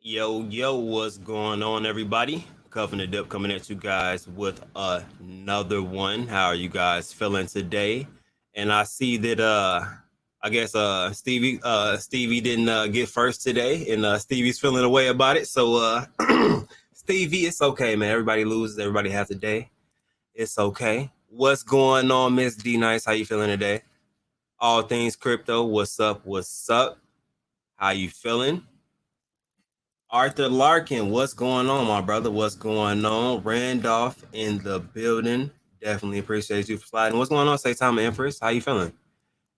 Yo, what's going on, everybody? Cuffing the Dip coming at you guys with another one. How are you guys feeling today? And I see that I guess Stevie didn't get first today, and Stevie's feeling away about it. So Stevie, it's okay, man. Everybody loses, everybody has a day. It's okay. What's going on, Miss D Nice? How you feeling today? All things crypto. What's up? What's up? How you feeling? Arthur Larkin, what's going on, my brother? What's going on? Randolph in the building. Definitely appreciate you for sliding. What's going on, Saitama Empress? How you feeling?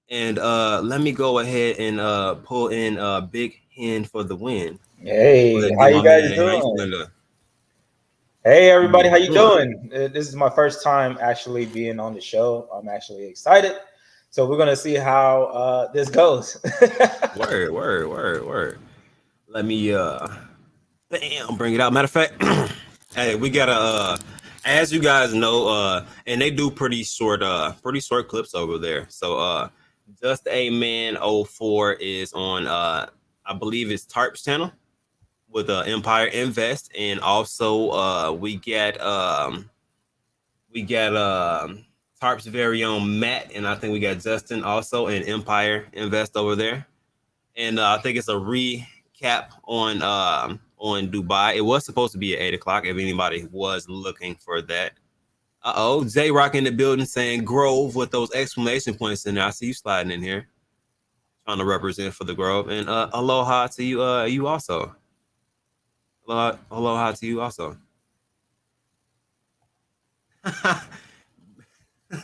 And let me go ahead and pull in Big Hen for the win. Hey, how you guys doing? Hey, everybody, how you doing? This is my first time actually being on the show. I'm actually excited. So we're going to see how this goes. Word. Let me bring it out. Matter of fact, hey, we got as you guys know, and they do pretty short clips over there. So Just a Man 04 is on I believe it's Tarp's channel with Empire Invest, and also we got Tarp's very own Matt, and I think we got Justin also in Empire Invest over there. And I think it's a recap on Dubai. It was supposed to be at 8 o'clock if anybody was looking for that. J Rock in the building saying Grove with those exclamation points in there. I see you sliding in here, trying to represent for the Grove. And aloha to you, you also. Aloha to you also.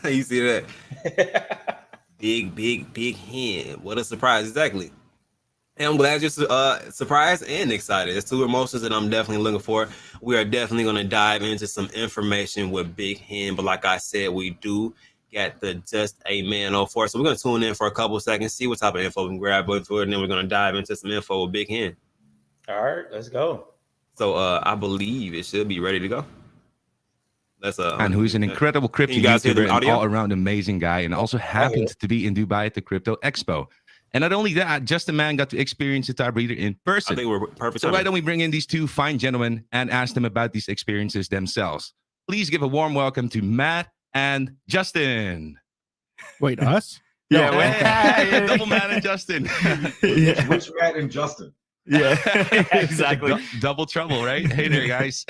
You see that? big hen. What a surprise! Exactly. And I'm glad you're surprised and excited. It's two emotions that I'm definitely looking for. We are definitely going to dive into some information with Big Hen. But like I said, we do get the Just a Man 04. So we're going to tune in for a couple of seconds, see what type of info we can grab into it, and then we're going to dive into some info with Big Hen. All right, let's go. So I believe it should be ready to go. And who's an incredible crypto YouTuber and all-around amazing guy, and also happened to be in Dubai at the Crypto Expo. And not only that, Just a Man got to experience the Tarp Reader in person. I think we're perfect. So why don't we bring in these two fine gentlemen and ask them about these experiences themselves? Please give a warm welcome to Matt and Justin. Wait, us? Yeah, double Matt and Justin. Which Matt and Justin? Yeah, exactly. Double trouble, right? Hey there, guys.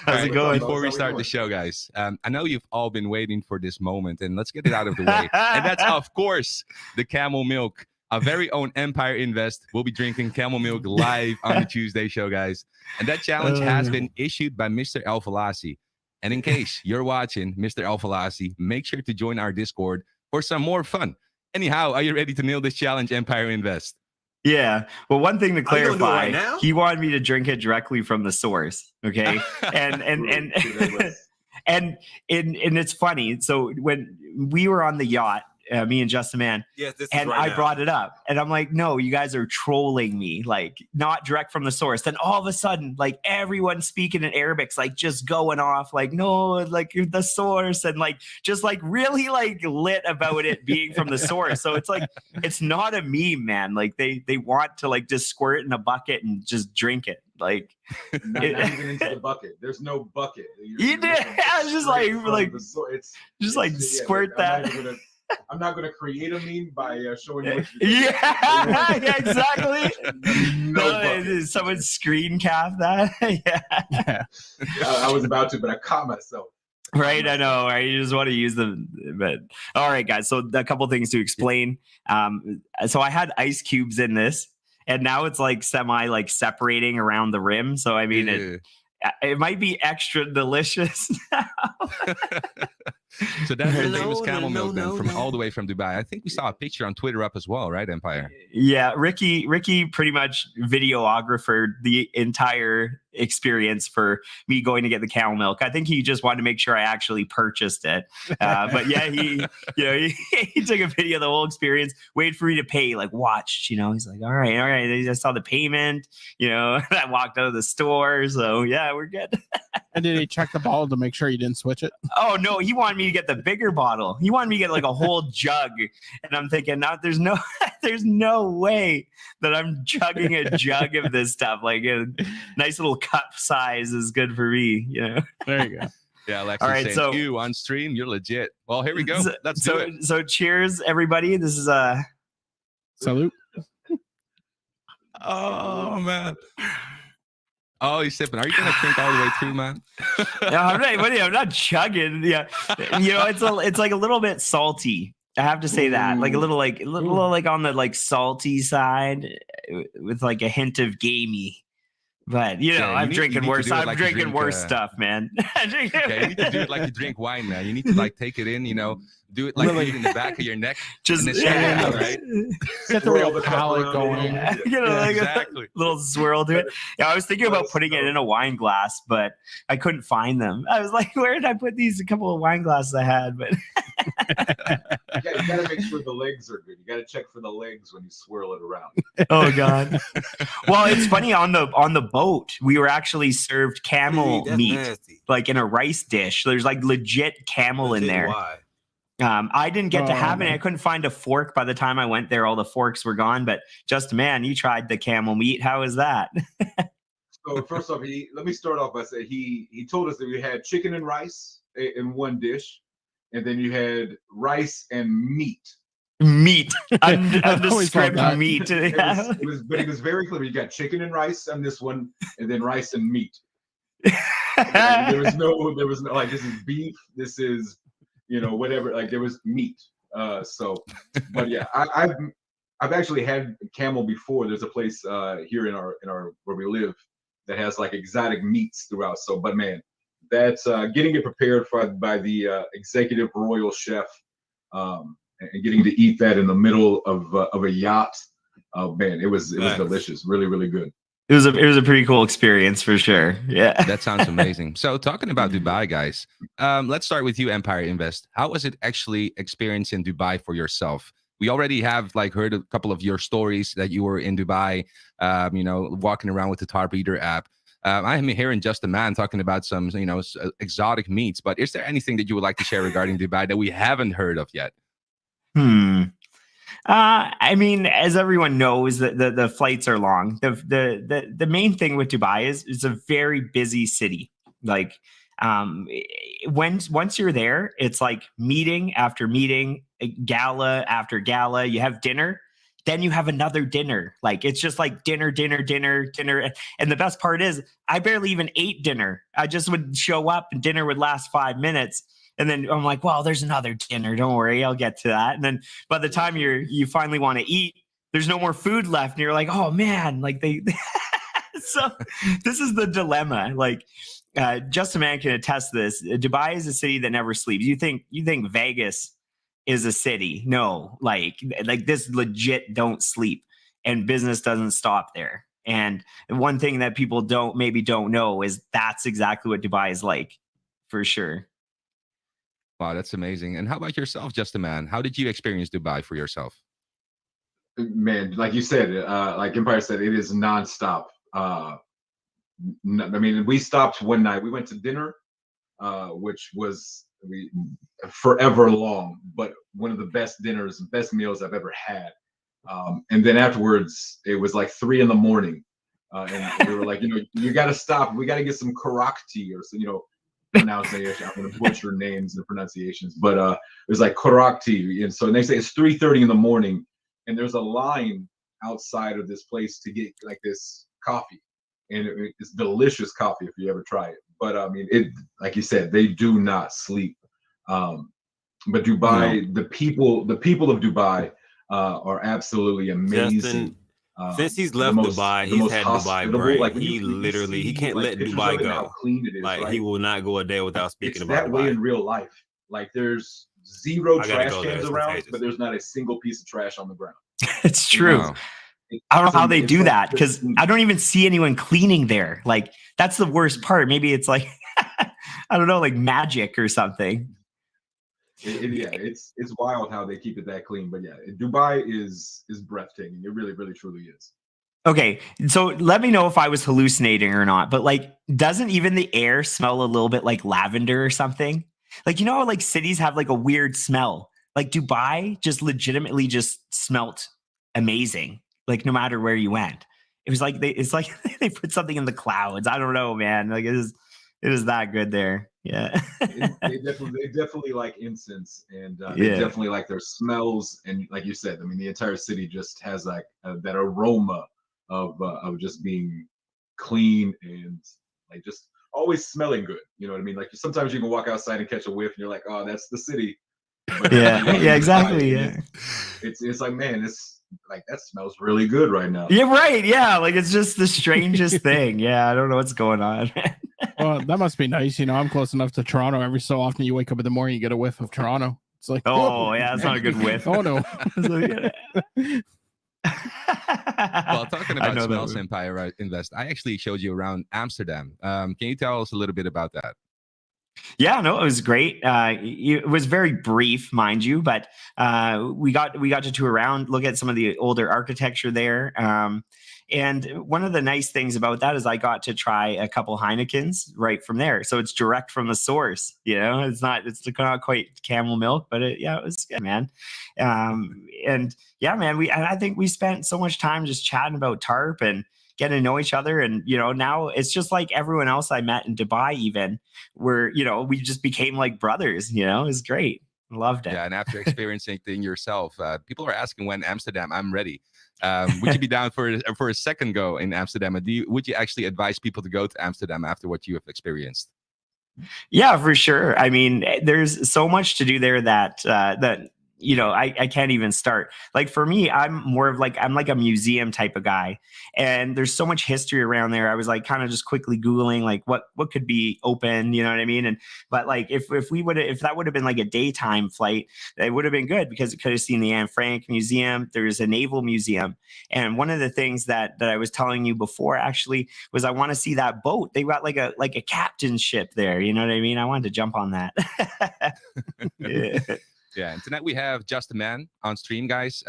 How's it going? Before we start the show, guys, I know you've all been waiting for this moment, and let's get it out of the way. And that's, of course, the camel milk. Our very own Empire Invest will be drinking camel milk live on the Tuesday show, guys. And that challenge has been issued by Mr. El Falasi. And in case you're watching, Mr. El Falasi, make sure to join our Discord for some more fun. Anyhow, are you ready to nail this challenge, Empire Invest? Yeah. Well, one thing to clarify, he wanted me to drink it directly from the source. Okay. And it's funny. So when we were on the yacht, me and Just a Man, and I brought it up, and I'm like, no, you guys are trolling me, like not direct from the source. Then all of a sudden, like everyone speaking in Arabic's like just going off, like, no, like the source, and like just like really like lit about it being from the source. So it's like it's not a meme, man. Like they want to like just squirt it in a bucket and just drink it. Like, not even into the bucket. There's no bucket. You did. I was just it's just like squirt that. I'm not gonna create a meme by showing you. Yeah, exactly. Someone screen cap that. Yeah. I was about to, but I caught myself. Right, I know. Right, you just want to use them, but all right, guys. So a couple things to explain. So I had ice cubes in this, and now it's like semi like separating around the rim. So I mean, it might be extra delicious now. So that's the famous camel milk then, from all the way from Dubai. I think we saw a picture on Twitter up as well, right, Empire? Yeah, Ricky pretty much videographed the entire experience for me going to get the camel milk. I think he just wanted to make sure I actually purchased it. But yeah, he took a video of the whole experience, waited for me to pay, like watched, he's like, all right. I saw the payment, I walked out of the store. So yeah, we're good. And did he check the bottle to make sure you didn't switch it? Oh no, he wanted me to get the bigger bottle. He wanted me to get like a whole jug. And I'm thinking, no, there's no way that I'm chugging a jug of this stuff. Like a nice little cup size is good for me, There you go. Yeah, Alexis, all right, so you on stream, you're legit. Well, here we go. Let's do it. So cheers, everybody. This is a salute. Oh man. Oh, he's sipping. Are you gonna drink all the way through, man? No, I'm not chugging. Yeah, it's like a little bit salty. I have to say that, like a little like on the like salty side, with like a hint of gamey. But I'm drinking worse. I'm drinking worse stuff, man. Yeah, you need to do it like you drink wine, man. You need to like take it in, do it like really? In the back of your neck. Just right? Get the real palate going. Like exactly. A little swirl to it. Yeah, I was thinking about putting it in a wine glass, but I couldn't find them. I was like, where did I put these? A couple of wine glasses I had, but you gotta make sure the legs are good. You gotta check for the legs when you swirl it around. Oh God. Well, it's funny, on the boat, we were actually served camel meat, nasty. Like in a rice dish. There's like legit camel in there. Why? I didn't get to have it. I couldn't find a fork by the time I went there. All the forks were gone. But just man, you tried the camel meat. How is that? So first off, let me start off by saying he told us that we had chicken and rice in one dish, and then you had rice and meat. Undescript meat. But it was very clear. You got chicken and rice on this one, and then rice and meat. There was no like, this is beef. This is whatever. Like there was meat. But yeah, I've actually had camel before. There's a place here in our where we live that has like exotic meats throughout. So, but man, that's getting it prepared by the executive royal chef, and getting to eat that in the middle of a yacht. Man, it was delicious. Really, really good. It was a pretty cool experience for sure. Yeah. That sounds amazing. So talking about Dubai, guys, let's start with you, Empire Invest. How was it actually experiencing Dubai for yourself? We already have heard a couple of your stories that you were in Dubai, walking around with the Tarp Reader app. I'm hearing just a man talking about some, exotic meats, but is there anything that you would like to share regarding Dubai that we haven't heard of yet? I mean, as everyone knows, the flights are long. The main thing with Dubai is it's a very busy city. Like, once you're there, it's like meeting after meeting, gala after gala. You have dinner, then you have another dinner. Like, it's just like dinner. And the best part is I barely even ate dinner. I just would show up and dinner would last 5 minutes. And then I'm like, well, there's another dinner. Don't worry, I'll get to that. And then by the time you finally want to eat, there's no more food left. And you're like, oh man, like so this is the dilemma. Like, just a man can attest to this. Dubai is a city that never sleeps. You think Vegas is a city? No, like this legit don't sleep, and business doesn't stop there. And one thing that people don't know is that's exactly what Dubai is like, for sure. Wow, that's amazing. And how about yourself, Just a Man? How did you experience Dubai for yourself? Man, like you said, like Empire said, it is nonstop. I mean, we stopped one night. We went to dinner, which was forever long, but one of the best meals I've ever had. And then afterwards, it was like 3 a.m. and they were like, you got to stop. We got to get some Karakti or so, pronunciation. I'm going to butcher names and pronunciations, but it was like Karakti. And so they say it's 3:30 in the morning, and there's a line outside of this place to get like this coffee, and it's delicious coffee if you ever try it. But I mean, it, like you said, they do not sleep. But Dubai, the people of Dubai are absolutely amazing. Justin, since he's left Dubai, he's had Dubai brain. Like he literally, he can't let Dubai go. How clean it is, like he will not go a day without speaking about that Dubai. way in real life. Like there's zero trash cans around, but there's not a single piece of trash on the ground. It's true. I don't know how they do that, because I don't even see anyone cleaning there. Like that's the worst part. Maybe it's like I don't know, like magic or something. Yeah, it's wild how they keep it that clean. But yeah, Dubai is breathtaking. It really, really, truly is. Okay, so let me know if I was hallucinating or not. But like, doesn't even the air smell a little bit like lavender or something? Like, you know how like cities have like a weird smell? Like Dubai just legitimately just smelt amazing. Like no matter where you went, it was like it's like they put something in the clouds. I don't know, man. Like it is that good there. Yeah. they definitely like incense, and they definitely like their smells. And like you said, I mean, the entire city just has like that aroma of just being clean and like just always smelling good. You know what I mean? Like sometimes you can walk outside and catch a whiff, and you're like, oh, that's the city. But yeah, exactly. Yeah. It's like, man, it's like that smells really good right now. Yeah, right. Yeah, like it's just the strangest thing. Yeah, I don't know what's going on. Well, that must be nice. I'm close enough to Toronto. Every so often you wake up in the morning, you get a whiff of Toronto. It's like, oh yeah, that's not a good whiff. Oh no. Well, talking about smells, Empire Invest, I actually showed you around Amsterdam. Can you tell us a little bit about that? Yeah, no, it was great. It was very brief, mind you, but we got to tour around, look at some of the older architecture there. And one of the nice things about that is I got to try a couple Heinekens right from there. So it's direct from the source. It's not quite camel milk, but it was good, man. And yeah, man, I think we spent so much time just chatting about Tarp and getting to know each other. And, now it's just like everyone else I met in Dubai, even where, we just became like brothers, it was great. Loved it. Yeah. And after experiencing thing yourself, people are asking when Amsterdam. I'm ready. Would you be down for a second go in Amsterdam? Would you actually advise people to go to Amsterdam after what you have experienced? Yeah, for sure. I mean, there's so much to do there that I can't even start. Like for me, I'm like a museum type of guy, and there's so much history around there. I was like kind of just quickly Googling like what could be open, you know what I mean? But like if that would have been like a daytime flight, it would have been good because it could have seen the Anne Frank Museum. There's a naval museum, and one of the things that I was telling you before actually was I want to see that boat. They got like a captain ship there. You know what I mean? I wanted to jump on that. Yeah. Yeah, and tonight we have Just a Man on stream, guys.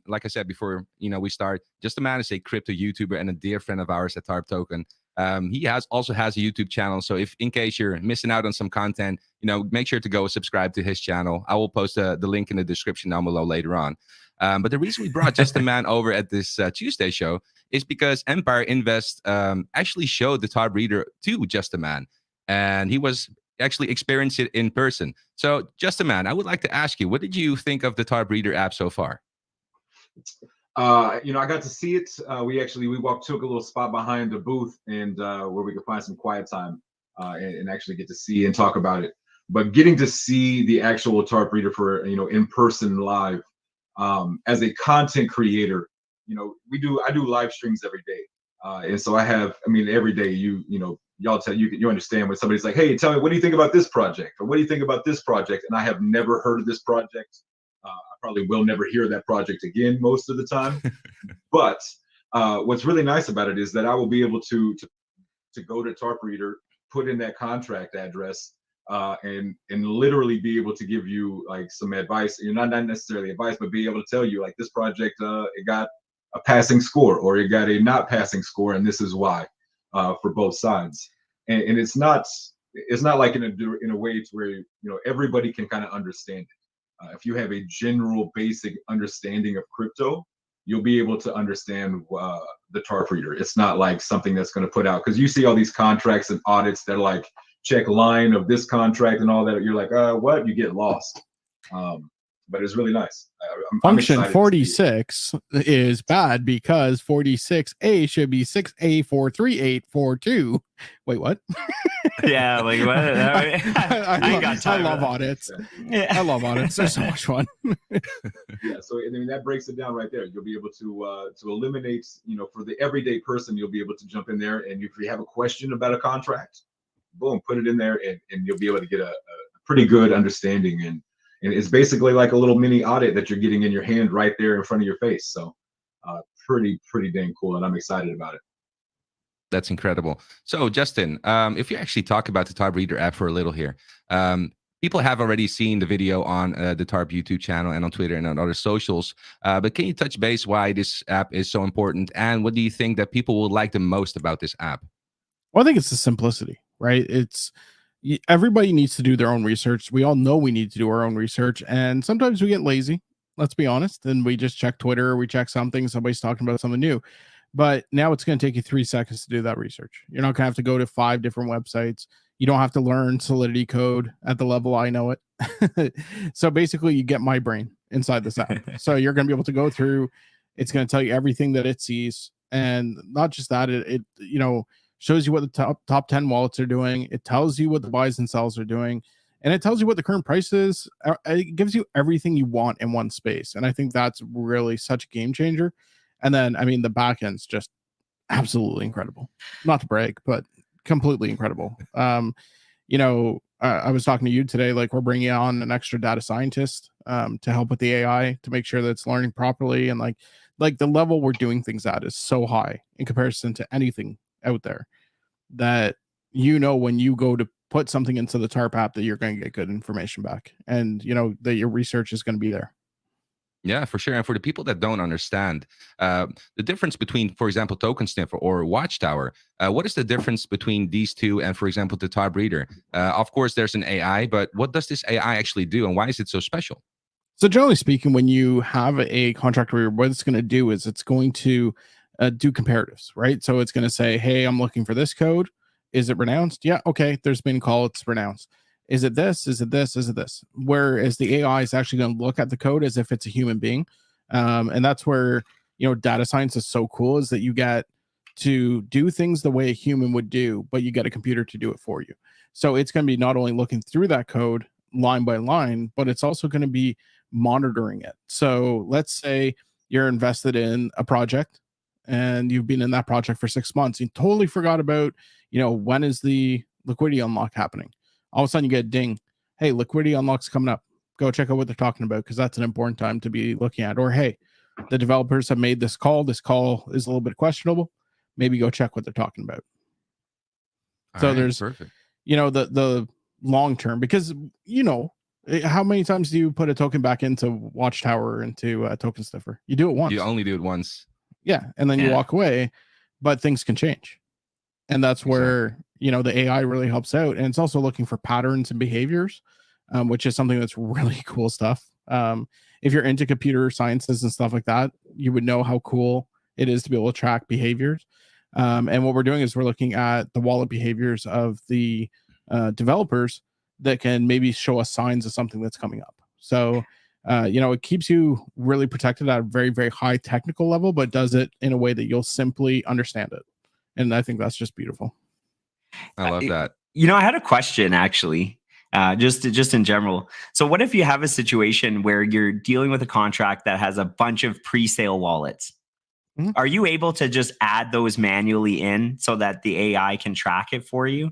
Like I said before, we start. Just a Man is a crypto YouTuber and a dear friend of ours at Tarp Token. He also has a YouTube channel. So if in case you're missing out on some content, make sure to go subscribe to his channel. I will post the link in the description down below later on. But the reason we brought Just a Man over at this Tuesday show is because Empire Invest actually showed the Tarp Reader to Just a Man, and he was actually experience it in person. So Just a Man, I would like to ask you, what did you think of the Tarp Reader app so far? I got to see it. We took a little spot behind the booth and where we could find some quiet time and actually get to see and talk about it. But getting to see the actual Tarp Reader for in person live as a content creator, I do live streams every day. And so every day you understand when somebody's like, hey, tell me, what do you think about this project? Or what do you think about this project? And I have never heard of this project. I probably will never hear that project again most of the time. But what's really nice about it is that I will be able to go to Tarp Reader, put in that contract address, and literally be able to give you like some advice. Not necessarily advice, but be able to tell you like this project, it got a passing score or it got a not passing score, and this is why, for both sides. And it's not like in a way to where everybody can kind of understand it. If you have a general basic understanding of crypto, you'll be able to understand the Tarp Reader. It's not like something that's going to put out, because you see all these contracts and audits that are like, check line of this contract and all that. You're like, what? You get lost. But it's really nice. Function 46 is bad because 46A should be 6A43842. Wait, what? Yeah, like what? I love audits. Yeah. I love audits. They're so much fun. Yeah, so I mean that breaks it down right there. You'll be able to eliminate, for the everyday person, you'll be able to jump in there, and if you have a question about a contract, boom, put it in there, and you'll be able to get a pretty good understanding. And it's basically like a little mini audit that you're getting in your hand right there in front of your face. So pretty dang cool, and I'm excited about it. That's incredible. So Justin, if you actually talk about the Tarp Reader app for a little here, people have already seen the video on the Tarp YouTube channel and on Twitter and on other socials. But can you touch base why this app is so important, and what do you think that people will like the most about this app? Well, I think it's the simplicity, right? Everybody needs to do their own research. We all know we need to do our own research, and sometimes we get lazy, let's be honest, and we just check Twitter, or we check something, somebody's talking about something new. But now it's going to take you 3 seconds to do that research. You're not going to have to go to 5 different websites. You don't have to learn Solidity code at the level I know it. So basically you get my brain inside this app. So you're going to be able to go through, it's going to tell you everything that it sees. And not just that, it shows you what the top 10 wallets are doing. It tells you what the buys and sells are doing, and it tells you what the current price is. It gives you everything you want in one space. And I think that's really such a game changer. And then, I mean, the back end's just absolutely incredible. Not to brag, but completely incredible. I was talking to you today, like we're bringing on an extra data scientist to help with the AI to make sure that it's learning properly. And like the level we're doing things at is so high in comparison to anything out there that, when you go to put something into the Tarp app, that you're going to get good information back, and that your research is going to be there. Yeah, for sure. And for the people that don't understand the difference between, for example, Token Sniffer or Watchtower, what is the difference between these two and, for example, the Tarp Reader? Of course, there's an AI, but what does this AI actually do, and why is it so special? So generally speaking, when you have a contract reader, what it's going to do is it's going to do comparatives, right? So it's going to say, hey, I'm looking for this code. Is it renounced? Yeah. Okay. There's been call. It's renounced. Is it this? Is it this? Is it this? Whereas the AI is actually going to look at the code as if it's a human being. And that's where, data science is so cool, is that you get to do things the way a human would do, but you get a computer to do it for you. So it's going to be not only looking through that code line by line, but it's also going to be monitoring it. So let's say you're invested in a project and you've been in that project for 6 months. You totally forgot about, when is the liquidity unlock happening? All of a sudden you get a ding. Hey, liquidity unlock's coming up. Go check out what they're talking about, because that's an important time to be looking at. Or, hey, the developers have made this call. This call is a little bit questionable. Maybe go check what they're talking about. There's perfect. The long term, because how many times do you put a token back into Watchtower, into Token Sniffer? You do it once. You only do it once. Yeah, and then you walk away, but things can change. And that's where, the AI really helps out. And it's also looking for patterns and behaviors, which is something that's really cool stuff. If you're into computer sciences and stuff like that, you would know how cool it is to be able to track behaviors. And what we're doing is we're looking at the wallet behaviors of the developers that can maybe show us signs of something that's coming up. So, it keeps you really protected at a very, very high technical level, but does it in a way that you'll simply understand it. And I think that's just beautiful. I love that. I had a question, actually, just in general. So what if you have a situation where you're dealing with a contract that has a bunch of pre-sale wallets? Mm-hmm. Are you able to just add those manually in so that the AI can track it for you?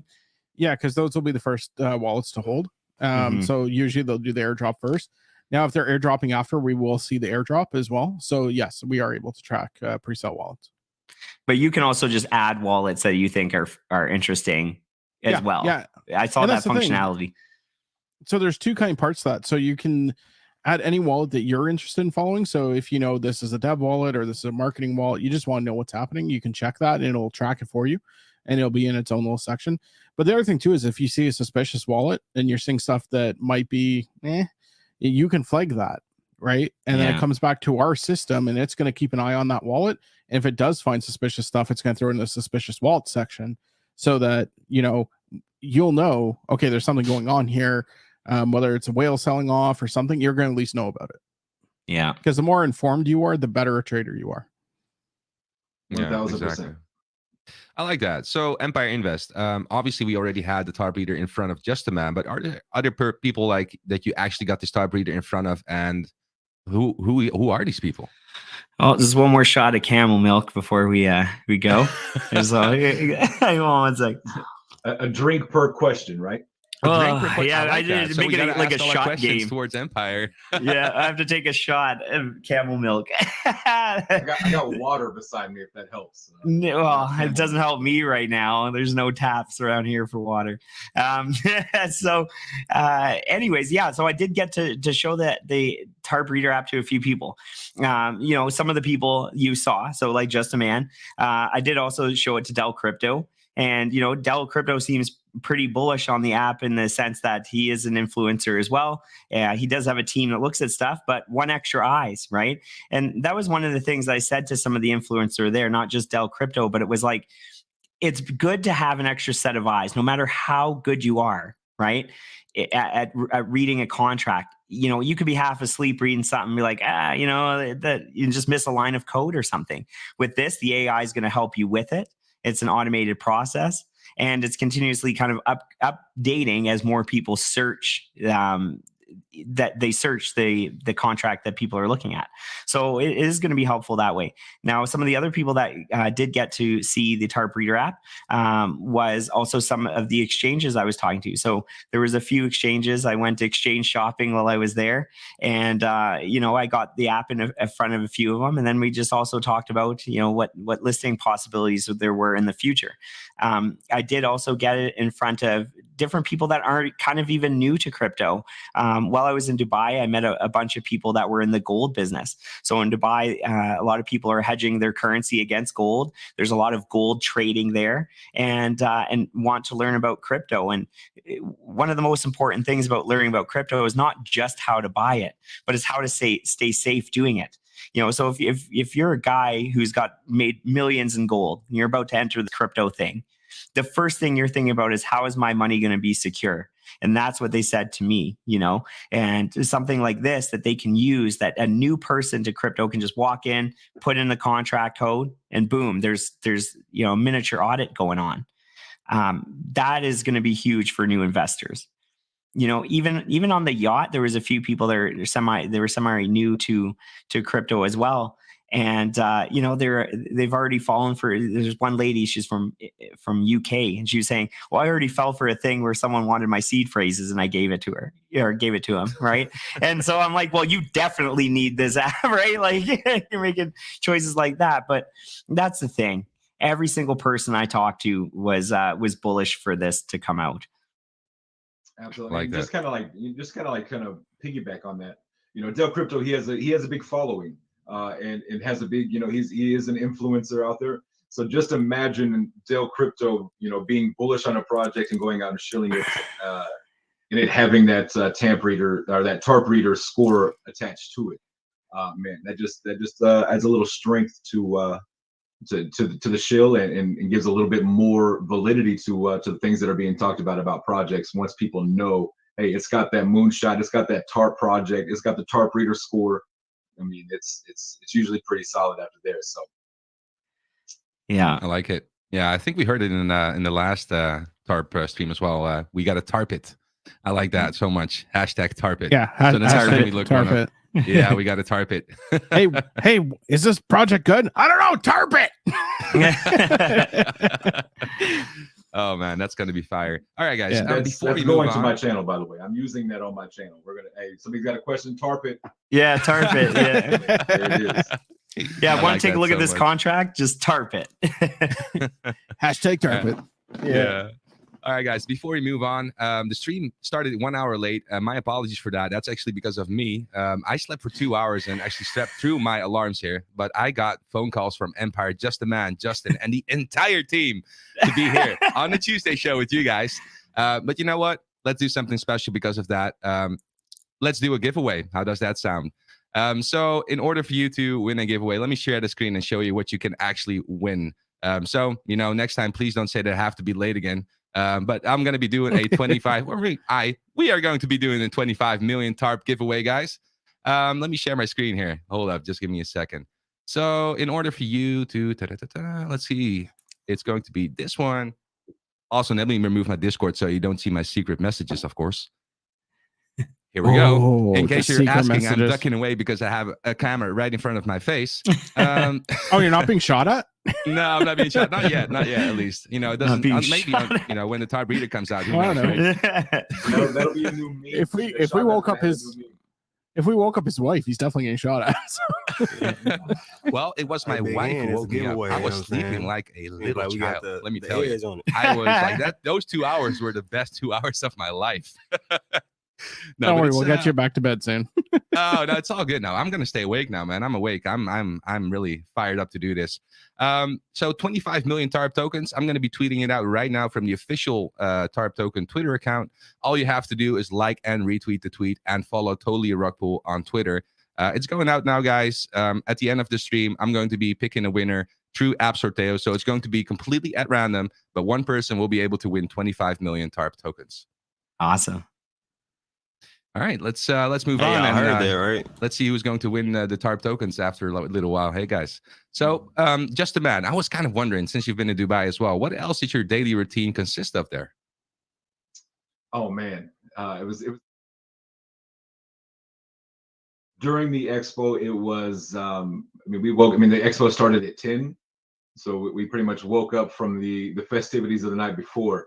Yeah, because those will be the first wallets to hold. So usually they'll do the airdrop first. Now, if they're airdropping after, we will see the airdrop as well. So yes, we are able to track pre-sale wallets. But you can also just add wallets that you think are interesting as well. Yeah, I saw that functionality. So there's two kind of parts to that. So you can add any wallet that you're interested in following. So if this is a dev wallet or this is a marketing wallet, you just want to know what's happening, you can check that and it'll track it for you, and it'll be in its own little section. But the other thing too is if you see a suspicious wallet and you're seeing stuff that might be you can flag that, right? And then it comes back to our system, and it's going to keep an eye on that wallet. And if it does find suspicious stuff, it's going to throw it in the suspicious wallet section, so that you'll know, okay, there's something going on here. Whether it's a whale selling off or something, you're going to at least know about it. Yeah, because the more informed you are, the better a trader you are. Yeah, 1000%. exactly. I like that. So Empire Invest. Obviously, we already had the Tarp Reader in front of Just a Man, but are there other people like that you actually got this Tarp Reader in front of, and who are these people? Oh, there's one more shot of camel milk before we go. Hang on one sec. A drink per question, right? Yeah, I did so make it like a shot game towards Empire. Yeah, I have to take a shot of camel milk. I got water beside me if that helps. Well, it doesn't help me right now. There's no taps around here for water. Anyways, yeah. So I did get to show that the Tarp Reader app to a few people. Some of the people you saw. So like Just a Man. I did also show it to Del Crypto. And, Del Crypto seems pretty bullish on the app in the sense that he is an influencer as well. He does have a team that looks at stuff, but one extra eyes, right? And that was one of the things I said to some of the influencer there, not just Del Crypto, but it was like, it's good to have an extra set of eyes, no matter how good you are, right? At reading a contract. You could be half asleep reading something and be like, that you just miss a line of code or something. With this, the AI is going to help you with it. It's an automated process, and it's continuously kind of updating as more people search that they search the contract that people are looking at. So it is going to be helpful that way. Now, some of the other people that did get to see the Tarp Reader app was also some of the exchanges I was talking to. So there was a few exchanges. I went to exchange shopping while I was there, and I got the app in front of a few of them, and then we just also talked about what listing possibilities there were in the future. I did also get it in front of different people that aren't kind of even new to crypto. While I was in Dubai, I met a bunch of people that were in the gold business. So in Dubai, a lot of people are hedging their currency against gold. There's a lot of gold trading there, and want to learn about crypto. And one of the most important things about learning about crypto is not just how to buy it, but it's how to stay safe doing it. So if you're a guy who's made millions in gold, and you're about to enter the crypto thing, the first thing you're thinking about is, how is my money going to be secure? And that's what they said to me, and something like this that they can use, that a new person to crypto can just walk in, put in the contract code, and boom, there's a miniature audit going on. That is going to be huge for new investors. Even on the yacht, there was a few people that were semi new to crypto as well. And they've already fallen for. There's one lady, she's from UK, and she was saying, "Well, I already fell for a thing where someone wanted my seed phrases, and I gave it to her, or gave it to him, right?" And so I'm like, "Well, you definitely need this app, right? Like you're making choices like that." But that's the thing. Every single person I talked to was bullish for this to come out. Absolutely, like just kind of piggyback on that. Del Crypto, he has a big following. And has a big, he is an influencer out there. So just imagine Del Crypto, being bullish on a project and going out and shilling it, and it having that Tarp Reader or that Tarp Reader score attached to it. Man, that just adds a little strength to the shill and gives a little bit more validity to the things that are being talked about projects. Once people know, hey, it's got that moonshot, it's got that Tarp project, it's got the Tarp Reader score. I mean, it's usually pretty solid after there. So, yeah, I like it. Yeah, I think we heard it in the last Tarp stream as well. We got to tarp it. I like that so much. Hashtag tarp it. Yeah, so the next time we look tarp it. Yeah, we got to tarp it. hey, is this project good? I don't know. Tarp it. Oh man, that's gonna be fire. All right, guys. Yeah, before you go into my channel, by the way, I'm using that on my channel. We're gonna. Hey, somebody's got a question? Tarp it. Yeah, tarp it. Yeah, there it is. Yeah, want to take a look at this contract? Just tarp it. Hashtag tarp it. Yeah. All right, guys. Before we move on, the stream started 1 hour late. My apologies for that. That's actually because of me. I slept for 2 hours and actually slept through my alarms here. But I got phone calls from Empire, Just a Man, Justin, and the entire team to be here on the Tuesday show with you guys. But you know what? Let's do something special because of that. Let's do a giveaway. How does that sound? So in order for you to win a giveaway, let me share the screen and show you what you can actually win. So, next time, please don't say that I have to be late again. But I'm going to be doing a 25, we are going to be doing a 25 million TARP giveaway, guys. Let me share my screen here. Hold up, just give me a second. So in order for you to, let's see, it's going to be this one. Also, let me remove my Discord so you don't see my secret messages, of course. Here we go. In case you're asking, messages. I'm ducking away because I have a camera right in front of my face. Oh, you're not being shot at? No, I'm not being shot. Not yet, at least. It doesn't. Maybe when the Tarp Reader comes out. That'll be a new meme. If we woke up his wife, he's definitely getting shot at. Well, it was my wife who woke me up. I was sleeping like a little child. Let me tell you, I was like that. Those 2 hours were the best 2 hours of my life. No, don't worry, we'll get you back to bed soon. Oh, no, it's all good now. I'm gonna stay awake now, man. I'm awake. I'm really fired up to do this. So 25 million TARP tokens. I'm gonna be tweeting it out right now from the official TARP token Twitter account. All you have to do is like and retweet the tweet and follow Totally a Rug Pull on Twitter. It's going out now, guys. At the end of the stream, I'm going to be picking a winner through App Sorteo. So it's going to be completely at random, but one person will be able to win 25 million TARP tokens. Awesome. All right, let's move on. I heard that, right? Let's see who's going to win the TARP tokens after a little while. Hey, guys. So, just a man, I was kind of wondering, since you've been to Dubai as well, what else did your daily routine consist of there? Oh man, it was during the expo. It was the expo started at 10, so we pretty much woke up from the festivities of the night before.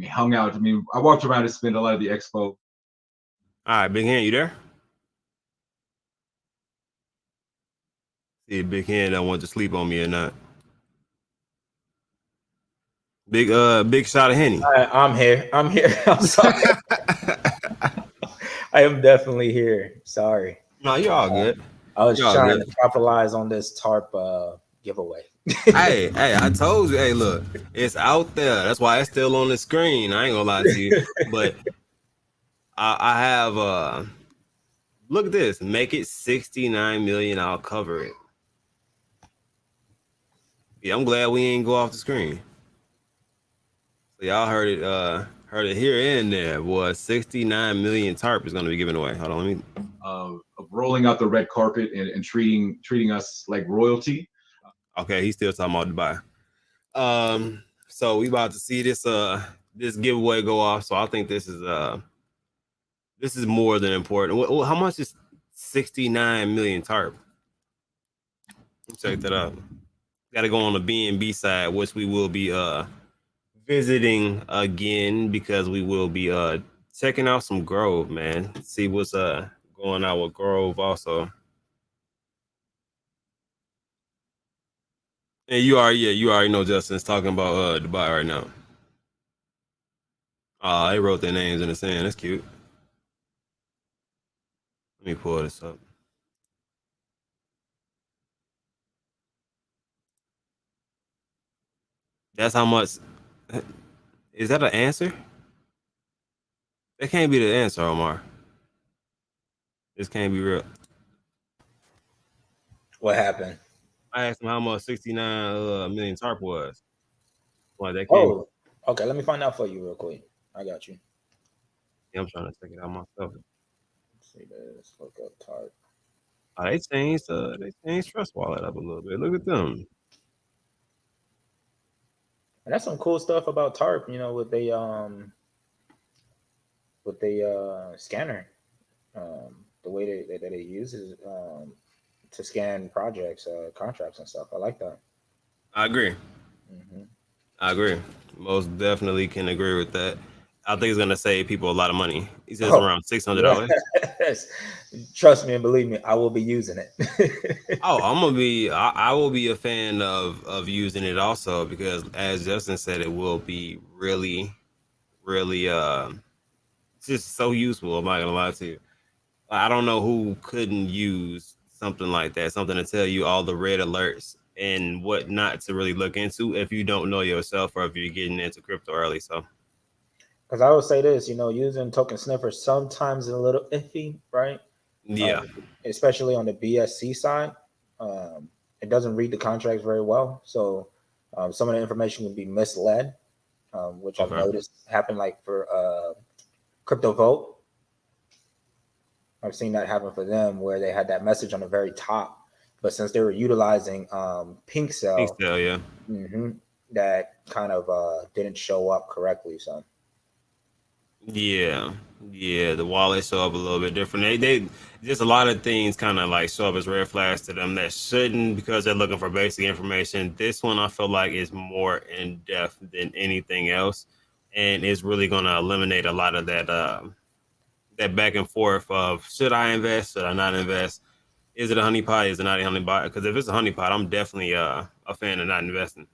Hung out. I walked around and spent a lot of the expo. All right, Big Hand, you there? See if Big Hand don't want to sleep on me or not. Big shot of Henny. I'm here. I'm sorry. I am definitely here. Sorry. No, you're all good. I was trying to capitalize on this TARP giveaway. hey, I told you. Hey, look, it's out there. That's why it's still on the screen. I ain't gonna lie to you, but I have look at this. Make it 69 million. I'll cover it. Yeah, I'm glad we ain't go off the screen. So y'all heard it here and there. Boy, 69 million TARP is gonna be given away. Hold on, let me. Of rolling out the red carpet and treating us like royalty. Okay, he's still talking about Dubai. So we about to see this giveaway go off. So I think this is more than important. How much is 69 million TARP? Check that out. Got to go on the B&B side, which we will be visiting again because we will be checking out some Grove, man. See what's going on with Grove also. And you already know Justin's talking about Dubai right now. They wrote their names in the sand. That's cute. Let me pull this up. That's how much. Is that an answer? That can't be the answer, Omar. This can't be real. What happened? I asked him how much 69 million TARP was. Well, that can't okay. Let me find out for you real quick. I got you. Yeah, I'm trying to check it out myself. Let's see this. Look up TARP. They changed Trust Wallet up a little bit. Look at them. And that's some cool stuff about TARP. With the scanner. The way that it uses to scan projects, contracts and stuff. I like that. I agree. Mm-hmm. I agree. Most definitely can agree with that. I think it's gonna save people a lot of money. He says around $600. Yes. Trust me and believe me, I will be using it. I will be a fan of using it also because, as Justin said, it will be really, really just so useful. I'm not gonna lie to you. I don't know who couldn't use something like that, something to tell you all the red alerts and what not to really look into if you don't know yourself or if you're getting into crypto early. So, because I would say this, using token sniffer sometimes is a little iffy, right? Yeah. Especially on the BSC side. It doesn't read the contracts very well. So some of the information can be misled, which I've noticed happen like for Crypto Vote. I've seen that happen for them where they had that message on the very top, but since they were utilizing Pink Cell, yeah, that kind of didn't show up correctly. So yeah, the wallets show up a little bit different. They just a lot of things kind of like show up as red flags to them that shouldn't, because they're looking for basic information. This one I feel like is more in depth than anything else, and is really going to eliminate a lot of that back and forth of should I invest, should I not invest, is it a honeypot, is it not a honeypot? Because if it's a honeypot, I'm definitely a fan of not investing.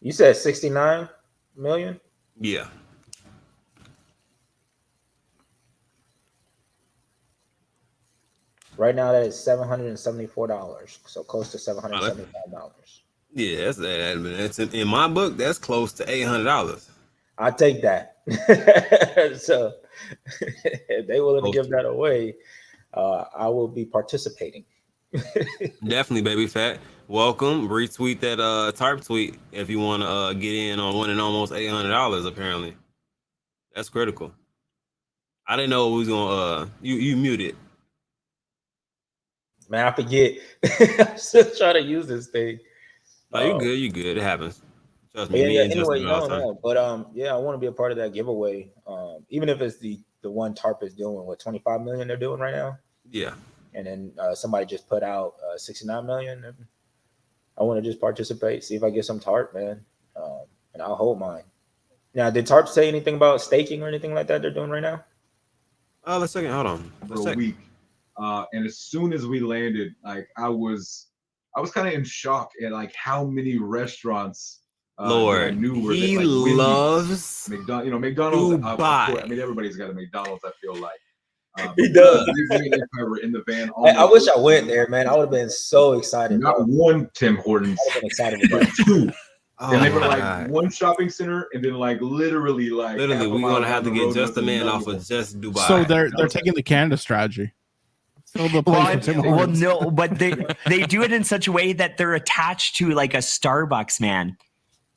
You said 69 million? Yeah. Right now that is $774, so close to $775. Yeah, that's in my book. That's close to $800. I take that. So if they willing to give that away, I will be participating. Definitely, baby fat. Welcome. Retweet that Tarp tweet if you want to get in on winning almost $800. Apparently, that's critical. I didn't know we was gonna. You muted. Man, I forget. I'm still trying to use this thing. Oh, you good? You good? It happens. Trust me. Yeah. Anyway, no. But yeah, I want to be a part of that giveaway. Even if it's the one Tarp is doing, what 25 million they're doing right now. Yeah. And then somebody just put out 69 million. And I want to just participate, see if I get some Tarp, man. And I'll hold mine. Now, did Tarp say anything about staking or anything like that they're doing right now? Let's second. Hold on. For a week. And as soon as we landed, like I was kind of in shock at like how many restaurants Lord, I knew were he like loves McDonald's. You know, McDonald's. Dubai. I mean, everybody's got a McDonald's. I feel like he does. Me and Empire were in the van. I wish I went there, man. I would have been so excited. Not one Tim Hortons, I would have been excited about two. Oh, and they were like one shopping center, and then like literally, we're gonna have to get just a man off of just Dubai. So they're taking the Canada strategy. Well, no, but they do it in such a way that they're attached to like a Starbucks, man.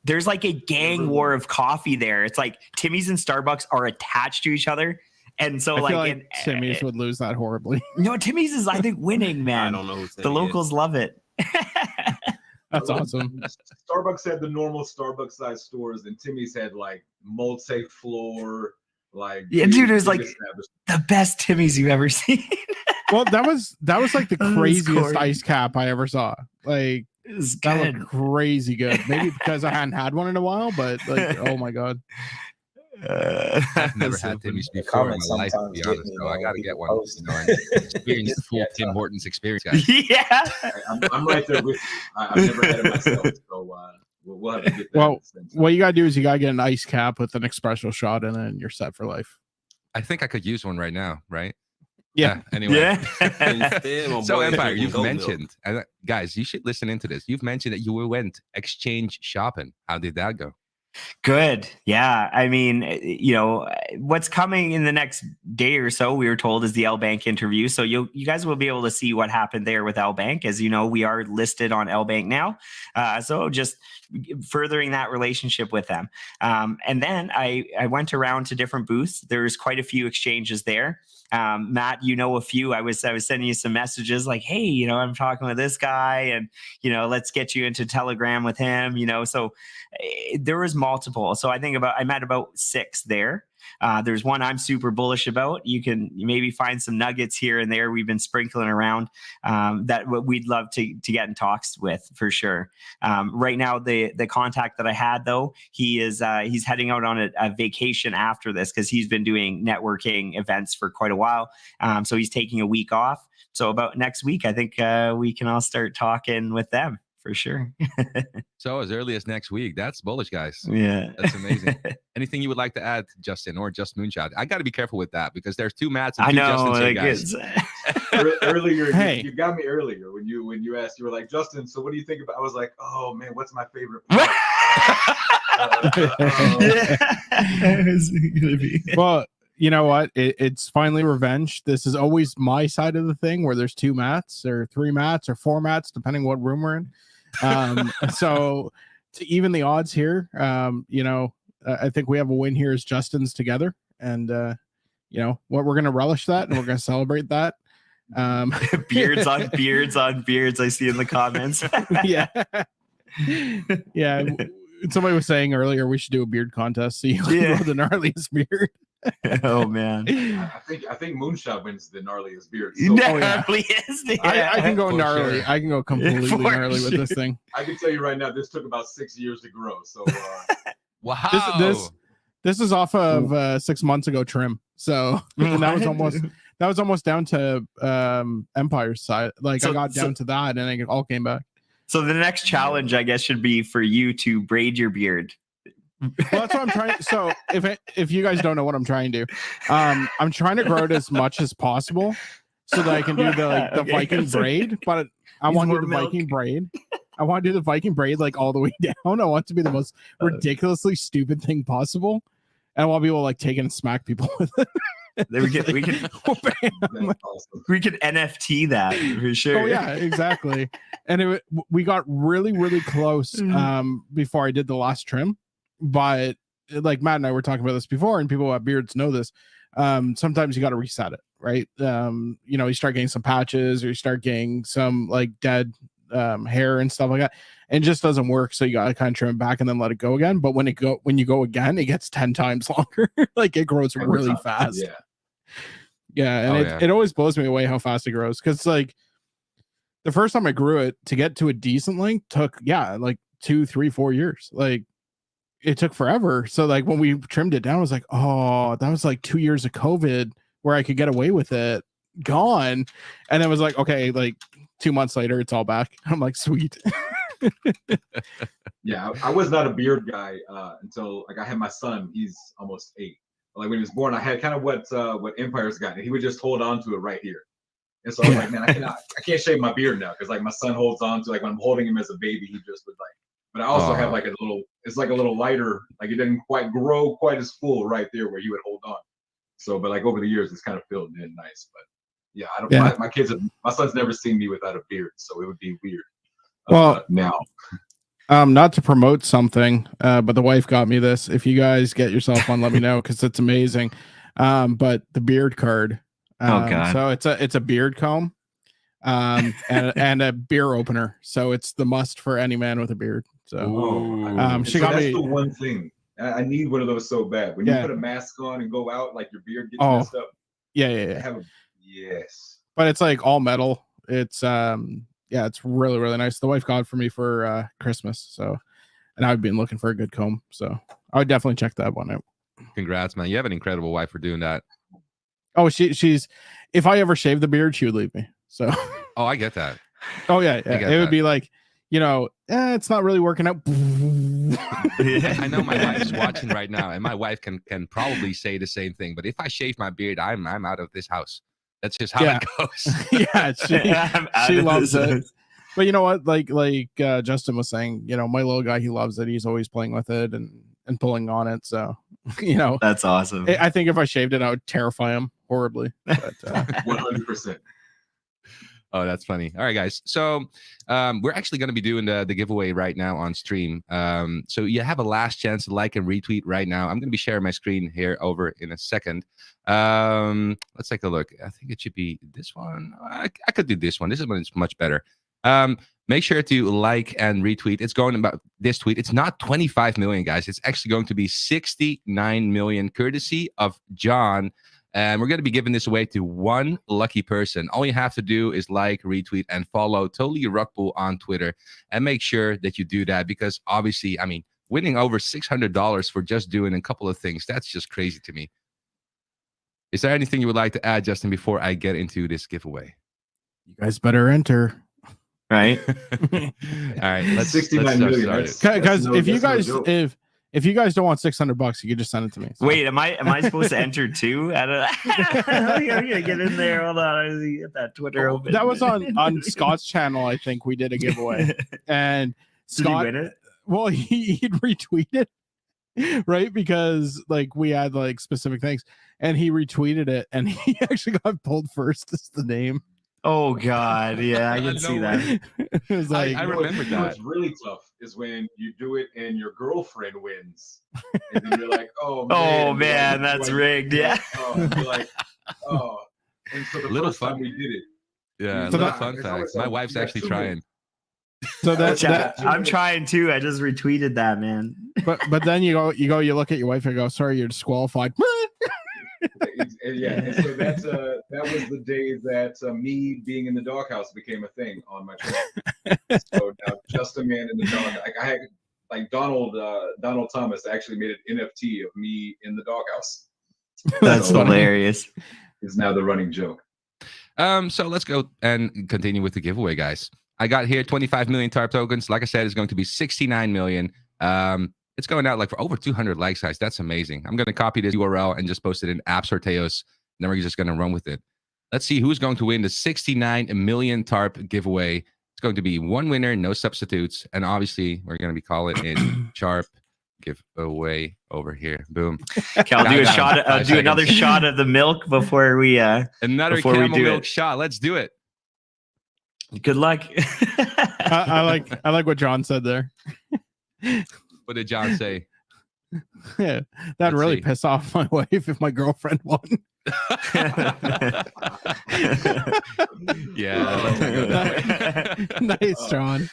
There's like a gang war of coffee there. It's like Timmy's and Starbucks are attached to each other. And so I feel like Timmy's would lose that horribly. No, Timmy's is, I think, winning, man. I don't know who the locals love it. That's awesome. Starbucks had the normal Starbucks size stores, and Timmy's had like multi-floor, like dude, it was like the best Timmy's you've ever seen. Well, that was like the craziest ice cap I ever saw. Like that looked crazy good. Maybe because I hadn't had one in a while, but like, oh my god. I've never had Timmy's before in my life, to be honest. So I got to get one. You know, and experience the full Tim Hortons experience, guys. Yeah, I'm right there with you. I've never had it myself, so we'll have to get that. Well, what you got to do is you got to get an ice cap with an espresso shot in it, and you're set for life. I think I could use one right now, right? Yeah. Anyway. Yeah. So Empire, you've mentioned, guys, you should listen into this. You've mentioned that you went exchange shopping. How did that go? Good. Yeah. I mean, you know, what's coming in the next day or so, we were told, is the L Bank interview. So you guys will be able to see what happened there with L Bank. As you know, we are listed on L Bank now. So just furthering that relationship with them. And then I went around to different booths. There's quite a few exchanges there. Matt, you know, a few. I was sending you some messages like, hey, you know, I'm talking with this guy, and you know, let's get you into Telegram with him, you know. So there was multiple. So I met about 6 there. There's one I'm super bullish about. You can maybe find some nuggets here and there. We've been sprinkling around that we'd love to get in talks with for sure. Right now, the contact that I had though, he's heading out on a vacation after this because he's been doing networking events for quite a while. So he's taking a week off. So about next week, I think we can all start talking with them. For sure. So as early as next week, that's bullish, guys. Yeah, that's amazing. Anything you would like to add, Justin, or just Moonshot? I got to be careful with that because there's 2 Matts and 2 Justins here, guys. Earlier, hey. you got me earlier when you asked. You were like, Justin, so what do you think about? I was like, oh man, what's my favorite part? Well, you know what? It's finally revenge. This is always my side of the thing where there's 2 mats or 3 mats or 4 mats, depending what room we're in. So to even the odds here, you know, I think we have a win here as Justin's together. And, you know, what we're going to relish that and we're going to celebrate that. Beards on beards on beards, I see in the comments. Yeah. Yeah. Somebody was saying earlier we should do a beard contest. See who can grow the gnarliest beard. Oh man. I think Moonshot wins the gnarliest beard. So, gnarliest. Yeah. I can go gnarly. Sure. I can go completely gnarly with this thing. I can tell you right now, this took about 6 years to grow. So wow. This is off of 6 months ago trim. So that was almost down to Empire's side. Like I got down to that and it all came back. So the next challenge, I guess, should be for you to braid your beard. Well, that's what I'm trying. So if you guys don't know what I'm trying to do, I'm trying to grow it as much as possible so that I can do the Viking braid. But I want to do the Viking braid. I want to do the Viking braid like all the way down. I want it to be the most ridiculously stupid thing possible. And I want people to like take it and smack people with it. We can NFT that for sure. Oh yeah, exactly. And we got really, really close before I did the last trim. But like Matt and I were talking about this before, and people who have beards know this. Sometimes you got to reset it, right? You know, you start getting some patches or you start getting some like dead hair and stuff like that. And it just doesn't work. So you got to kind of trim it back and then let it go again. But when you go again, it gets 10 times longer. Like it grows really fast. Yeah. Yeah, and it always blows me away how fast it grows, because like the first time I grew it to get to a decent length took like 2, 3, 4 years. Like it took forever. So like when we trimmed it down, I was like, oh, that was like 2 years of COVID where I could get away with it, gone. And it was like, okay, like 2 months later, it's all back. I'm like, sweet. Yeah, I was not a beard guy until like I had my son. He's almost 8. Like when he was born, I had kind of what Empire's got, and he would just hold on to it right here. And so I was like, man, I can't shave my beard now, because like my son holds on to, like when I'm holding him as a baby, he just would like. But I also have like it's like a little lighter, like it didn't quite grow quite as full right there where he would hold on. So, but like over the years, it's kind of filled in nice. But yeah, I don't. Yeah. My son's never seen me without a beard, so it would be weird. Well, now. Not to promote something, but the wife got me this. If you guys get yourself one, let me know, because it's amazing. But the beard card. Oh god! So it's a beard comb, and a beer opener. So it's the must for any man with a beard. So she got me. That's the one thing I need one of those so bad. When you put a mask on and go out, like your beard gets messed up. Yeah. Yes. But it's like all metal. It's it's really, really nice. The wife got it for me for Christmas. So, and I've been looking for a good comb. So I would definitely check that one out. Congrats, man. You have an incredible wife for doing that. Oh, she's, if I ever shaved the beard, she would leave me. So. Oh, I get that. Oh yeah. It would be like, you know, it's not really working out. I know my wife's watching right now, and my wife can probably say the same thing. But if I shave my beard, I'm out of this house. That's just how it goes. Yeah, she loves it. But you know what? Like Justin was saying, you know, my little guy, he loves it. He's always playing with it and pulling on it. So, you know, that's awesome. I think if I shaved it, I would terrify him horribly. But, 100%. Oh, that's funny. All right, guys. So we're actually going to be doing the giveaway right now on stream. So you have a last chance to like and retweet right now. I'm going to be sharing my screen here over in a second. Let's take a look. I think it should be this one. I could do this one. This one is much better. Make sure to like and retweet. It's going about this tweet. It's not 25 million, guys. It's actually going to be 69 million, courtesy of John. And we're going to be giving this away to one lucky person. All you have to do is like, retweet, and follow Totally Rockpool on Twitter. And make sure that you do that, because obviously, I mean, winning over $600 for just doing a couple of things, that's just crazy to me. Is there anything you would like to add, Justin, before I get into this giveaway? You guys better enter. Right? All right. Let's 69 million. Guys, if you guys don't want $600, you can just send it to me. So. Wait, am I supposed to enter too? I'm gonna get in there. Hold on, I need to get that Twitter open. That was on Scott's channel. I think we did a giveaway, and Scott. Did he win it? Well, he'd retweeted. right? Because like we had like specific things, and he retweeted it, and he actually got pulled first as the name. Oh God, yeah, I can see that. It was like, I remember that. What's really tough is when you do it and your girlfriend wins, and then you're like, oh man, that's rigged. Yeah. You're like, oh. And so the first time we did it. Yeah, little fun fact. My wife's actually trying. So I'm trying too. I just retweeted that, man. But then you look at your wife and go, sorry, you're disqualified. Yeah, and so that was the day that me being in the doghouse became a thing on my channel. So now just a man in the dog. I had like Donald Thomas actually made an NFT of me in the doghouse. That's hilarious. Is now the running joke. So let's go and continue with the giveaway, guys. I got here 25 million TARP tokens. Like I said, it's going to be 69 million. It's going out like for over 200 likes, guys. That's amazing. I'm going to copy this URL and just post it in App Sorteos. And then we're just going to run with it. Let's see who's going to win the 69 million TARP giveaway. It's going to be one winner, no substitutes. And obviously, we're going to be calling it Sharp giveaway over here. Boom. Okay, I'll do a shot. I'll do another shot of the milk before we another camel milk shot. Let's do it. Good luck. I like what John said there. What did John say? Yeah, that'd really piss off my wife if my girlfriend won. Yeah. Nice, John.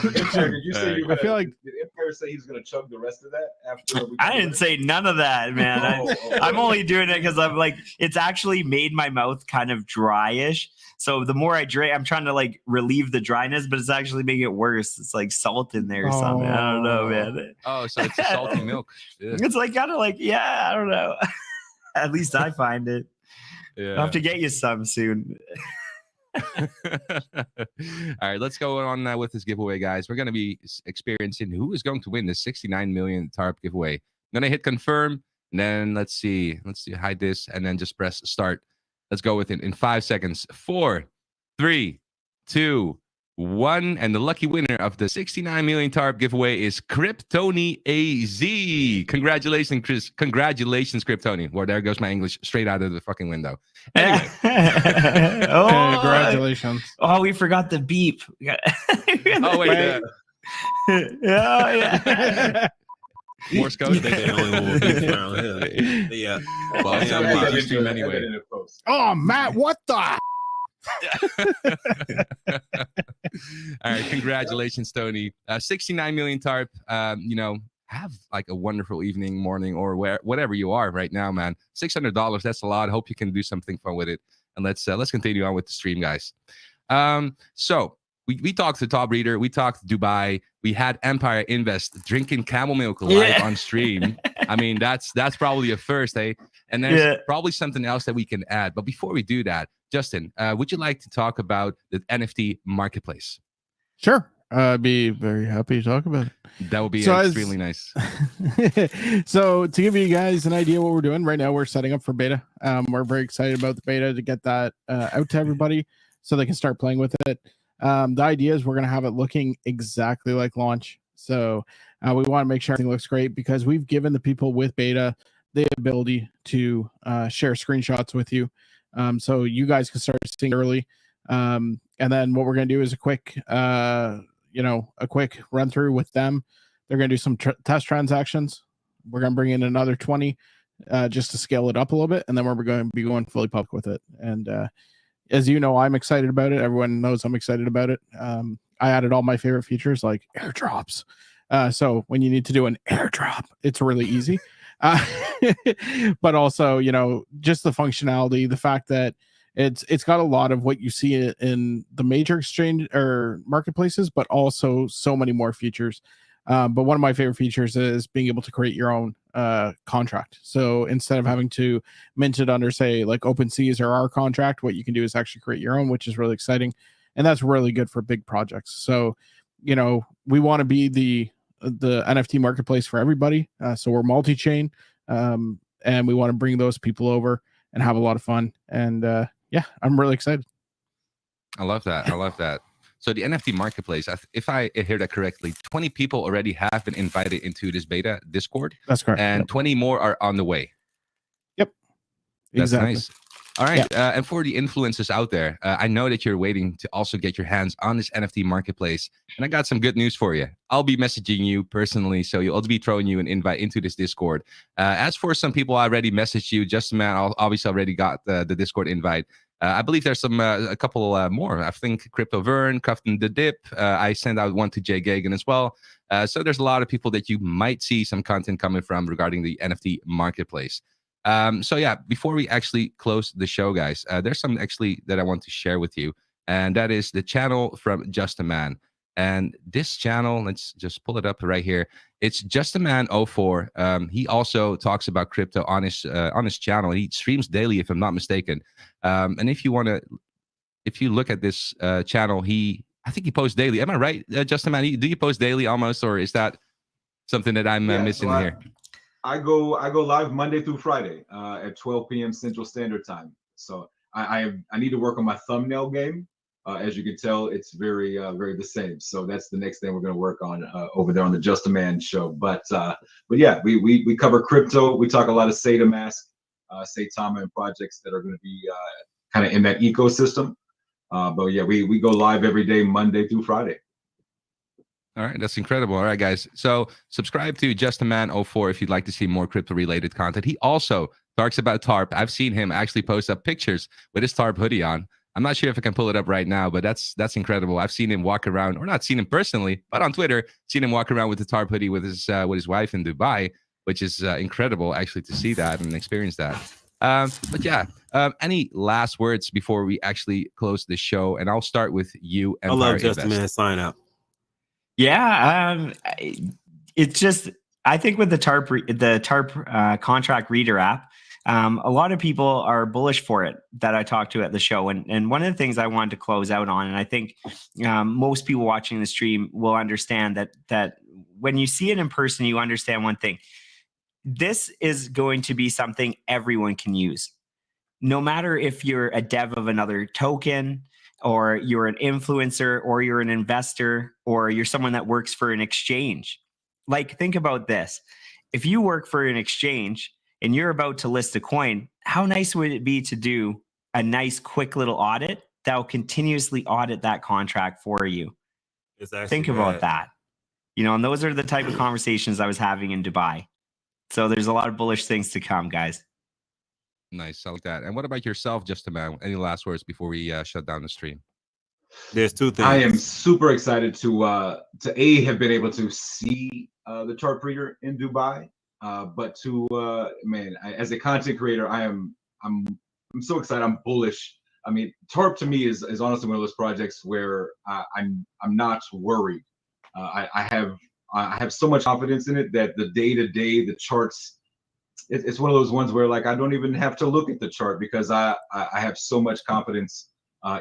Did you say I feel like did Empire say he's going to chug the rest of that after? I didn't say none of that, man. I'm only doing it because I'm like, it's actually made my mouth kind of dryish. So the more I drink, I'm trying to like relieve the dryness, but it's actually making it worse. It's like salt in there or something. I don't know, man. Oh, so it's a salty milk. Yeah. It's like kind of like, yeah, I don't know. At least I find it. Yeah. I'll have to get you some soon. All right, let's go on with this giveaway, guys. We're going to be experiencing who is going to win the 69 million TARP giveaway. I'm going to hit confirm, and then let's see, hide this, and then just press start. Let's go with it in 5 seconds. 4, 3, 2, 1. And the lucky winner of the 69 million TARP giveaway is Kryptoni AZ. Congratulations, Chris. Congratulations, Kryptoni. Well, there goes my English straight out of the fucking window. Anyway. Congratulations. Oh, we forgot the beep. Oh, wait. Yeah. Morse code. Yeah. Well, somebody just stream anyway. Oh, Matt, what the? All right, congratulations, Tony. 69 million TARP. Have like a wonderful evening, morning, or whatever you are right now, man. $600. That's a lot. Hope you can do something fun with it. And let's continue on with the stream, guys. So we talked to Tarp Reader. We talked to Dubai. We had Empire Invest drinking camel milk live on stream. I mean, that's probably a first, eh? And there's probably something else that we can add. But before we do that, Justin, would you like to talk about the NFT marketplace? Sure. I'd be very happy to talk about it. That would be extremely nice. So to give you guys an idea what we're doing right now, we're setting up for beta. We're very excited about the beta to get that out to everybody so they can start playing with it. The idea is we're going to have it looking exactly like launch. So we want to make sure everything looks great because we've given the people with beta the ability to share screenshots with you. So you guys can start seeing early. And then what we're going to do is a quick run through with them. They're going to do some test transactions. We're going to bring in another 20 just to scale it up a little bit. And then we're going to be going fully public with it. And as you know, I'm excited about it. Everyone knows I'm excited about it. I added all my favorite features like airdrops. So when you need to do an airdrop, it's really easy. But also, just the functionality, the fact that it's got a lot of what you see in the major exchange or marketplaces, but also so many more features. But one of my favorite features is being able to create your own contract. So instead of having to mint it under, say, like OpenSea's or our contract, what you can do is actually create your own, which is really exciting. And that's really good for big projects. So, we want to be the NFT marketplace for everybody. So we're multi-chain, and we want to bring those people over and have a lot of fun. And I'm really excited. I love that. So the NFT marketplace, if I hear that correctly, 20 people already have been invited into this beta Discord. That's correct. And 20 more are on the way. Yep. That's exactly. nice. All right. And for the influencers out there, I know that you're waiting to also get your hands on this NFT marketplace. And I got some good news for you. I'll be messaging you personally. So you'll be throwing you an invite into this Discord. As for some people, I already messaged you. Justin Man obviously already got the Discord invite. I believe there's a couple more. I think Crypto Vern, Crafton the Dip. I sent out one to Jay Gagan as well. So there's a lot of people that you might see some content coming from regarding the NFT marketplace. So yeah, before we actually close the show, guys, there's something actually that I want to share with you, and that is the channel from Just a Man. And this channel, let's just pull it up right here. It's Just a Man 04. He also talks about crypto on his channel. He streams daily, if I'm not mistaken. And if you look at this channel, I think he posts daily. Am I right, Just a Man? Do you post daily almost, or is that something that I'm missing here? I go live Monday through Friday at 12 p.m. Central Standard Time. So I need to work on my thumbnail game. As you can tell, it's very the same. So that's the next thing we're going to work on over there on the Just a Man show. But yeah, we cover crypto. We talk a lot of Saitama, and projects that are going to be kind of in that ecosystem. But yeah, we go live every day, Monday through Friday. All right, that's incredible. All right, guys. So subscribe to Just a Man 04 if you'd like to see more crypto-related content. He also talks about Tarp. I've seen him actually post up pictures with his Tarp hoodie on. I'm not sure if I can pull it up right now, but that's incredible. I've seen him walk around, or not seen him personally, but on Twitter, seen him walk around with the Tarp hoodie with his wife in Dubai, which is incredible actually to see that and experience that. But yeah, any last words before we actually close the show? And I'll start with you. I love Just a Man sign up. Yeah, it's just, I think with the Tarp contract reader app, a lot of people are bullish for it that I talked to at the show. And one of the things I wanted to close out on, and I think most people watching the stream will understand that when you see it in person, you understand one thing. This is going to be something everyone can use. No matter if you're a dev of another token, or you're an influencer, or you're an investor, or you're someone that works for an exchange. Like, think about this. If you work for an exchange and you're about to list a coin, how nice would it be to do a nice, quick little audit that will continuously audit that contract for you? Think about that. And those are the type of conversations I was having in Dubai. So there's a lot of bullish things to come, guys. Nice, I like that. And what about yourself, Just a Man? Any last words before we shut down the stream? There's two things. I am super excited to have been able to see the Tarp Reader in Dubai, but to as a content creator, I'm so excited. I'm bullish. I mean, Tarp to me is honestly one of those projects where I'm not worried. I have so much confidence in it that the day-to-day, the charts. It's one of those ones where, like, I don't even have to look at the chart because I have so much confidence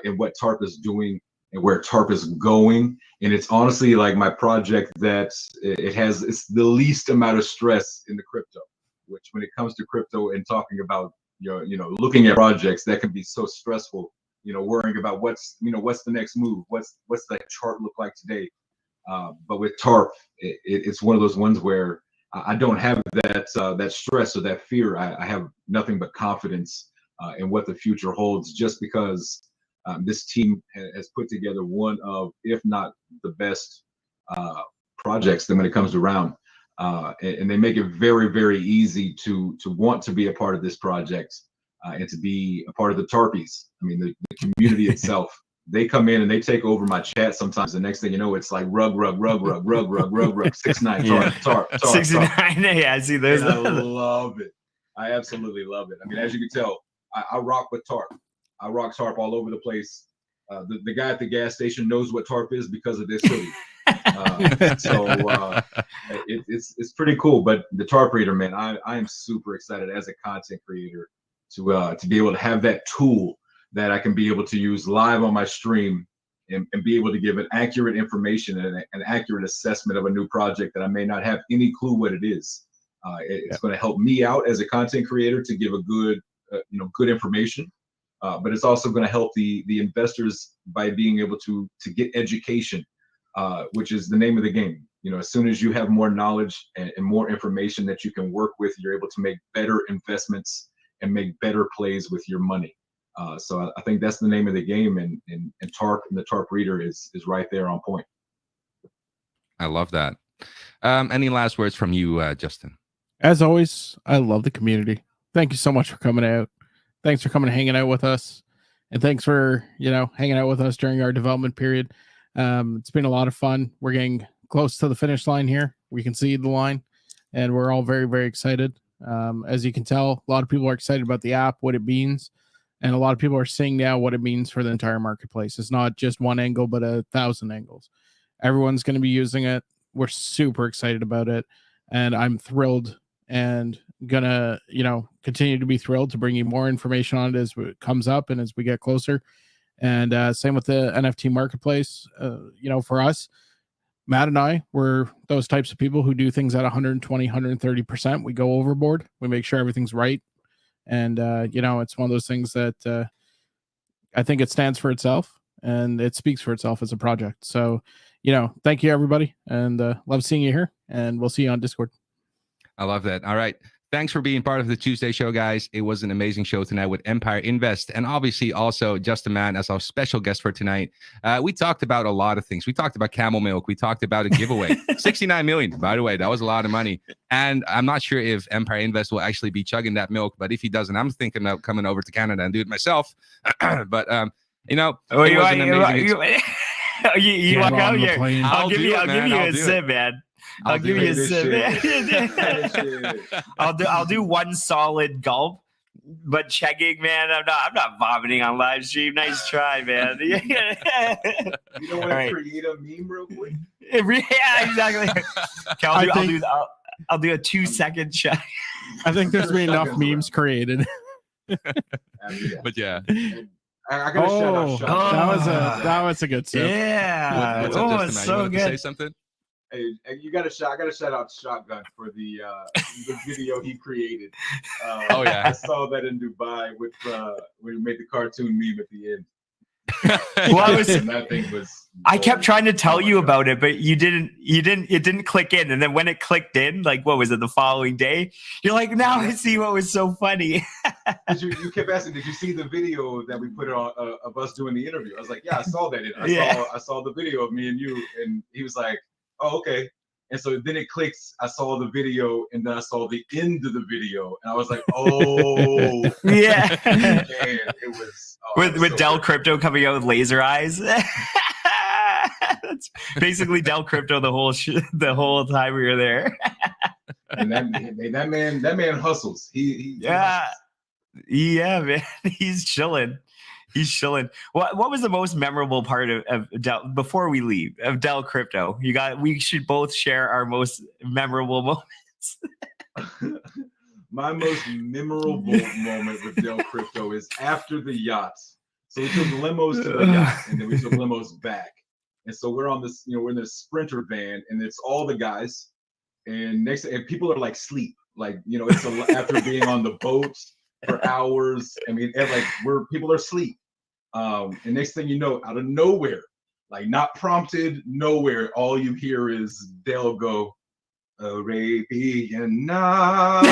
in what Tarp is doing and where Tarp is going. And it's honestly like my project that it's the least amount of stress in the crypto, which when it comes to crypto and talking about, looking at projects that can be so stressful, worrying about what's the next move, what's that chart look like today. But with Tarp, it's one of those ones where I don't have that stress or that fear. I have nothing but confidence in what the future holds, just because this team has put together one of, if not the best projects when it comes to round. And they make it very, very easy to want to be a part of this project and to be a part of the Tarpies. I mean, the community itself. They come in and they take over my chat sometimes. The next thing you know, it's like rug, 6ix9ine, Tarp. 6ix9ine, yeah, I see those. I love it. I absolutely love it. I mean, as you can tell, I rock with Tarp. I rock Tarp all over the place. The guy at the gas station knows what Tarp is because of this hoodie. It's pretty cool. But the Tarp Reader, man, I am super excited as a content creator to be able to have that tool that I can be able to use live on my stream and be able to give an accurate information and an accurate assessment of a new project that I may not have any clue what it is. It's going to help me out as a content creator to give a good, good information. but it's also going to help the investors by being able to get education, which is the name of the game. You know, as soon as you have more knowledge and more information that you can work with, you're able to make better investments and make better plays with your money. So I think that's the name of the game, and Tarp and the Tarp Reader is right there on point. I love that. Any last words from you, Justin? As always, I love the community. Thank you so much for coming out. Thanks for coming and hanging out with us. And thanks for, hanging out with us during our development period. It's been a lot of fun. We're getting close to the finish line here. We can see the line, and we're all very, very excited. As you can tell, a lot of people are excited about the app, what it means. And a lot of people are seeing now what it means for the entire marketplace. It's not just one angle, but 1,000 angles. Everyone's going to be using it. We're super excited about it. And I'm thrilled and gonna, continue to be thrilled to bring you more information on it as it comes up and as we get closer. And same with the NFT marketplace. For us, Matt and I, we're those types of people who do things at 120, 130%. We go overboard. We make sure everything's right. And, it's one of those things that I think it stands for itself and it speaks for itself as a project. So, thank you, everybody. And love seeing you here. And we'll see you on Discord. I love that. All right. Thanks for being part of the Tuesday show, guys. It was an amazing show tonight with Empire Invest, and obviously also Justin Mann as our special guest for tonight. We talked about a lot of things. We talked about camel milk. We talked about a giveaway. 69 million, by the way. That was a lot of money. And I'm not sure if Empire Invest will actually be chugging that milk, but if he doesn't, I'm thinking of coming over to Canada and do it myself. But, it was an amazing you walk out here. I'll give you a sip, man. I'll give you a sip. I'll do one solid gulp, but checking, man. I'm not vomiting on live stream. Nice try, man. You don't want to create a meme real quick? Yeah, exactly. Okay, I'll do a 2-second check. I think there's been enough memes created. But yeah. I got to shout out Shotgun. That was a good sip. Yeah. What's up, Justin, it's so good. To say something? Hey, I got to shout out Shotgun for the video he created. I saw that in Dubai with when he made the cartoon meme at the end. That thing was. I kept trying to tell you about it, but you didn't. It didn't click in, and then when it clicked in, like what was it? The following day, you're like, now I see what was so funny. You kept asking, did you see the video that we put on of us doing the interview? I was like, yeah, I saw that. I saw the video of me and you, and he was like, oh, okay. And so then it clicks. I saw the video, and then I saw the end of the video, and I was like, "Oh, yeah!" Man, it was with Del Crypto coming out with laser eyes. That's basically Del Crypto the whole time we were there. And that man hustles. He hustles. Yeah, man, he's chilling. He's chilling. What was the most memorable part of Del, before we leave, of Del Crypto? We should both share our most memorable moments. My most memorable moment with Del Crypto is after the yachts. So we took limos to the yacht, and then we took limos back. And so we're on this, we're in this Sprinter van, and it's all the guys. And people are like sleep, like it's after being on the boats for hours. I mean, people are asleep. And next thing you know, out of nowhere, like not prompted, nowhere, all you hear is Del go, Arabian Night.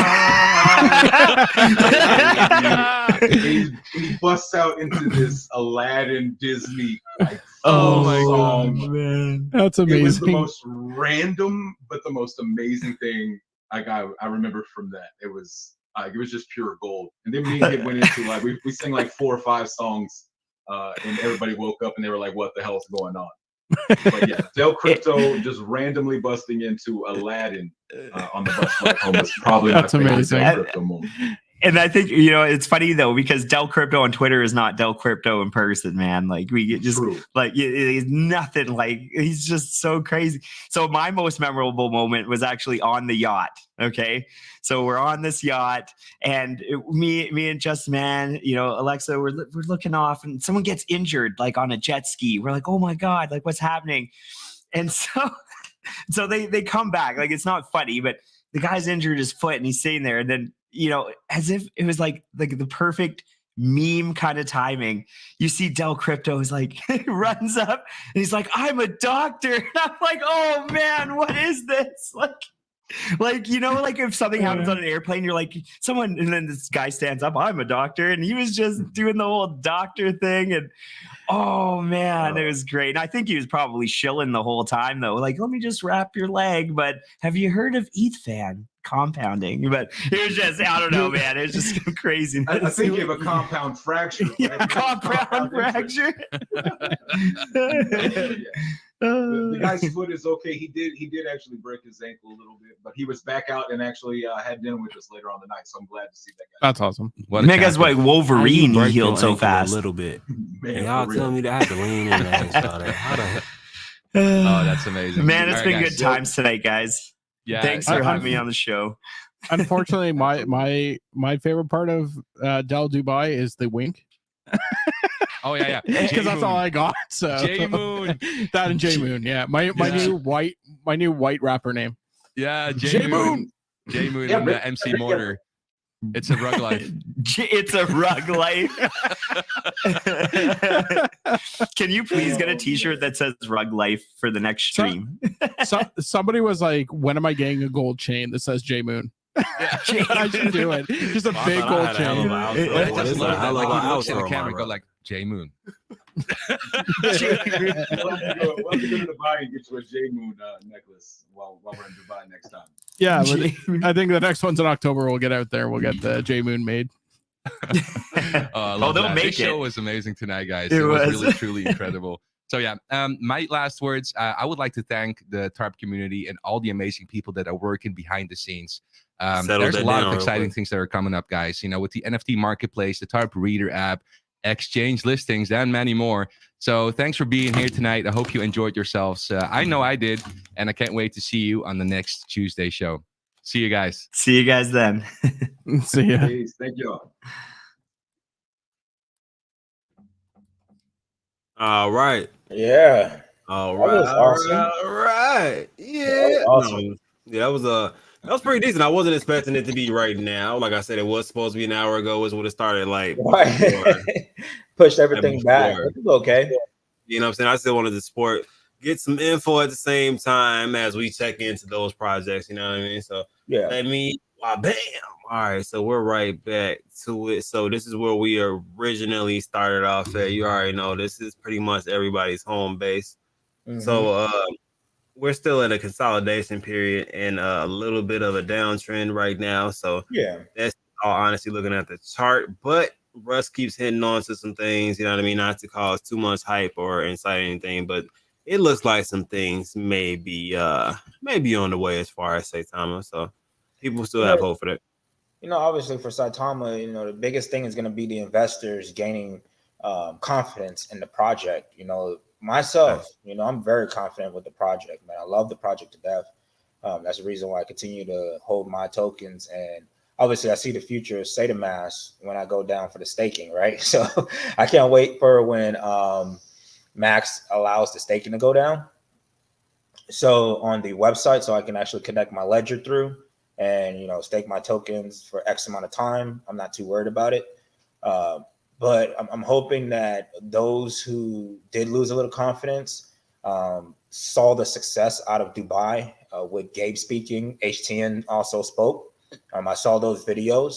he busts out into this Aladdin Disney song. Man, that's amazing. It was the most random, but the most amazing thing I remember from that. It was just pure gold. And then me and him went into we sang 4 or 5 songs, and everybody woke up and they were like, "What the hell's going on?" But yeah, Del Crypto just randomly busting into Aladdin on the bus ride home was probably my favorite Del Crypto moment. And I think, it's funny though, because Del Crypto on Twitter is not Del Crypto in person, man. Like we get just he's nothing like, he's just so crazy. So my most memorable moment was actually on the yacht. Okay. So we're on this yacht and me and Just Man, Alexa, we're looking off and someone gets injured, like on a jet ski. We're like, oh my God, like what's happening? And so they come back, like, it's not funny, but the guy's injured his foot and he's sitting there and then, as if it was like the perfect meme kind of timing. You see Del Crypto is like runs up and he's like, I'm a doctor. And I'm like, oh man, what is this? Like, you know, like if something happens on an airplane, you're like, someone, and then this guy stands up, I'm a doctor. And he was just doing the whole doctor thing. And oh man, it was great. And I think he was probably shilling the whole time though. Like, let me just wrap your leg. But have you heard of ETH compounding? But it was just, I don't know, man. It was just crazy. I think you have a compound fracture. Right? Yeah, compound fracture. The guy's foot is okay. He did actually break his ankle a little bit, but he was back out and actually had dinner with us later on the night. So I'm glad to see that guy. That's awesome. Niggas like Wolverine, he healed so fast. A little bit. Man, y'all tell me that I had to lean in and saw that. How the hell? Oh, that's amazing. Man, it's been good times tonight, guys. Yeah, thanks for having me on the show. Unfortunately, my favorite part of Del Dubai is the wink. Oh yeah, because that's all I got. So J Moon, that and J Moon, yeah. My new white rapper name. Yeah, J Moon. J Moon and the MC Mortar. It's a rug life. It's a rug life. Can you please get a T-shirt that says "Rug Life" for the next stream? Somebody was like, "When am I getting a gold chain that says J Moon?" Yeah, I should do it. Just a big gold chain. I looks in the camera and go like, J Moon. We'll have to go to Dubai and get you a J Moon necklace while we're in Dubai next time. Yeah, I think the next one's in October. We'll get out there. We'll get the J Moon made. They'll make it. The show was amazing tonight, guys. It was really, truly incredible. So yeah, my last words, I would like to thank the Tarp community and all the amazing people that are working behind the scenes. There's a lot of exciting things that are coming up, guys. You know, with the NFT marketplace, the Tarp Reader app, exchange listings, and many more. So thanks for being here tonight. I hope you enjoyed yourselves. I know I did, and I can't wait to see you on the next Tuesday show. See you guys. See you guys then. See ya. Peace. Thank you all. All right. Yeah. All right. Awesome. All right. Yeah. That was awesome. Yeah, that was pretty decent. I wasn't expecting it to be right now. Like I said, it was supposed to be an hour ago. Is what it started. Like pushed everything back. It's okay. You know what I'm saying? I still wanted to get some info at the same time as we check into those projects. You know what I mean? So yeah. Bam. All right, so we're right back to it. So this is where we originally started off at. You already know this is pretty much everybody's home base. Mm-hmm. So we're still in a consolidation period and a little bit of a downtrend right now. So yeah, that's all honestly looking at the chart. But Russ keeps hitting on to some things, you know what I mean? Not to cause too much hype or incite anything, but it looks like some things may be on the way as far as Saitama. So people still have hope for that. You know, obviously for Saitama, you know, the biggest thing is going to be the investors gaining confidence in the project. You know, myself, you know, I'm very confident with the project, man. I love the project to death. That's the reason why I continue to hold my tokens. And obviously I see the future of Saitama when I go down for the staking, right? So I can't wait for when Max allows the staking to go down. So on the website, so I can actually connect my ledger through and, you know, stake my tokens for X amount of time. I'm not too worried about it. But I'm hoping that those who did lose a little confidence saw the success out of Dubai with Gabe speaking. HTN also spoke. I saw those videos.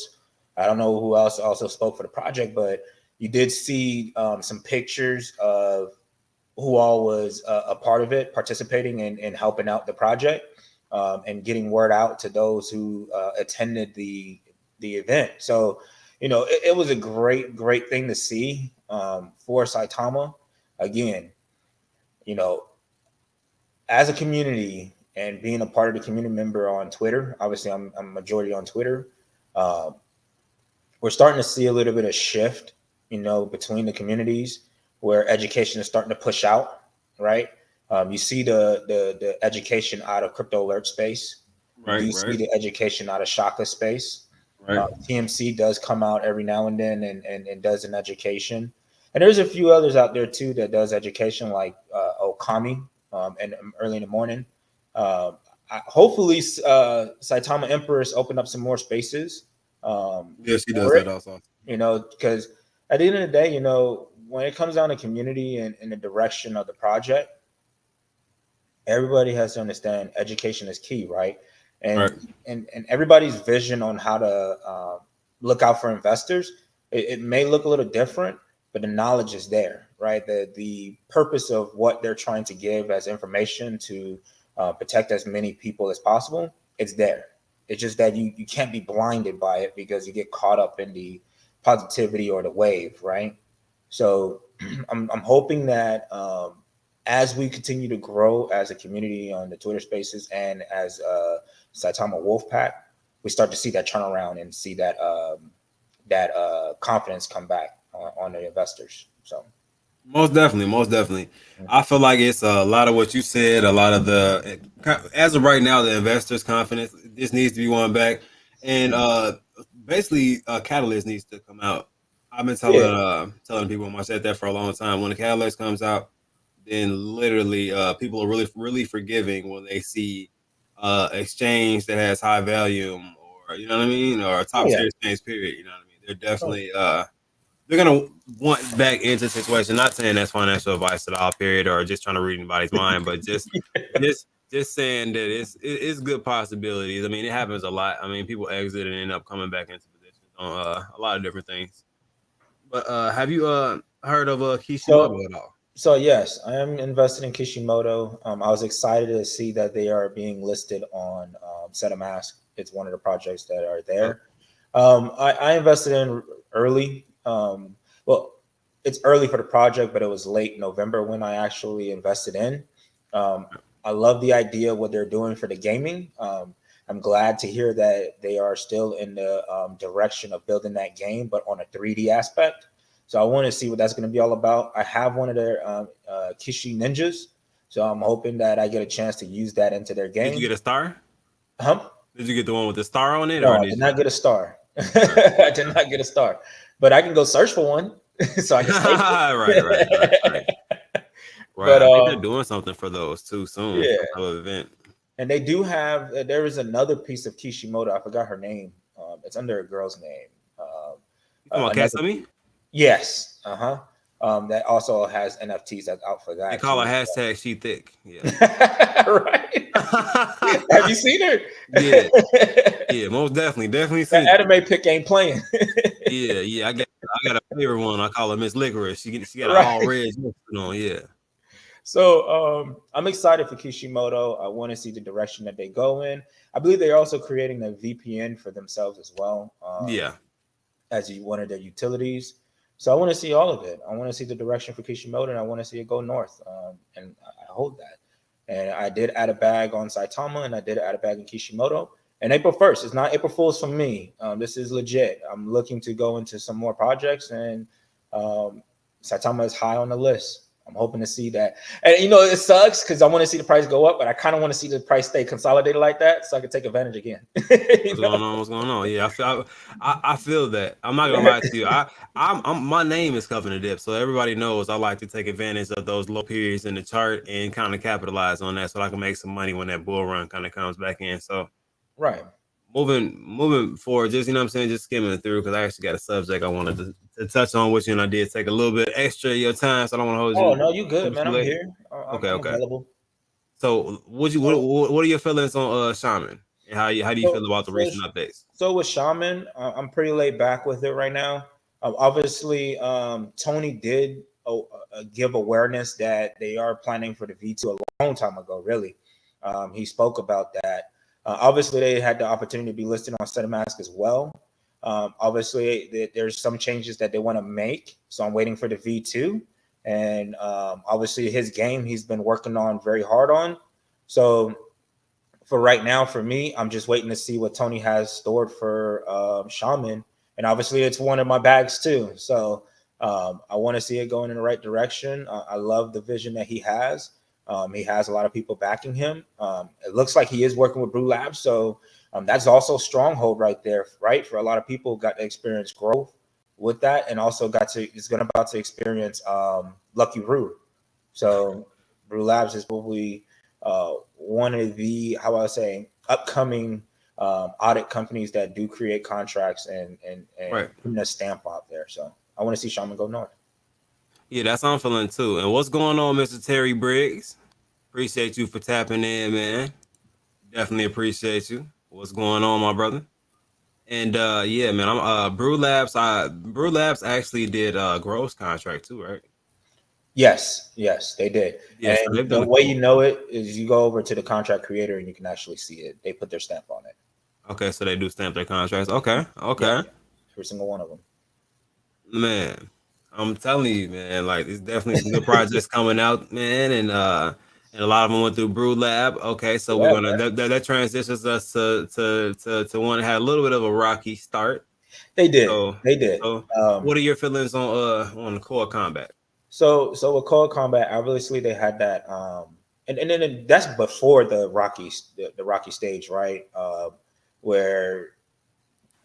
I don't know who else also spoke for the project, but you did see some pictures of who all was a part of it, participating in helping out the project. And getting word out to those who attended the event. So, you know, it was a great thing to see for Saitama. Again, you know, as a community and being a part of the community member on Twitter, obviously I'm majority on Twitter. We're starting to see a little bit of shift, you know, between the communities where education is starting to push out, right? You see the education out of Crypto Alert space. Right, you see the education out of Shaka space. Right. TMC does come out every now and then and does an education. And there's a few others out there too that does education, like Okami and early in the morning. Hopefully Saitama Empress opened up some more spaces. Yes, he does that also. You know, because at the end of the day, when it comes down to community and the direction of the project, everybody has to understand education is key, right? And everybody's vision on how to look out for investors, it may look a little different, but the knowledge is there, right? The purpose of what they're trying to give as information to protect as many people as possible, it's there. It's just that you can't be blinded by it because you get caught up in the positivity or the wave, right? So I'm hoping that as we continue to grow as a community on the Twitter Spaces and as Saitama Wolfpack, we start to see that turnaround and see that confidence come back on the investors. So most definitely. I feel like it's a lot of what you said. A lot of the, as of right now, the investors' confidence, this needs to be won back, and basically, Catalyst needs to come out. I've been telling people, I said that for a long time. When the Catalyst comes out, then literally people are really forgiving when they see exchange that has high volume, or you know what I mean, or a top tier exchange period. You know what I mean? They're definitely they're gonna want back into the situation. Not saying that's financial advice at all, period, or just trying to read anybody's mind, but just saying that it's good possibilities. I mean, it happens a lot. I mean, people exit and end up coming back into positions on a lot of different things. But have you heard of Kishimoto at all? So yes, I am invested in Kishimoto. I was excited to see that they are being listed on SetaMask. It's one of the projects that are there. I invested in early. Well, it's early for the project, but it was late November when I actually invested in. I love the idea of what they're doing for the gaming. I'm glad to hear that they are still in the direction of building that game, but on a 3D aspect. So I want to see what that's going to be all about. I have one of their Kishi Ninjas, so I'm hoping that I get a chance to use that into their game. Did you get a star? Huh? Did you get the one with the star on it? No, I did not get a star. I did not get a star, but I can go search for one, so I can save it. But I think they're doing something for those too soon. Yeah. Some type of event. And they do have. There is another piece of Kishimoto. I forgot her name. It's under a girl's name. You talking about Kasumi? Yes. That also has NFTs that's out for that. They call her hashtag she thick. Yeah. Right. Have you seen her? Yeah. Yeah, most definitely seen the anime pick ain't playing. Yeah. I got a favorite one. I call her Miss Licorice. She got an all red on. Yeah. So I'm excited for Kishimoto. I want to see the direction that they go in. I believe they're also creating a VPN for themselves as well. As one of their utilities. So I want to see all of it. I want to see the direction for Kishimoto, and I want to see it go north. And I hold that. And I did add a bag on Saitama, and I did add a bag in Kishimoto. And April 1st, it's not April Fool's for me. This is legit. I'm looking to go into some more projects, and Saitama is high on the list. I'm hoping to see that. And it sucks because I want to see the price go up, but I kind of want to see the price stay consolidated like that so I can take advantage again. What's going on? Yeah, I feel that. I'm not gonna lie to you. I'm my name is Covenant Dip, so everybody knows I like to take advantage of those low periods in the chart and kind of capitalize on that so I can make some money when that bull run kind of comes back in. So right. Moving forward, just just skimming through because I actually got a subject I wanted to touch on with you, and I did take a little bit extra of your time, so I don't want to hold you. Oh no, you good, man. I'm here. Okay. Available. So, what are your feelings on Shaman, and how do you feel about the recent updates? So with Shaman, I'm pretty laid back with it right now. Obviously, Tony did give awareness that they are planning for the V2 a long time ago. Really, he spoke about that. Obviously, they had the opportunity to be listed on SetaMask as well. Obviously, there's some changes that they want to make, so I'm waiting for the V2. And obviously, his game he's been working on very hard on. So for right now, for me, I'm just waiting to see what Tony has stored for Shaman. And obviously, it's one of my bags too. So I want to see it going in the right direction. I love the vision that he has. He has a lot of people backing him. It looks like he is working with Brew Labs, so that's also a stronghold right there, right? For a lot of people, got to experience growth with that, and also about to experience Lucky Brew. So Brew Labs is probably one of the upcoming audit companies that do create contracts and putting a stamp out there. So I want to see Shaman go north. Yeah, that's how I'm feeling too. And what's going on, Mr. Terry Briggs? Appreciate you for tapping in, man. Definitely appreciate you. What's going on, my brother? And yeah, man, I'm Brew Labs actually did Grove's contract too, right? Yes, they did. Yeah, and so the way you know it is you go over to the contract creator and you can actually see it. They put their stamp on it. Okay, so they do stamp their contracts. Okay. Yeah, every single one of them. Man, I'm telling you, man, like there's definitely some good projects coming out, man, and a lot of them went through Brew Lab. Okay, so we're gonna that transitions us to one that had a little bit of a rocky start. They did. So, what are your feelings on the Core Combat? So with Core Combat, obviously they had that, and then that's before the rocky stage, right? Where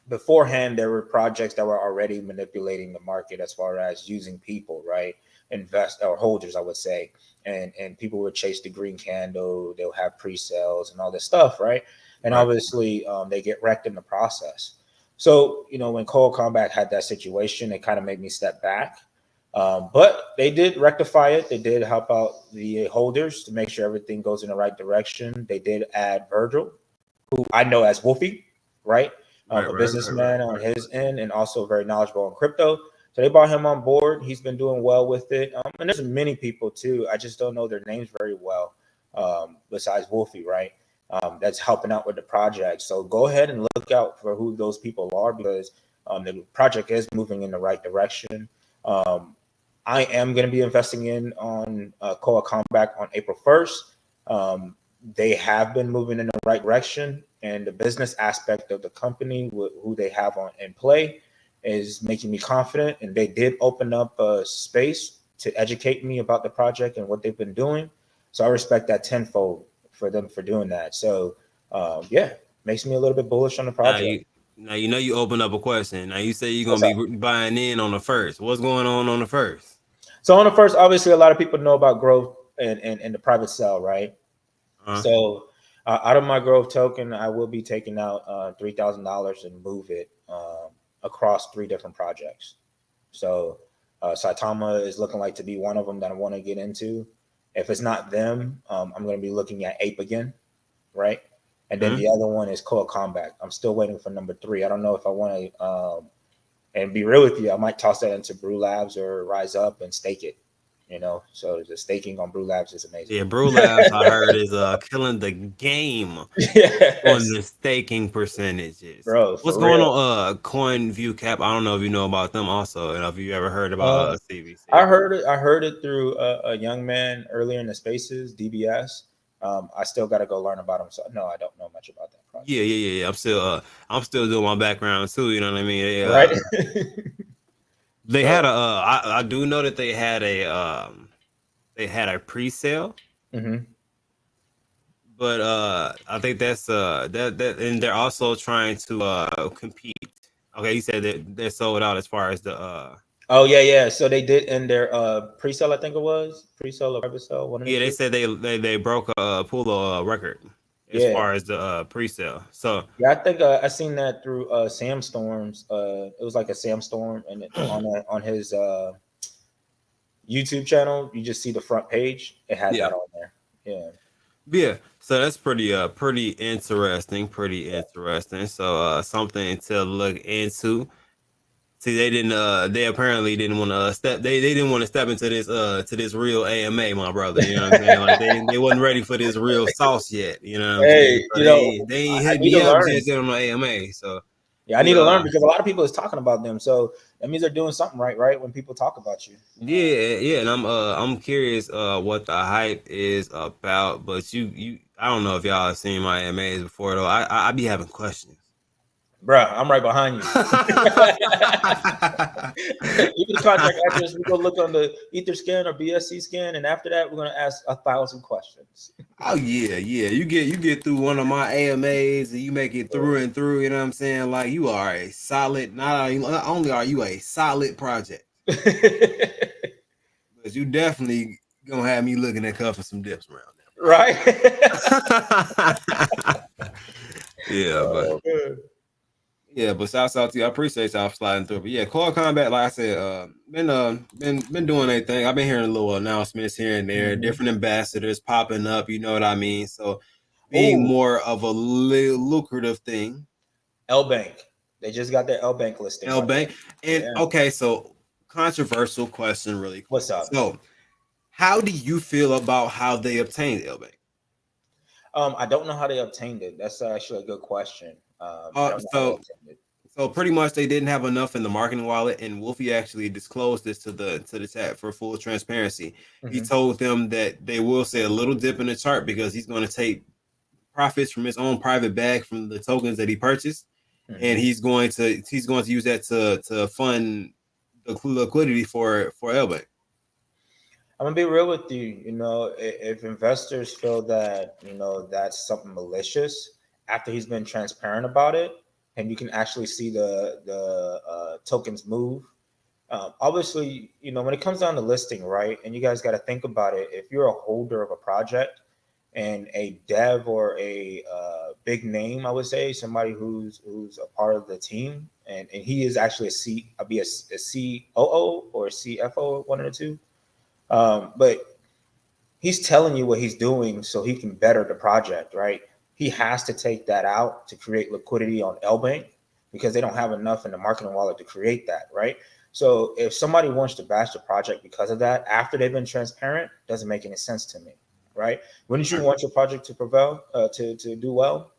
beforehand there were projects that were already manipulating the market as far as using people, right? Holders, I would say, and people would chase the green candle. They'll have pre-sales and all this stuff, right? And obviously they get wrecked in the process. So when Core Combat had that situation, it kind of made me step back. But they did rectify it. They did help out the holders to make sure everything goes in the right direction. They did add Virgil, who I know as Wolfie, right? A businessman on his end, and also very knowledgeable on crypto. So they brought him on board. He's been doing well with it. And there's many people too. I just don't know their names very well, besides Wolfie, right? That's helping out with the project. So go ahead and look out for who those people are, because the project is moving in the right direction. I am going to be investing on Core Combat on April 1st. They have been moving in the right direction, and the business aspect of the company, who they have in play, is making me confident. And they did open up a space to educate me about the project and what they've been doing. So I respect that tenfold for them for doing that. So yeah, makes me a little bit bullish on the project. Now you open up a question. Now you say you're gonna be buying in on the first. What's going on the first? So on the first, obviously a lot of people know about growth and the private sale, right? So out of my growth token, I will be taking out $3,000 and move it across 3 different projects. So Saitama is looking like to be one of them that I want to get into. If it's not them, I'm going to be looking at Ape again, right? And then the other one is Core Combat. I'm still waiting for number 3. I don't know if I want to, and be real with you, I might toss that into Brew Labs or Rise Up and stake it. So the staking on Brew Labs is amazing. Yeah, Brew Labs, I heard, is killing the game on the staking percentages. Bro, what's going on? Coin View Cap. I don't know if you know about them also, and if you ever heard about CVC. I heard it through a young man earlier in the spaces, DBS. I still got to go learn about them. So no, I don't know much about that project. Yeah. I'm still doing my background too. You know what I mean? Right. They had I do know that they had a pre-sale. But I think that's that and they're also trying to compete. Okay, you said that they're sold out as far as the Oh yeah. So they did in their pre-sale, I think it was pre-sale or private sale. They said they broke a pull record as far as the pre-sale. So yeah, I think I seen that through Sam Storm's. It was like a Sam Storm, and on his YouTube channel, you just see the front page. It had that on there. Yeah. So that's pretty interesting. So something to look into. See, they apparently didn't want to step. They didn't want to step into this real AMA, my brother. You know what I'm saying? Like they wasn't ready for this real sauce yet. You know what I'm saying? So they ain't hit me up just on the AMA. So yeah, I need to learn, because a lot of people is talking about them. So that means they're doing something right when people talk about you. Yeah, and I'm curious what the hype is about. But you I don't know if y'all have seen my AMAs before though. I be having questions. Bruh, I'm right behind you. Even the contract address, we go look on the Ether scan or BSC scan, and after that, we're gonna ask 1,000 questions. Oh yeah. You get through one of my AMAs and you make it through and through. You know what I'm saying? Like you are a solid. Not only are you a solid project, but you definitely gonna have me looking at cuffing some dips around there, right? Yeah, but. Yeah, but shout out to you. I appreciate y'all sliding through. But yeah, Core Combat, like I said, been doing a thing. I've been hearing little announcements here and there, different ambassadors popping up. You know what I mean? So being more of a lucrative thing. L Bank, they just got their L Bank listing. L Bank, and okay, so controversial question, really quick. What's up? So, how do you feel about how they obtained L Bank? I don't know how they obtained it. That's actually a good question. So pretty much they didn't have enough in the marketing wallet, and Wolfie actually disclosed this to the chat for full transparency. He told them that they will say a little dip in the chart because he's going to take profits from his own private bag from the tokens that he purchased, and he's going to use that to fund the liquidity for L Bank. I'm gonna be real with you. You know, if investors feel that that's something malicious after he's been transparent about it, and you can actually see the tokens move. Obviously, when it comes down to listing, right? And you guys got to think about it. If you're a holder of a project and a dev or a big name, I would say somebody who's a part of the team, and he is actually a COO or a CFO, one of the two. But he's telling you what he's doing so he can better the project, right? He has to take that out to create liquidity on L Bank because they don't have enough in the marketing wallet to create that, right? So if somebody wants to bash the project because of that, after they've been transparent, doesn't make any sense to me, right? Wouldn't you want your project to prevail, to do well,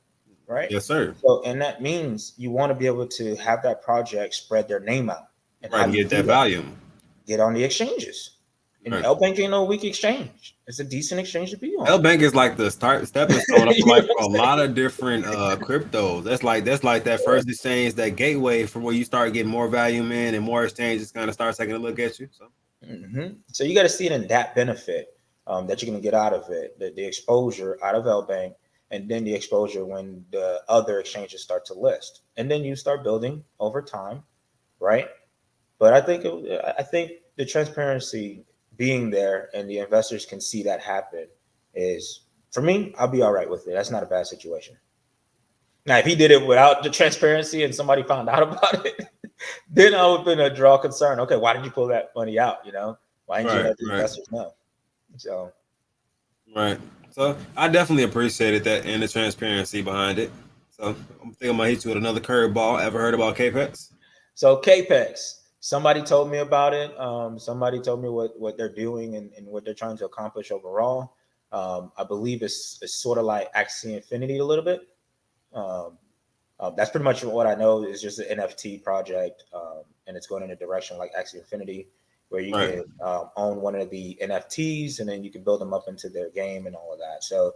right? Yes, sir. So, and that means you want to be able to have that project spread their name out. And right, get that volume. Get on the exchanges. And L Bank ain't no weak exchange. It's a decent exchange to be on. L Bank is like the stepping stone for a lot of different cryptos. That's like that first exchange, that gateway for where you start getting more volume in and more exchanges kind of start taking a look at you. So you got to see it in that benefit that you're going to get out of it, the exposure out of L Bank, and then the exposure when the other exchanges start to list, and then you start building over time, right? But I think the transparency being there and the investors can see that happen is, for me, I'll be all right with it. That's not a bad situation. Now, if he did it without the transparency and somebody found out about it, then I would have been a draw concern. Okay, why did you pull that money out? Why didn't you let the investors know? So, So I definitely appreciated that and the transparency behind it. So I'm thinking I'm gonna hit you with another curveball. Ever heard about Capex? So Capex. Somebody told me about it. Somebody told me what they're doing and what they're trying to accomplish overall. I believe it's sort of like Axie Infinity a little bit. That's pretty much what I know. It's just an NFT project, and it's going in a direction like Axie Infinity, where you can own one of the NFTs and then you can build them up into their game and all of that. So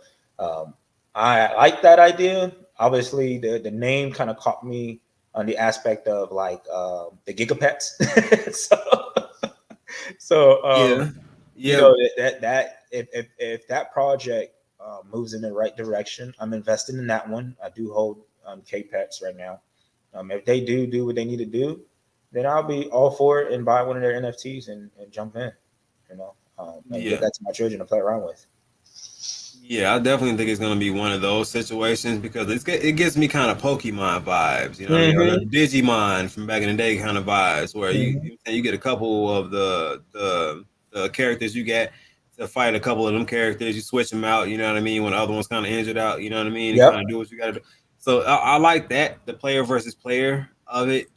I like that idea. Obviously, the name kind of caught me on the aspect of like the gigapets. That if that project moves in the right direction, I'm invested in that one. I do hold K-Pets right now. If they do what they need to do, then I'll be all for it and buy one of their NFTs and jump in, and get that to my children to play around with. Yeah, I definitely think it's going to be one of those situations because it gives me kind of Pokemon vibes, what I mean? Or the Digimon from back in the day kind of vibes, where you get a couple of the characters you get to fight a couple of them characters, you switch them out, you know what I mean? When the other one's kind of injured out, you know what I mean? You kind of do what you got to do. So I like that, the player versus player of it.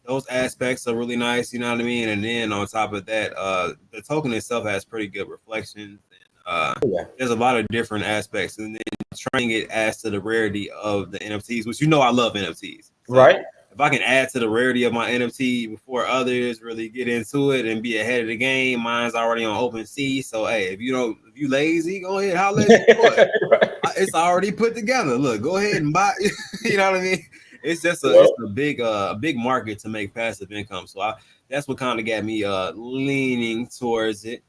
Those aspects are really nice, you know what I mean? And then on top of that, the token itself has pretty good reflections. There's a lot of different aspects, and then trying it adds to the rarity of the NFTs, which I love NFTs. So right. If I can add to the rarity of my NFT before others really get into it and be ahead of the game, mine's already on OpenSea. So hey, if you lazy, go ahead, holla at your boy. It's already put together. Look, go ahead and buy. You know what I mean? It's just it's a big market to make passive income. So that's what kind of got me leaning towards it.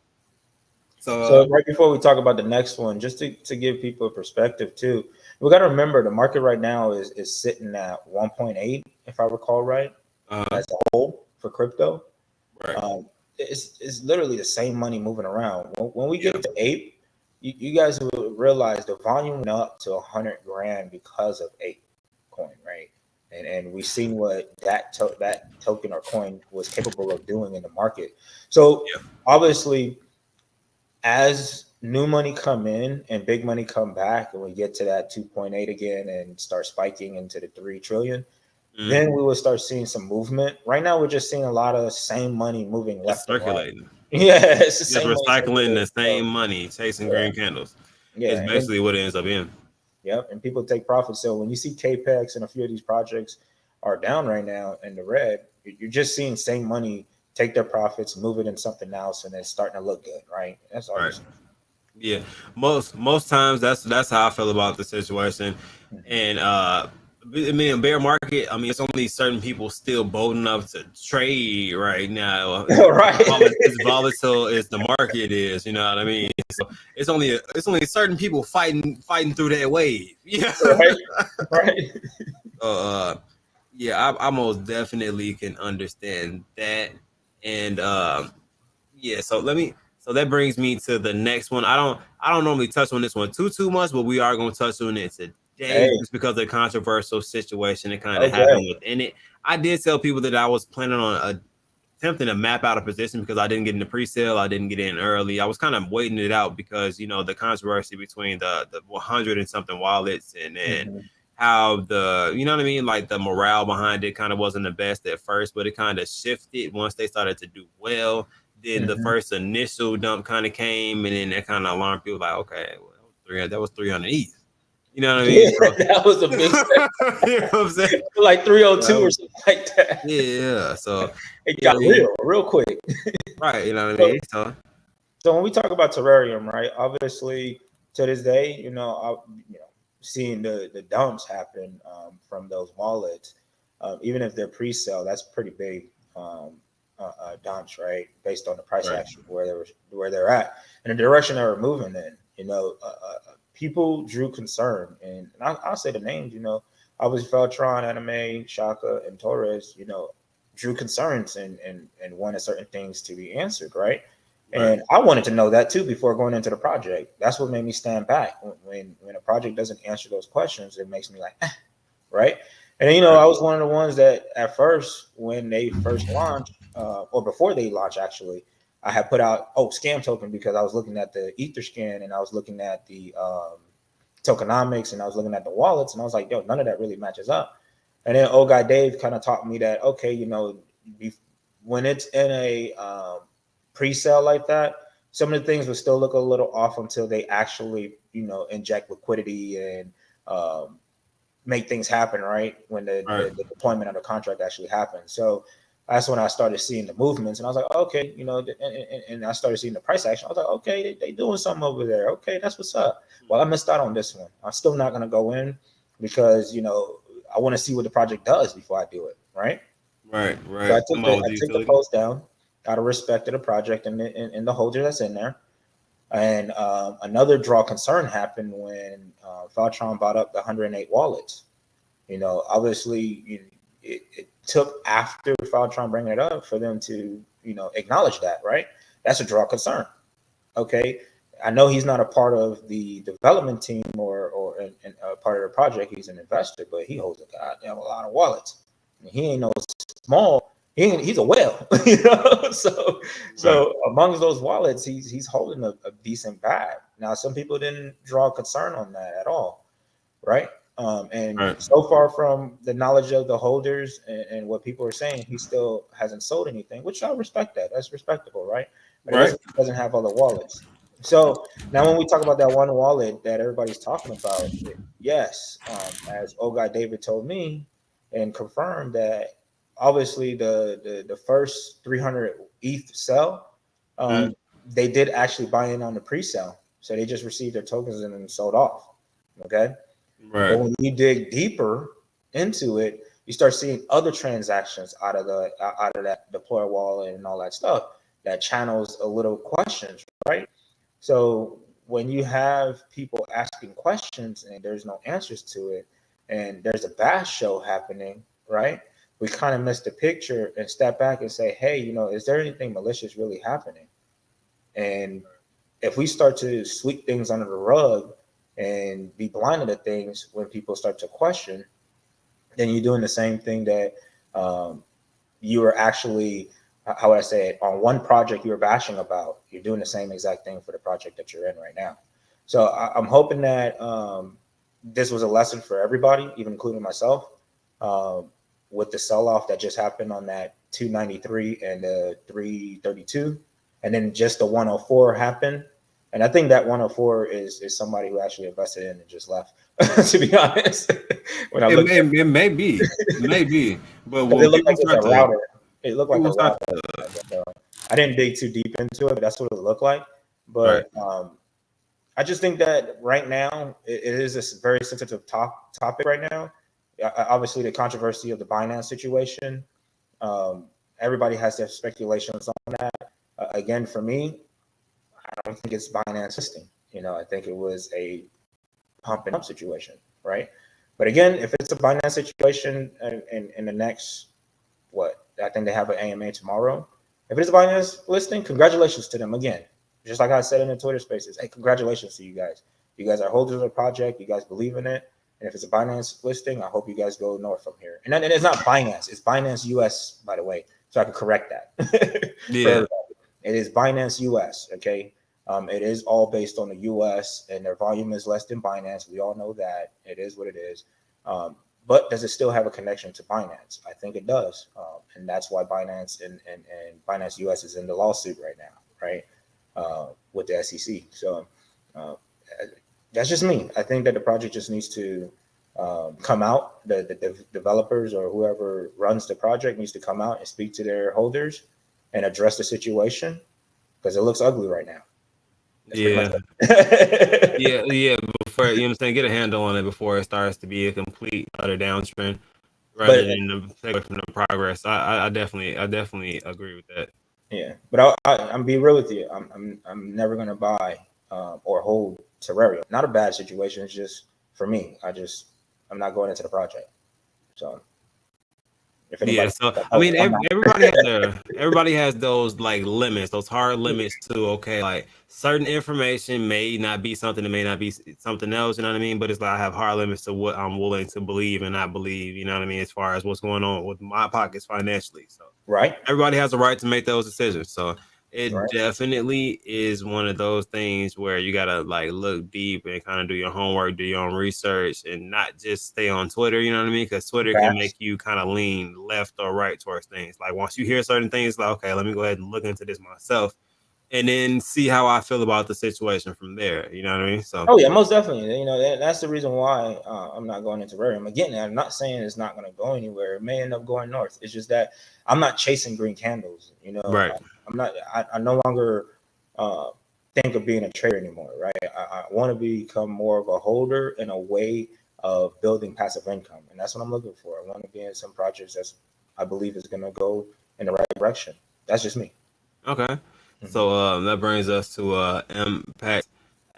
So right before we talk about the next one, just to give people a perspective too, we got to remember the market right now is sitting at 1.8, if I recall right, as a whole for crypto. Right. It's literally the same money moving around. When we get to 8, you guys will realize the volume went up to 100 grand because of 8 coin, right? and we've seen what that token or coin was capable of doing in the market. So obviously, as new money come in and big money come back, and we get to that 2.8 again and start spiking into the 3 trillion, then we will start seeing some movement. Right now, we're just seeing a lot of same money moving left circulating. And right. Yeah, it's the just same recycling the same money, chasing green candles. Yeah, it's basically what it ends up being. Yep, and people take profit. So when you see Capex and a few of these projects are down right now in the red, you're just seeing same money take their profits, move it in something else, and it's starting to look good, right? That's all. Right. Yeah, most times that's how I feel about the situation, and I mean, bear market. I mean, it's only certain people still bold enough to trade right now. Right. As volatile as the market is, you know what I mean. So it's only certain people fighting through that wave. Yeah. Right. Yeah, I most definitely can understand that, and yeah. So that brings me to the next one. I don't normally touch on this one too much, but we are going to touch on it today just because of the controversial situation that kind of happened within it. I did tell people that I was planning on attempting to map out a position because I didn't get in the pre-sale. I didn't get in early. I was kind of waiting it out because, you know, the controversy between the 100 and something wallets and how you know what I mean? Like the morale behind it kind of wasn't the best at first, but it kind of shifted once they started to do well. Then the first initial dump kind of came, and then that kind of alarmed people like, okay, well, that was 300 ETH. You know what I mean? Yeah, that was a big you know what I'm saying? Like 302 or something like that. Yeah. So it got real quick. Right. You know what I mean? So when we talk about terrarium, right? Obviously, to this day, seeing the dumps happen from those wallets, even if they're pre-sale, that's pretty big dumps, right? Based on the price action where they're at and the direction they were moving in. People drew concern, and I'll say the names. Obviously, Feltron, Anime, Shaka, and Torres. Drew concerns and wanted certain things to be answered, right? And I wanted to know that too before going into the project. That's what made me stand back. When a project doesn't answer those questions, it makes me like, right? And I was one of the ones that at first, when they first launched, or before they launched, actually, I had put out scam token because I was looking at the Etherscan and I was looking at the tokenomics and I was looking at the wallets and I was like, yo, none of that really matches up. And then old guy Dave kind of taught me that, okay, when it's in a pre-sale like that, some of the things will still look a little off until they actually, inject liquidity and make things happen, right? When the deployment of the contract actually happens. So that's when I started seeing the movements and I was like, okay, and I started seeing the price action. I was like, okay, they doing something over there. Okay, that's what's up. Well, I missed out on this one. I'm still not going to go in because, I want to see what the project does before I do it, right? Right. So I took the post down out of respect to the project and the holder that's in there. And another draw concern happened when Feltron bought up the 108 wallets. Obviously, it took after Feltron bringing it up for them to, acknowledge that, right? That's a draw concern. Okay. I know he's not a part of the development team or a part of the project. He's an investor, but he holds a lot of wallets. He ain't no small. He's a whale, So amongst those wallets, he's holding a decent bag. Now, some people didn't draw concern on that at all, right? So far from the knowledge of the holders and what people are saying, he still hasn't sold anything, which I respect that. That's respectable, right? But he doesn't have other wallets. So now when we talk about that one wallet that everybody's talking about, yes, as old guy David told me and confirmed that obviously the first 300 ETH sell, they did actually buy in on the pre-sale. So they just received their tokens and then sold off. Okay. Right. But when you dig deeper into it, you start seeing other transactions out of that deploy wallet and all that stuff that channels a little questions, right? So when you have people asking questions and there's no answers to it, and there's a bash show happening, right? We kind of miss the picture and step back and say, hey, is there anything malicious really happening? And if we start to sweep things under the rug and be blinded to things when people start to question, then you're doing the same thing that you were actually, how would I say it, on one project you were bashing about. You're doing the same exact thing for the project that you're in right now. So I'm hoping that this was a lesson for everybody, even including myself, with the sell-off that just happened on that 293 and the 332, and then just the 104 happened. And I think that 104 is somebody who actually invested in and just left, to be honest. When it may be, but it looked like it was a router. It looked like a router. I didn't dig too deep into it, but that's what it looked like. But right. I just think that right now it is a very sensitive topic right now. Obviously, the controversy of the Binance situation. Everybody has their speculations on that. Again, for me, I don't think it's Binance listing. I think it was a pump and up situation, right? But again, if it's a Binance situation in the next, I think they have an AMA tomorrow. If it's a Binance listing, congratulations to them again. Just like I said in the Twitter spaces, hey, congratulations to you guys. You guys are holders of the project. You guys believe in it. And if it's a Binance listing, I hope you guys go north from here. And it's not Binance. It's Binance US, by the way. So I can correct that. Yeah. It is Binance US, okay? It is all based on the US, and their volume is less than Binance. We all know that. It is what it is. But does it still have a connection to Binance? I think it does. And that's why Binance and Binance US is in the lawsuit right now, right? With the SEC. So that's just me. I think that the project just needs to come out. The developers or whoever runs the project needs to come out and speak to their holders and address the situation, because it looks ugly right now. Yeah. yeah. Before, you understand, get a handle on it before it starts to be a complete utter downtrend rather than take away from the progress. I definitely agree with that. Yeah, but I'm be real with you. I'm never gonna buy or hold Terraria. Not a bad situation. It's just for me. I'm not going into the project. So. I mean, everybody has those like limits, those hard limits to, okay, like certain information may not be something, it may not be something else, you know what I mean? But it's like I have hard limits to what I'm willing to believe and not believe, you know what I mean, as far as what's going on with my pockets financially. So right, everybody has a right to make those decisions. So it definitely is one of those things where you gotta like look deep and kind of do your homework, do your own research, and not just stay on Twitter. You know what I mean? Because Twitter can make you kind of lean left or right towards things. Like once you hear certain things, like, okay, let me go ahead and look into this myself, and then see how I feel about the situation from there. You know what I mean? So yeah, most definitely. That's the reason why I'm not going into Terrarium. Again, I'm not saying it's not going to go anywhere. It may end up going north. It's just that I'm not chasing green candles. Right. I'm not. I no longer think of being a trader anymore. Right. I want to become more of a holder and a way of building passive income, and that's what I'm looking for. I want to be in some projects that I believe is going to go in the right direction. That's just me. Okay. So that brings us to Impact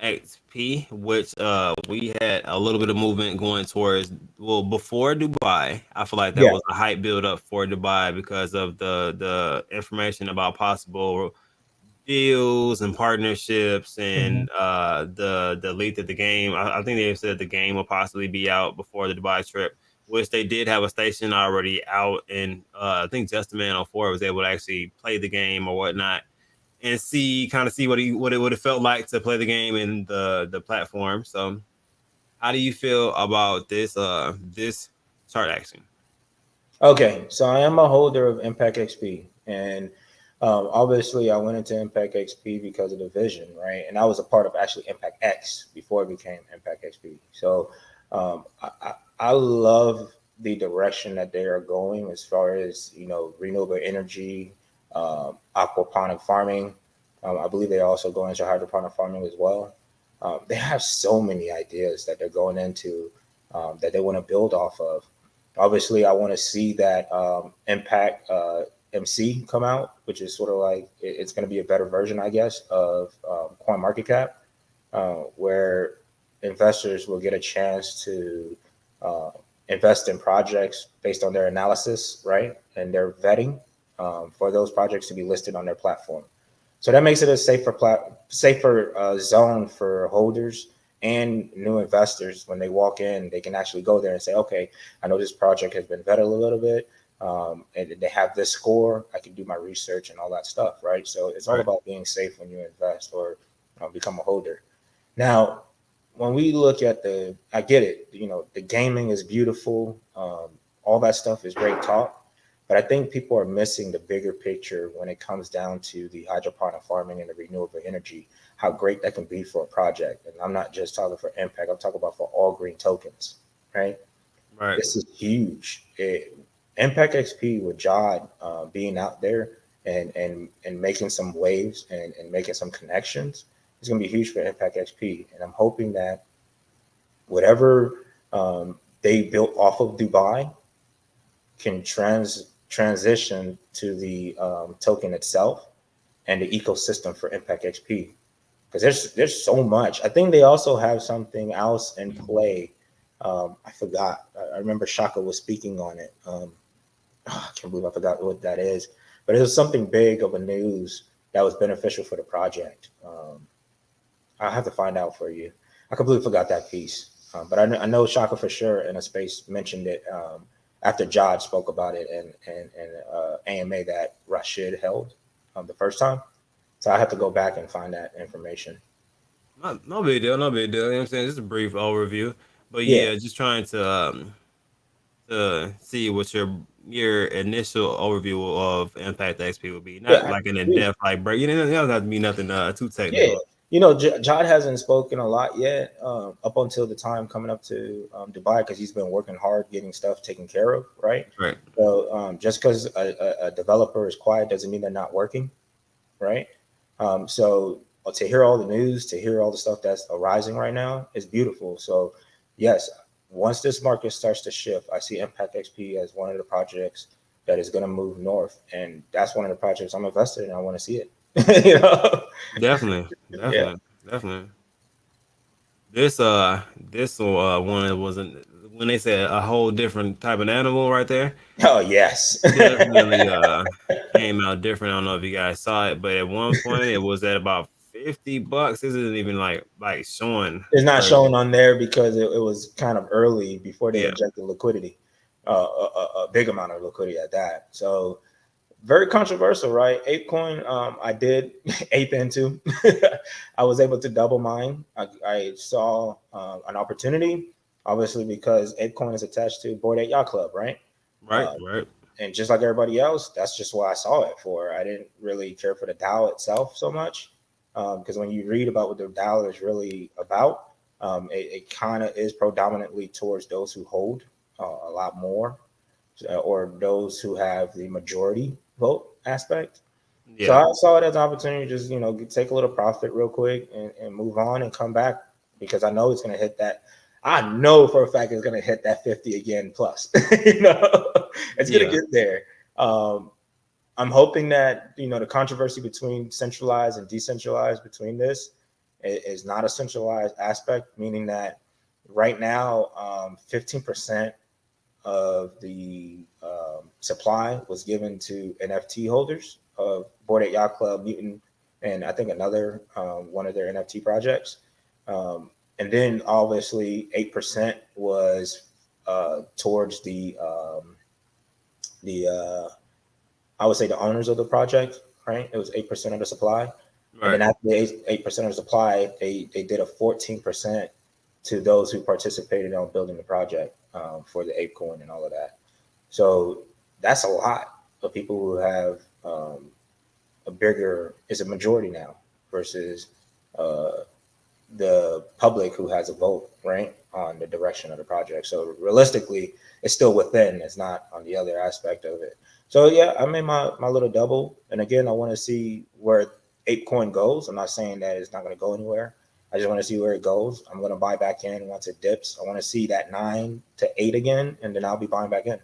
XP, which we had a little bit of movement going towards, before Dubai. I feel like that was a hype build up for Dubai because of the information about possible deals and partnerships and the leak of the game. I think they said the game will possibly be out before the Dubai trip, which they did have a station already out, and I think Just a Man 04 was able to actually play the game or whatnot and see what it would have felt like to play the game in the platform. So how do you feel about this chart action? Okay, so I am a holder of Impact XP, and obviously I went into Impact XP because of the vision, right? And I was a part of actually Impact X before it became Impact XP. So I love the direction that they are going as far as renewable energy, aquaponic farming. I believe they also go into hydroponic farming as well. They have so many ideas that they're going into that they want to build off of. Obviously, I want to see that Impact MC come out, which is sort of like it's going to be a better version, I guess, of CoinMarketCap, where investors will get a chance to invest in projects based on their analysis, right, and their vetting for those projects to be listed on their platform. So that makes it a safer zone for holders and new investors, when they walk in, they can actually go there and say, okay, I know this project has been vetted a little bit, and they have this score. I can do my research and all that stuff, right? So it's all about being safe when you invest or become a holder. Now, when we look at I get it, the gaming is beautiful. All that stuff is great talk. But I think people are missing the bigger picture when it comes down to the hydroponic farming and the renewable energy, how great that can be for a project. And I'm not just talking for impact, I'm talking about for all green tokens, right? Right. This is huge. Impact XP with Jod being out there and making some waves and making some connections is going to be huge for Impact XP. And I'm hoping that whatever they built off of Dubai can transition to the token itself and the ecosystem for Impact XP, because there's so much. I think they also have something else in play. I forgot. I remember Shaka was speaking on it. I can't believe I forgot what that is, but it was something big of a news that was beneficial for the project. I'll have to find out for you. I completely forgot that piece, but I know Shaka for sure in a space mentioned it after Jod spoke about it and AMA that Rashid held the first time. So I have to go back and find that information. No big deal, no big deal. You know what I'm saying? Just a brief overview. But yeah, just trying to see what your initial overview of Impact XP would be. Not like an in-depth like break. It doesn't have to be nothing too technical. Yeah. Jod hasn't spoken a lot yet up until the time coming up to Dubai, because he's been working hard getting stuff taken care of, right? Right. So just because a developer is quiet doesn't mean they're not working, right? So to hear all the news, to hear all the stuff that's arising right now is beautiful. So yes, once this market starts to shift, I see Impact XP as one of the projects that is going to move north, and that's one of the projects I'm invested in. I want to see it. Definitely. This one wasn't, when they said a whole different type of animal right there. Oh yes. Definitely came out different. I don't know if you guys saw it, but at one point it was at about $50. This isn't even like showing. It's not showing on there because it was kind of early before they injected liquidity, a big amount of liquidity at that. So very controversial, right? ApeCoin, I did ape into. I was able to double mine. I saw an opportunity, obviously, because ApeCoin is attached to Bored Ape Yacht Club, right? Right. And just like everybody else, that's just what I saw it for. I didn't really care for the DAO itself so much, because when you read about what the DAO is really about, it kind of is predominantly towards those who hold a lot more, or those who have the majority vote aspect. Yeah. So I saw it as an opportunity to just, take a little profit real quick and move on and come back, because I know it's going to hit that. I know for a fact it's going to hit that 50 again plus. It's going to get there. I'm hoping that, the controversy between centralized and decentralized between this is not a centralized aspect, meaning that right now, 15% of the supply was given to NFT holders of Bored Ape Yacht Club, Mutant, and I think another one of their NFT projects. And then obviously 8% was towards the I would say the owners of the project, right? It was 8% of the supply. Right. And then after the 8% of the supply, they did a 14% to those who participated on building the project for the ApeCoin and all of that. So that's a lot of people who have it's a majority now versus the public who has a vote, right, on the direction of the project. So realistically, it's still within, it's not on the other aspect of it. So yeah, I made my little double. And again, I want to see where ApeCoin goes. I'm not saying that it's not going to go anywhere. I just want to see where it goes. I'm going to buy back in once it dips. I want to see that 9 to 8 again, and then I'll be buying back in.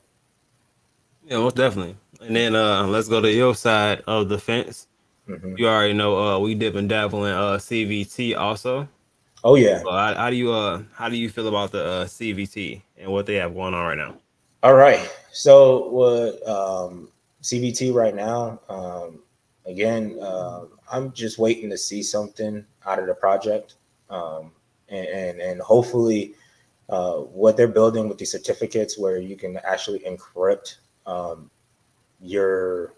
Yeah, most definitely. And then let's go to your side of the fence. Mm-hmm. You already know we dip and dabble in CVT also. Oh yeah. So how do you feel about the CVT and what they have going on right now? All right. So what CVT right now, again, I'm just waiting to see something out of the project. and hopefully what they're building with these certificates where you can actually encrypt your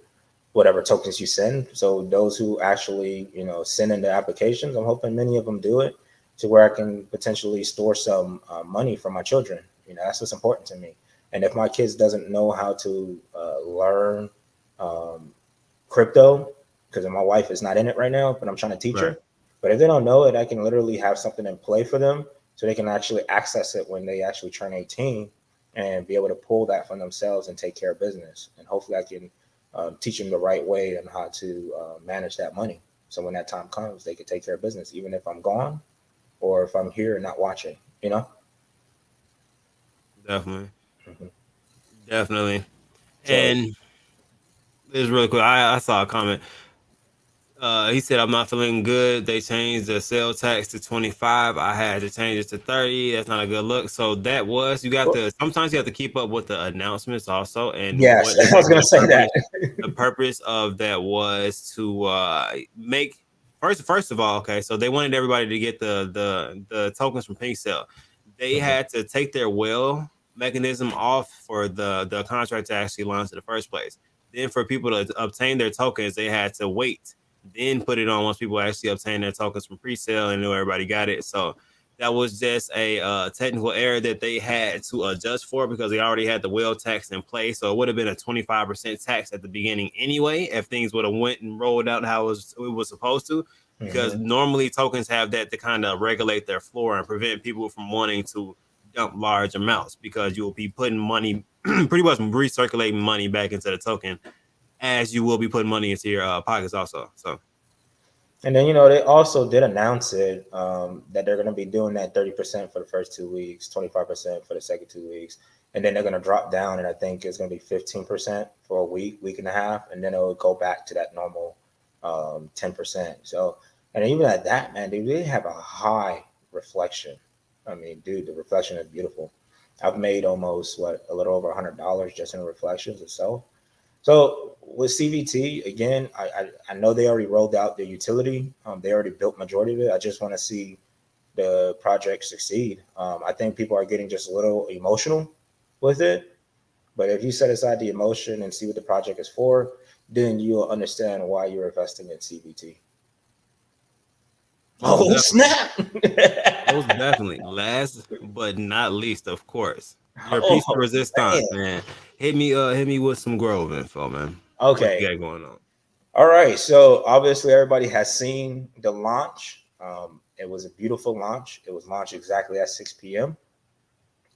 whatever tokens you send. So those who actually, send in the applications, I'm hoping many of them do it to where I can potentially store some money for my children. That's what's important to me. And if my kids doesn't know how to learn crypto, because my wife is not in it right now, but I'm trying to teach her. But if they don't know it, I can literally have something in play for them so they can actually access it when they actually turn 18 and be able to pull that from themselves and take care of business. And hopefully I can teach them the right way and how to manage that money. So when that time comes, they can take care of business, even if I'm gone or if I'm here and not watching, Definitely. Mm-hmm. Definitely. So, And it's really quick. I saw a comment. He said, I'm not feeling good. They changed the sales tax to 25. I had to change it to 30. That's not a good look. So that was, sometimes you have to keep up with the announcements also. And yes, I was going to say that. The purpose of that was to make, first of all, okay, so they wanted everybody to get the tokens from Pink Cell. They had to take their whale mechanism off for the contract to actually launch in the first place. Then for people to obtain their tokens, they had to wait, then put it on once people actually obtain their tokens from pre-sale and knew everybody got it. So that was just a technical error that they had to adjust for because they already had the whale tax in place. So it would have been a 25% tax at the beginning anyway if things would have went and rolled out how it was supposed to. Because normally tokens have that to kind of regulate their floor and prevent people from wanting to dump large amounts, because you will be putting money, pretty much recirculating money back into the token, as you will be putting money into your pockets also. So, and then they also did announce it that they're going to be doing that 30% for the first 2 weeks, 25% for the second 2 weeks, and then they're going to drop down, and I think it's going to be 15% for a week and a half, and then it'll go back to that normal 10%. So, and even at that, man, they really have a high reflection. I mean, dude, the reflection is beautiful. I've made almost a little over $100 just in the reflections itself. So with CVT, again, I know they already rolled out the utility. They already built majority of it. I just want to see the project succeed. I think people are getting just a little emotional with it. But if you set aside the emotion and see what the project is for, then you'll understand why you're investing in CVT. Oh, snap! Most definitely. Last but not least, of course, your piece of resistance, man. Hit me with some Grove info, man. Okay. What you got going on? All right. So obviously everybody has seen the launch. It was a beautiful launch. It was launched exactly at 6 p.m.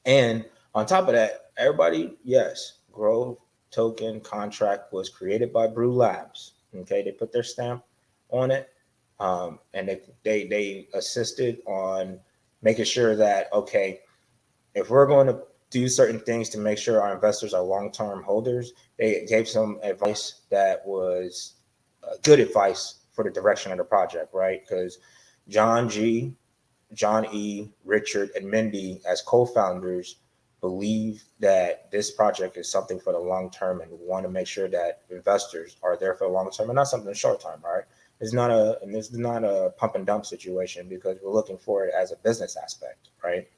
And on top of that, everybody, yes, Grove token contract was created by Brew Labs. Okay, they put their stamp on it, and they assisted on making sure that, okay, if we're going to do certain things to make sure our investors are long-term holders, they gave some advice that was good advice for the direction of the project, right? Because John E, Richard, and Mindy as co-founders believe that this project is something for the long term, and we want to make sure that investors are there for the long term and not something short term, right? It's not a pump and dump situation, because we're looking for it as a business aspect, right?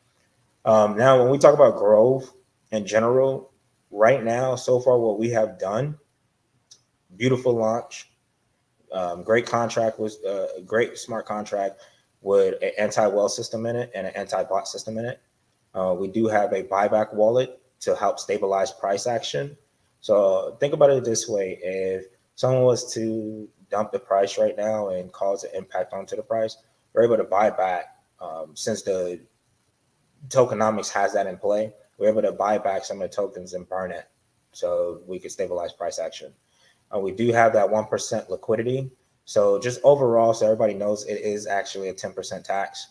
Now, when we talk about Grove in general, right now, so far, what we have done, beautiful launch, great contract, was a great smart contract with an anti-well system in it and an anti-bot system in it. We do have a buyback wallet to help stabilize price action. So think about it this way: if someone was to dump the price right now and cause an impact onto the price, we're able to buy back. Since the tokenomics has that in play, we're able to buy back some of the tokens and burn it, so we can stabilize price action. We do have that 1% liquidity. So just overall, so everybody knows, it is actually a 10% tax,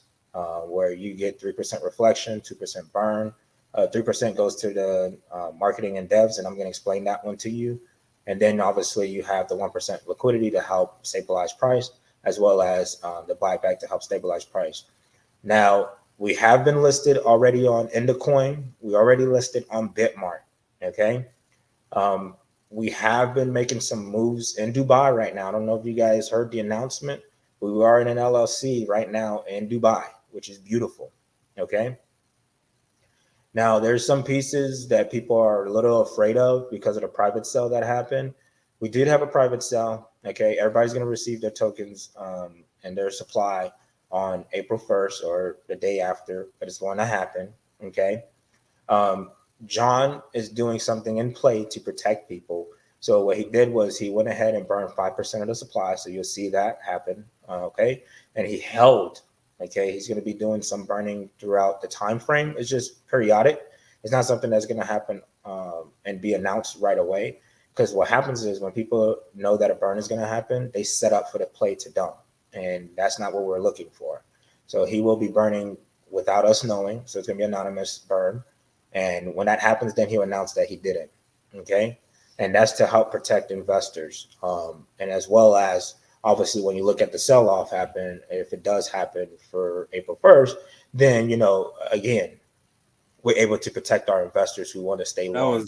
where you get 3% reflection, 2% burn. 3% goes to the marketing and devs, and I'm going to explain that one to you. And then obviously you have the 1% liquidity to help stabilize price, as well as the buyback to help stabilize price. Now, we have been listed already on Indacoin. We already listed on Bitmart, okay? We have been making some moves in Dubai right now. I don't know if you guys heard the announcement. We are in an LLC right now in Dubai. which is beautiful. Okay. Now, there's some pieces that people are a little afraid of because of the private sale that happened. We did have a private sale. Okay. Everybody's going to receive their tokens and their supply on April 1st or the day after, but it's going to happen. Okay. John is doing something in play to protect people. So what he did was he went ahead and burned 5% of the supply. So you'll see that happen. Okay. And he held. Okay. He's going to be doing some burning throughout the time frame. It's just periodic. It's not something that's going to happen and be announced right away. Because what happens is when people know that a burn is going to happen, they set up for the play to dump. And that's not what we're looking for. So he will be burning without us knowing. So it's going to be an anonymous burn. And when that happens, then he'll announce that he did it. Okay. And that's to help protect investors. And as well as obviously when you look at the sell-off happen, if it does happen for April 1st, then, again, we're able to protect our investors who want to stay long.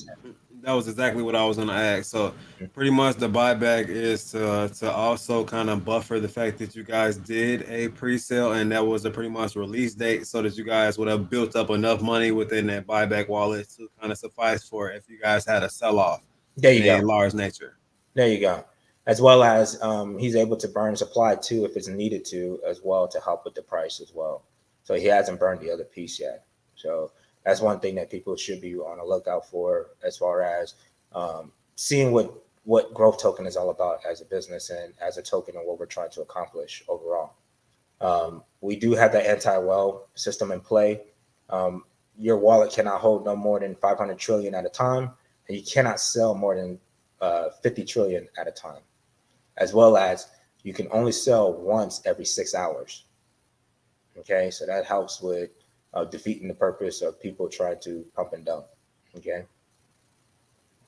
That was exactly what I was going to ask. So pretty much the buyback is to also kind of buffer the fact that you guys did a pre-sale and that was a pretty much release date so that you guys would have built up enough money within that buyback wallet to kind of suffice for if you guys had a sell-off in a large nature. There you go. As well as he's able to burn supply too if it's needed to as well to help with the price as well. So he hasn't burned the other piece yet. So that's one thing that people should be on the lookout for as far as seeing what growth token is all about as a business and as a token and what we're trying to accomplish overall. We do have the anti-well system in play. Your wallet cannot hold no more than 500 trillion at a time, and you cannot sell more than 50 trillion at a time, as well as you can only sell once every 6 hours. Okay, so that helps with defeating the purpose of people trying to pump and dump. Okay.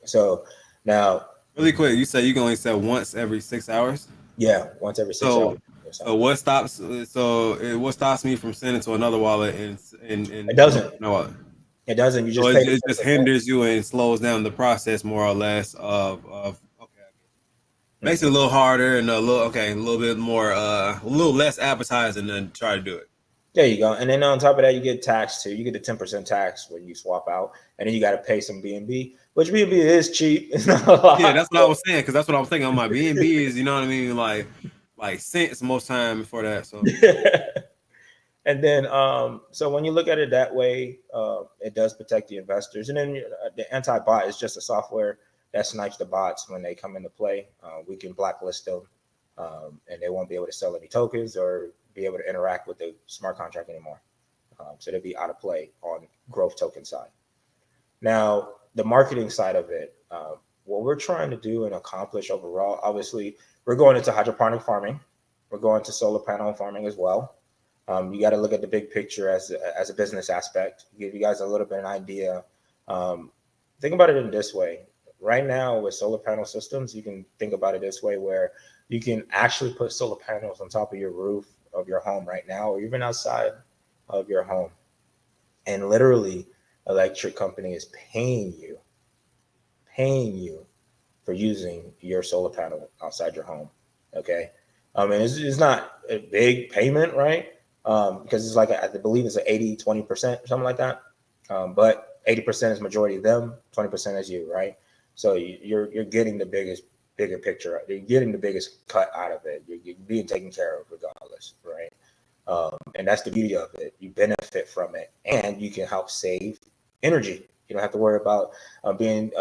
So now, really quick, you said you can only sell once every 6 hours. Yeah, once every 6 hours. So what stops? What stops me from sending to another wallet and it doesn't. No wallet. It doesn't. You just it just hinders you and slows down the process more or less of okay. Makes it a little harder and a little bit more a little less appetizing than try to do it. There you go. And then on top of that, you get taxed too. You get the 10% tax when you swap out, and then you got to pay some BNB, which BNB is cheap. It's not a lot. Yeah, that's what I was saying because that's what I was thinking on my BNB is, you know what I mean, like cents most time for that. So. And then, so when you look at it that way, it does protect the investors. And then the anti-bot is just a software that snipes the bots when they come into play. We can blacklist them, and they won't be able to sell any tokens or be able to interact with the smart contract anymore. So they'll be out of play on growth token side. Now, the marketing side of it, what we're trying to do and accomplish overall, obviously, we're going into hydroponic farming. We're going to solar panel farming as well. You got to look at the big picture as a business aspect. Give you guys a little bit of an idea. Think about it in this way. Right now with solar panel systems, you can think about it this way where you can actually put solar panels on top of your roof of your home right now, or even outside of your home. And literally, electric company is paying you for using your solar panel outside your home. Okay. And it's not a big payment, right? Because it's like, I believe it's an 80-20% or something like that. But 80% is majority of them, 20% is you, right? So you're getting the bigger picture. You're getting the biggest cut out of it. You're being taken care of regardless, right? And that's the beauty of it. You benefit from it, and you can help save energy. You don't have to worry about being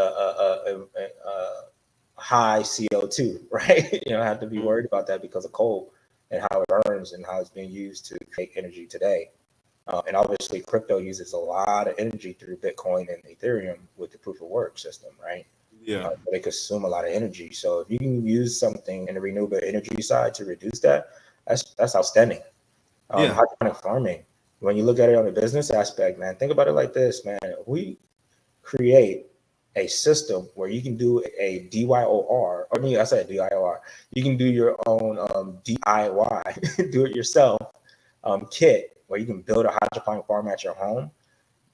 high CO2, right? You don't have to be worried about that because of coal and how it burns and how it's being used to create energy today. And obviously, crypto uses a lot of energy through Bitcoin and Ethereum with the proof of work system, right? Yeah. They consume a lot of energy. So if you can use something in the renewable energy side to reduce that, that's outstanding. Hydroponic farming, when you look at it on the business aspect, man, think about it like this, man. We create a system where you can do a DIYOR. I mean, I said DIYOR. You can do your own DIY, do it yourself kit where you can build a hydroponic farm at your home.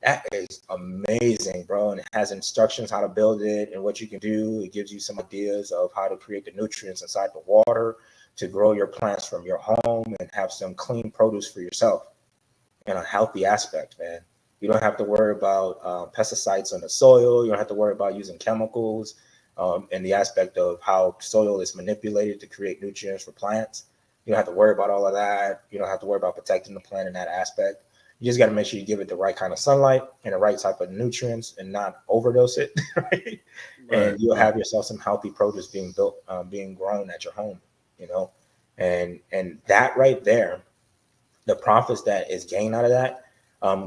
That is amazing, bro. And it has instructions how to build it and what you can do. It gives you some ideas of how to create the nutrients inside the water to grow your plants from your home and have some clean produce for yourself. and a healthy aspect, man. You don't have to worry about pesticides on the soil. You don't have to worry about using chemicals and the aspect of how soil is manipulated to create nutrients for plants. You don't have to worry about all of that. You don't have to worry about protecting the plant in that aspect. You just got to make sure you give it the right kind of sunlight and the right type of nutrients and not overdose it, right? And you'll have yourself some healthy produce being built, being grown at your home, you know? And that right there, the profits that is gained out of that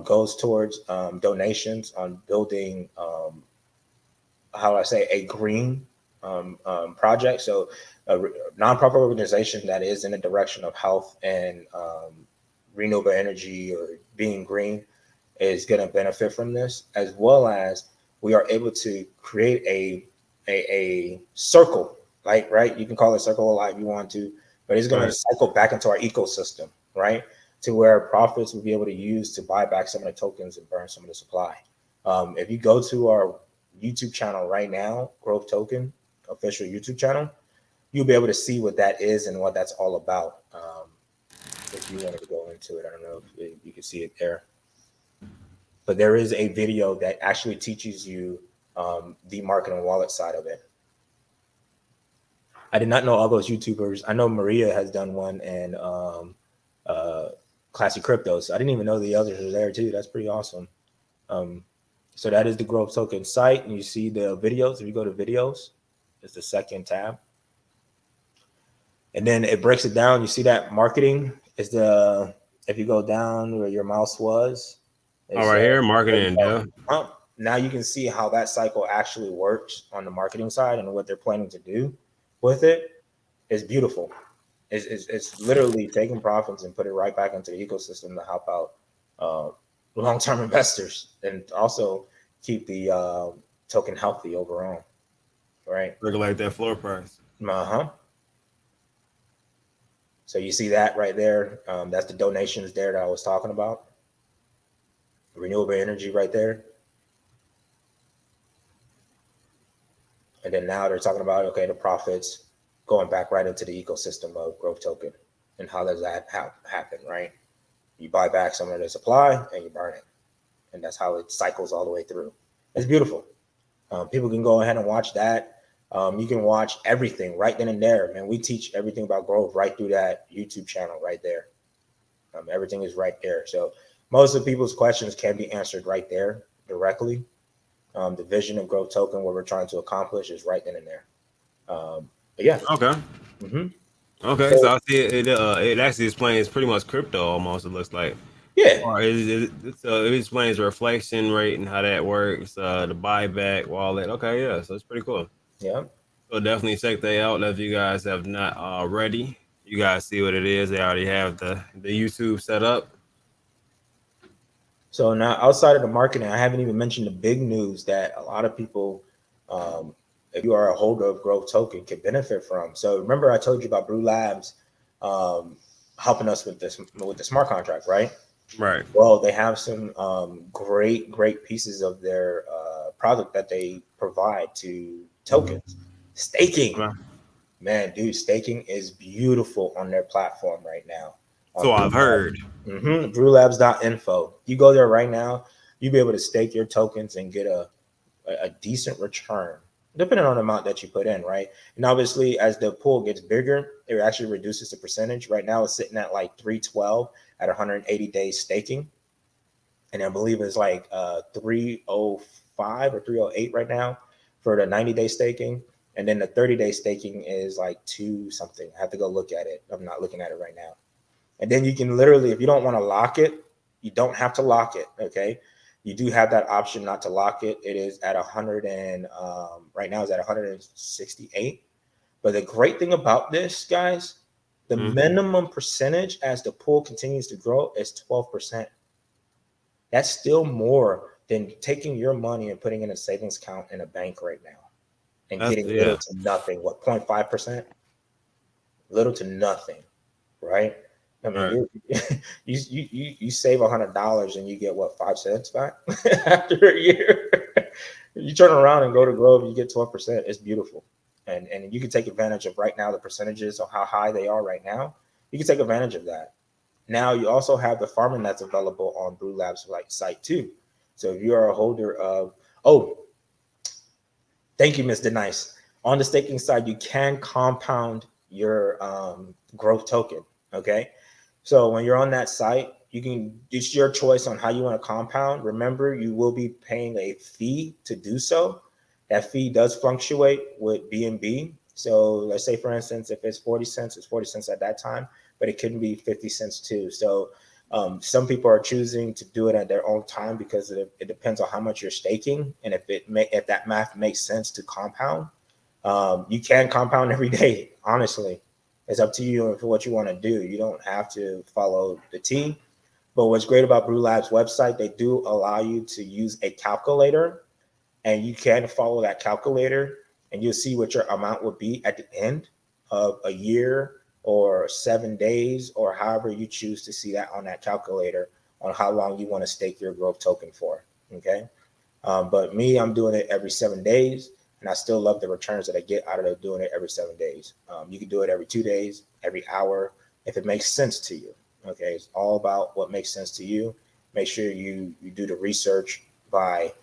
goes towards donations on building, how do I say, a green project. So a nonprofit organization that is in the direction of health and renewable energy or being green is going to benefit from this, as well as we are able to create a circle, like, right? You can call it circle of life if you want to, but it's going to cycle back into our ecosystem, right? To where profits will be able to use to buy back some of the tokens and burn some of the supply. If you go to our YouTube channel right now, Growth Token official YouTube channel, you'll be able to see what that is and what that's all about. If you wanted to go into it, I don't know if you can see it there. But there is a video that actually teaches you the marketing wallet side of it. I did not know all those YouTubers. I know Maria has done one, and Classy Cryptos. I didn't even know the others were there too. That's pretty awesome. So that is the Growth Token site, and you see the videos. If you go to videos, it's the second tab. And then it breaks it down. You see that marketing is the, if you go down where your mouse was. All right, here, marketing. Now you can see how that cycle actually works on the marketing side and what they're planning to do with it. Is beautiful. It's literally taking profits and put it right back into the ecosystem to help out long-term investors and also keep the token healthy overall. Right. Regulate that floor price. So you see that right there. That's the donations there that I was talking about. Renewable energy right there. And then now they're talking about, okay, the profits going back right into the ecosystem of Growth Token. And how does that happen, right? You buy back some of the supply and you burn it. And that's how it cycles all the way through. It's beautiful. People can go ahead and watch that. You can watch everything right then and there, man. We teach everything about growth right through that YouTube channel right there. Everything is right there. So most of people's questions can be answered right there directly. The vision of Growth Token, what we're trying to accomplish, is right then and there. But yeah. Okay. Okay. So I see it actually explains pretty much crypto almost. It looks like. Yeah. Or it explains the reflection rate and how that works. The buyback wallet. Okay. Yeah. So it's pretty cool. Yeah. So definitely check that out if you guys have not already. You guys see what it is. They already have the YouTube set up. So now, outside of the marketing, I haven't even mentioned the big news that a lot of people, if you are a holder of Growth Token, can benefit from. So remember, I told you about Brew Labs helping us with the smart contract, right? Right. Well, they have some great pieces of their product that they provide to tokens. Staking, man, dude, staking is beautiful on their platform right now. So I've heard. Brewlabs.info. You go there right now, you'll be able to stake your tokens and get a decent return, depending on the amount that you put in, right? And obviously, as the pool gets bigger, it actually reduces the percentage. Right now, it's sitting at like 312 at 180 days staking. And I believe it's like 305 or 308 right now for the 90-day staking. And then the 30-day staking is like 2 something. I have to go look at it. I'm not looking at it right now. And then you can literally, if you don't want to lock it, you don't have to lock it, okay? You do have that option not to lock it. It is at 100 and right now it's at 168. But the great thing about this, guys, the minimum percentage as the pool continues to grow is 12%. That's still more than taking your money and putting in a savings account in a bank right now and getting little to nothing. What, 0.5%? Little to nothing, right? I mean, you save $100 and you get what, 5 cents back after a year. You turn around and go to Grove, you get 12%. It's beautiful, and you can take advantage of right now the percentages of how high they are right now. You can take advantage of that, now you also have the farming that's available on Brew Labs like site too. So if you are a holder of, thank you, Mr. Nice. On the staking side, you can compound your growth token. Okay. So when you're on that site, you can, it's your choice on how you want to compound. Remember, you will be paying a fee to do so. That fee does fluctuate with BNB. So let's say, for instance, if it's 40 cents, it's 40 cents at that time, but it could be 50 cents too. So some people are choosing to do it at their own time because it depends on how much you're staking. And if that math makes sense to compound, you can compound every day. Honestly, it's up to you for what you want to do. You don't have to follow the team. But what's great about Brew Labs website, they do allow you to use a calculator, and you can follow that calculator, and you'll see what your amount would be at the end of a year or 7 days, or however you choose to see that on that calculator on how long you want to stake your growth token for. Okay. But me, I'm doing it every 7 days, and I still love the returns that I get out of doing it every 7 days. You can do it every 2 days, every hour, if it makes sense to you. Okay. It's all about what makes sense to you. Make sure you do the research by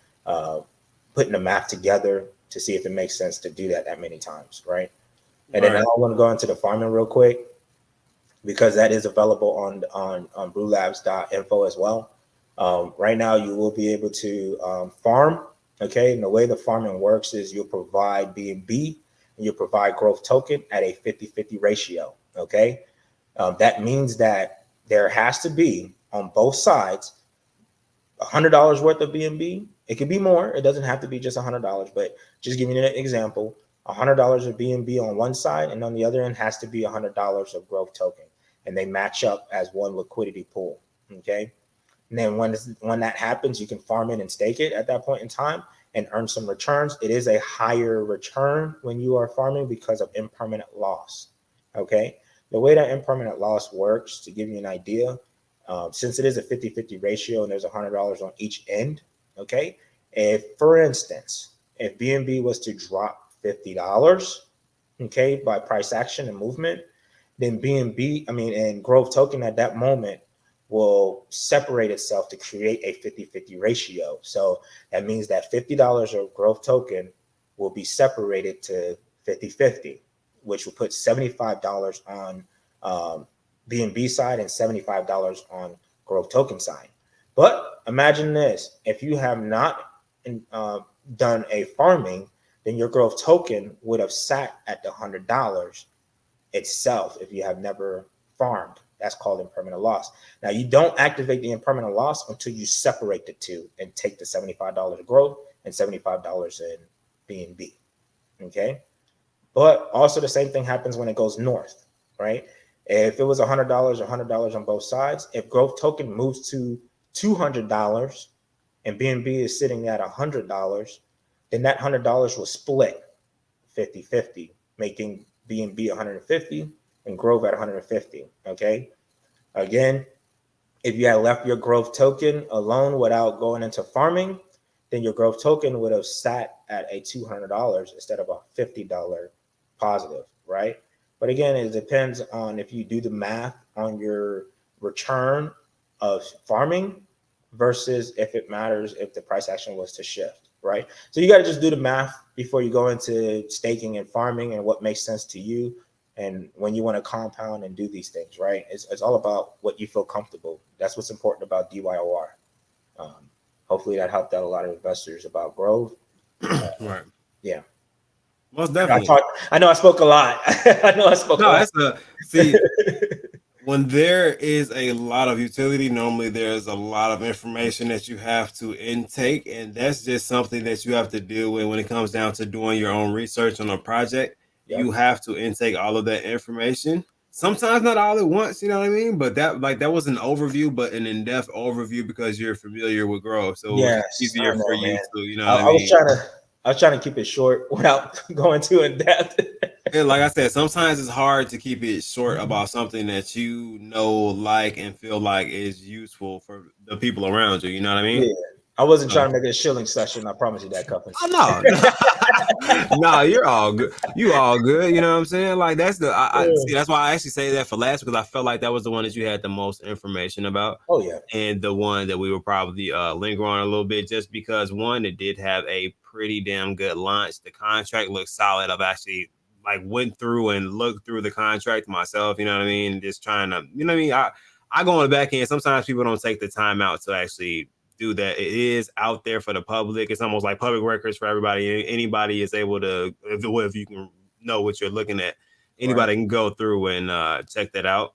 putting the math together to see if it makes sense to do that many times. Right. And then I want to go into the farming real quick, because that is available on brewlabs.info as well. Right now, you will be able to farm. Okay. And the way the farming works is you'll provide BNB and you'll provide growth token at a 50-50 ratio. Okay. That means that there has to be on both sides $100 worth of BNB. It could be more. It doesn't have to be just $100, but just giving you an example, $100 of BNB on one side, and on the other end has to be $100 of growth token, and they match up as one liquidity pool. Okay. And then when that happens, you can farm it and stake it at that point in time and earn some returns. It is a higher return when you are farming because of impermanent loss. Okay. The way that impermanent loss works, to give you an idea, since it is a 50-50 ratio and there's $100 on each end. Okay. If, for instance, if BNB was to drop $50, okay, by price action and movement, then and growth token at that moment will separate itself to create a 50-50 ratio. So that means that $50 of growth token will be separated to 50-50, which will put $75 on BNB side and $75 on growth token side. But imagine this: if you have not done a farming, then your growth token would have sat at the $100 itself if you have never farmed. That's called impermanent loss. Now, you don't activate the impermanent loss until you separate the two and take the $75 growth and $75 in BNB. Okay. But also the same thing happens when it goes north, right? If it was $100 on both sides, if growth token moves to $200 and BNB is sitting at $100, then that $100 will split 50-50, making BNB 150 and growth at 150. Okay. Again, if you had left your growth token alone without going into farming, then your growth token would have sat at a $200 instead of a $50 positive, right? But again, it depends on if you do the math on your return of farming versus if it matters if the price action was to shift, right? So you got to just do the math before you go into staking and farming and what makes sense to you and when you want to compound and do these things, right? It's all about what you feel comfortable. That's what's important about DYOR. Hopefully that helped out a lot of investors about growth. Right. Yeah. Most definitely. I know I spoke a lot. See, when there is a lot of utility, normally there's a lot of information that you have to intake, and that's just something that you have to deal with when it comes down to doing your own research on a project. Yep. You have to intake all of that information. Sometimes not all at once, you know what I mean? But that was an overview, but an in-depth overview because you're familiar with growth. So it's easier for you to, you know what I mean? I was trying to keep it short without going too in depth. Yeah, like I said, sometimes it's hard to keep it short about something that you know, like, and feel like is useful for the people around you. You know what I mean? Yeah. I wasn't trying to make it a shilling session. I promise you that, Cuffin. Oh, no. No, you're all good. You all good. You know what I'm saying? Like that's see, that's why I actually say that for last, because I felt like that was the one that you had the most information about. Oh yeah. And the one that we will probably linger on a little bit, just because one, it did have a pretty damn good launch. The contract looks solid. I've actually like went through and looked through the contract myself, you know what I mean? Just trying to, you know what I mean? I go on the back end. Sometimes people don't take the time out to actually do that. It is out there for the public. It's almost like public records for everybody. Anybody is able to, if you can know what you're looking at, anybody can go through and check that out.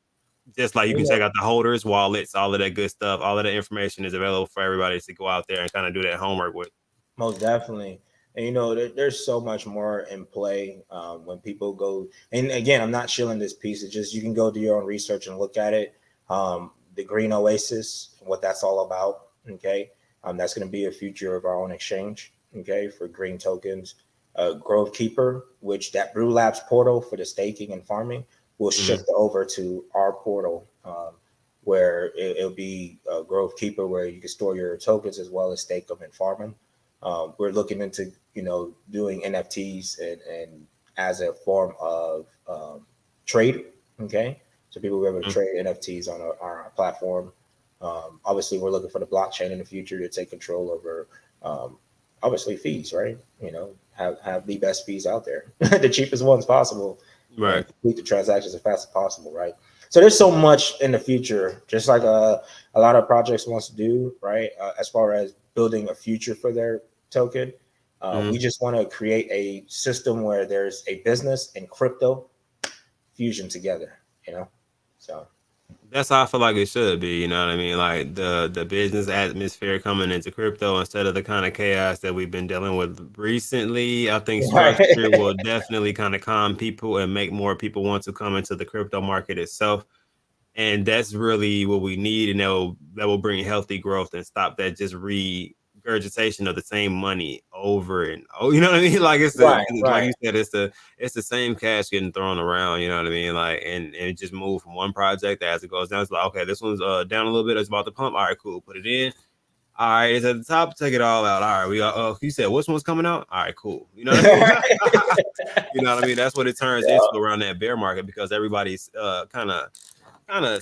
Just like you can check out the holders, wallets, all of that good stuff. All of that information is available for everybody to go out there and kind of do that homework with. Most definitely. And you know, there's so much more in play when people go. And again, I'm not shilling this piece. It's just you can go do your own research and look at it. The Green Oasis, what that's all about. Okay, that's going to be a future of our own exchange. Okay, for green tokens. Grove Keeper, which that Brew Labs portal for the staking and farming will shift over to our portal, where it'll be Grove Keeper, where you can store your tokens as well as stake them and farm them. We're looking into, you know, doing NFTs and as a form of trade. Okay, so people will be able to trade NFTs on our platform. Obviously, we're looking for the blockchain in the future to take control over, obviously, fees. Right? You know, have the best fees out there, the cheapest ones possible. Right. Complete the transactions as fast as possible. Right. So there's so much in the future, just like a lot of projects wants to do. Right. As far as building a future for their token. We just want to create a system where there's a business and crypto fusion together, you know? So that's how I feel like it should be, you know what I mean? Like the business atmosphere coming into crypto instead of the kind of chaos that we've been dealing with recently. I think structure will definitely kind of calm people and make more people want to come into the crypto market itself. And that's really what we need, and that will bring healthy growth and stop that just regurgitation of the same money over and you know what I mean? Like it's like you said, it's the same cash getting thrown around, you know what I mean? Like and it just move from one project as it goes down. It's like, okay, this one's down a little bit, it's about to pump. All right, cool, put it in. All right, it's at the top, take it all out. All right, we got you said which one's coming out? All right, cool. You know what I mean? You know what I mean? That's what it turns into around that bear market, because everybody's kind of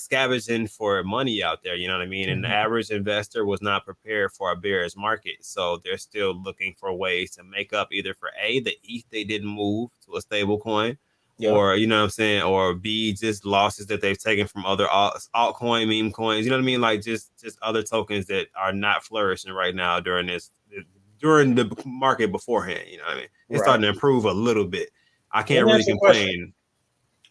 scavenging for money out there, you know what I mean? And the average investor was not prepared for a bearish market, so they're still looking for ways to make up, either for the ETH they didn't move to a stable coin, or you know what I'm saying, or B, just losses that they've taken from other altcoin meme coins, you know what I mean? Like just other tokens that are not flourishing right now during the market beforehand, you know what I mean? It's starting to improve a little bit. I can't really complain.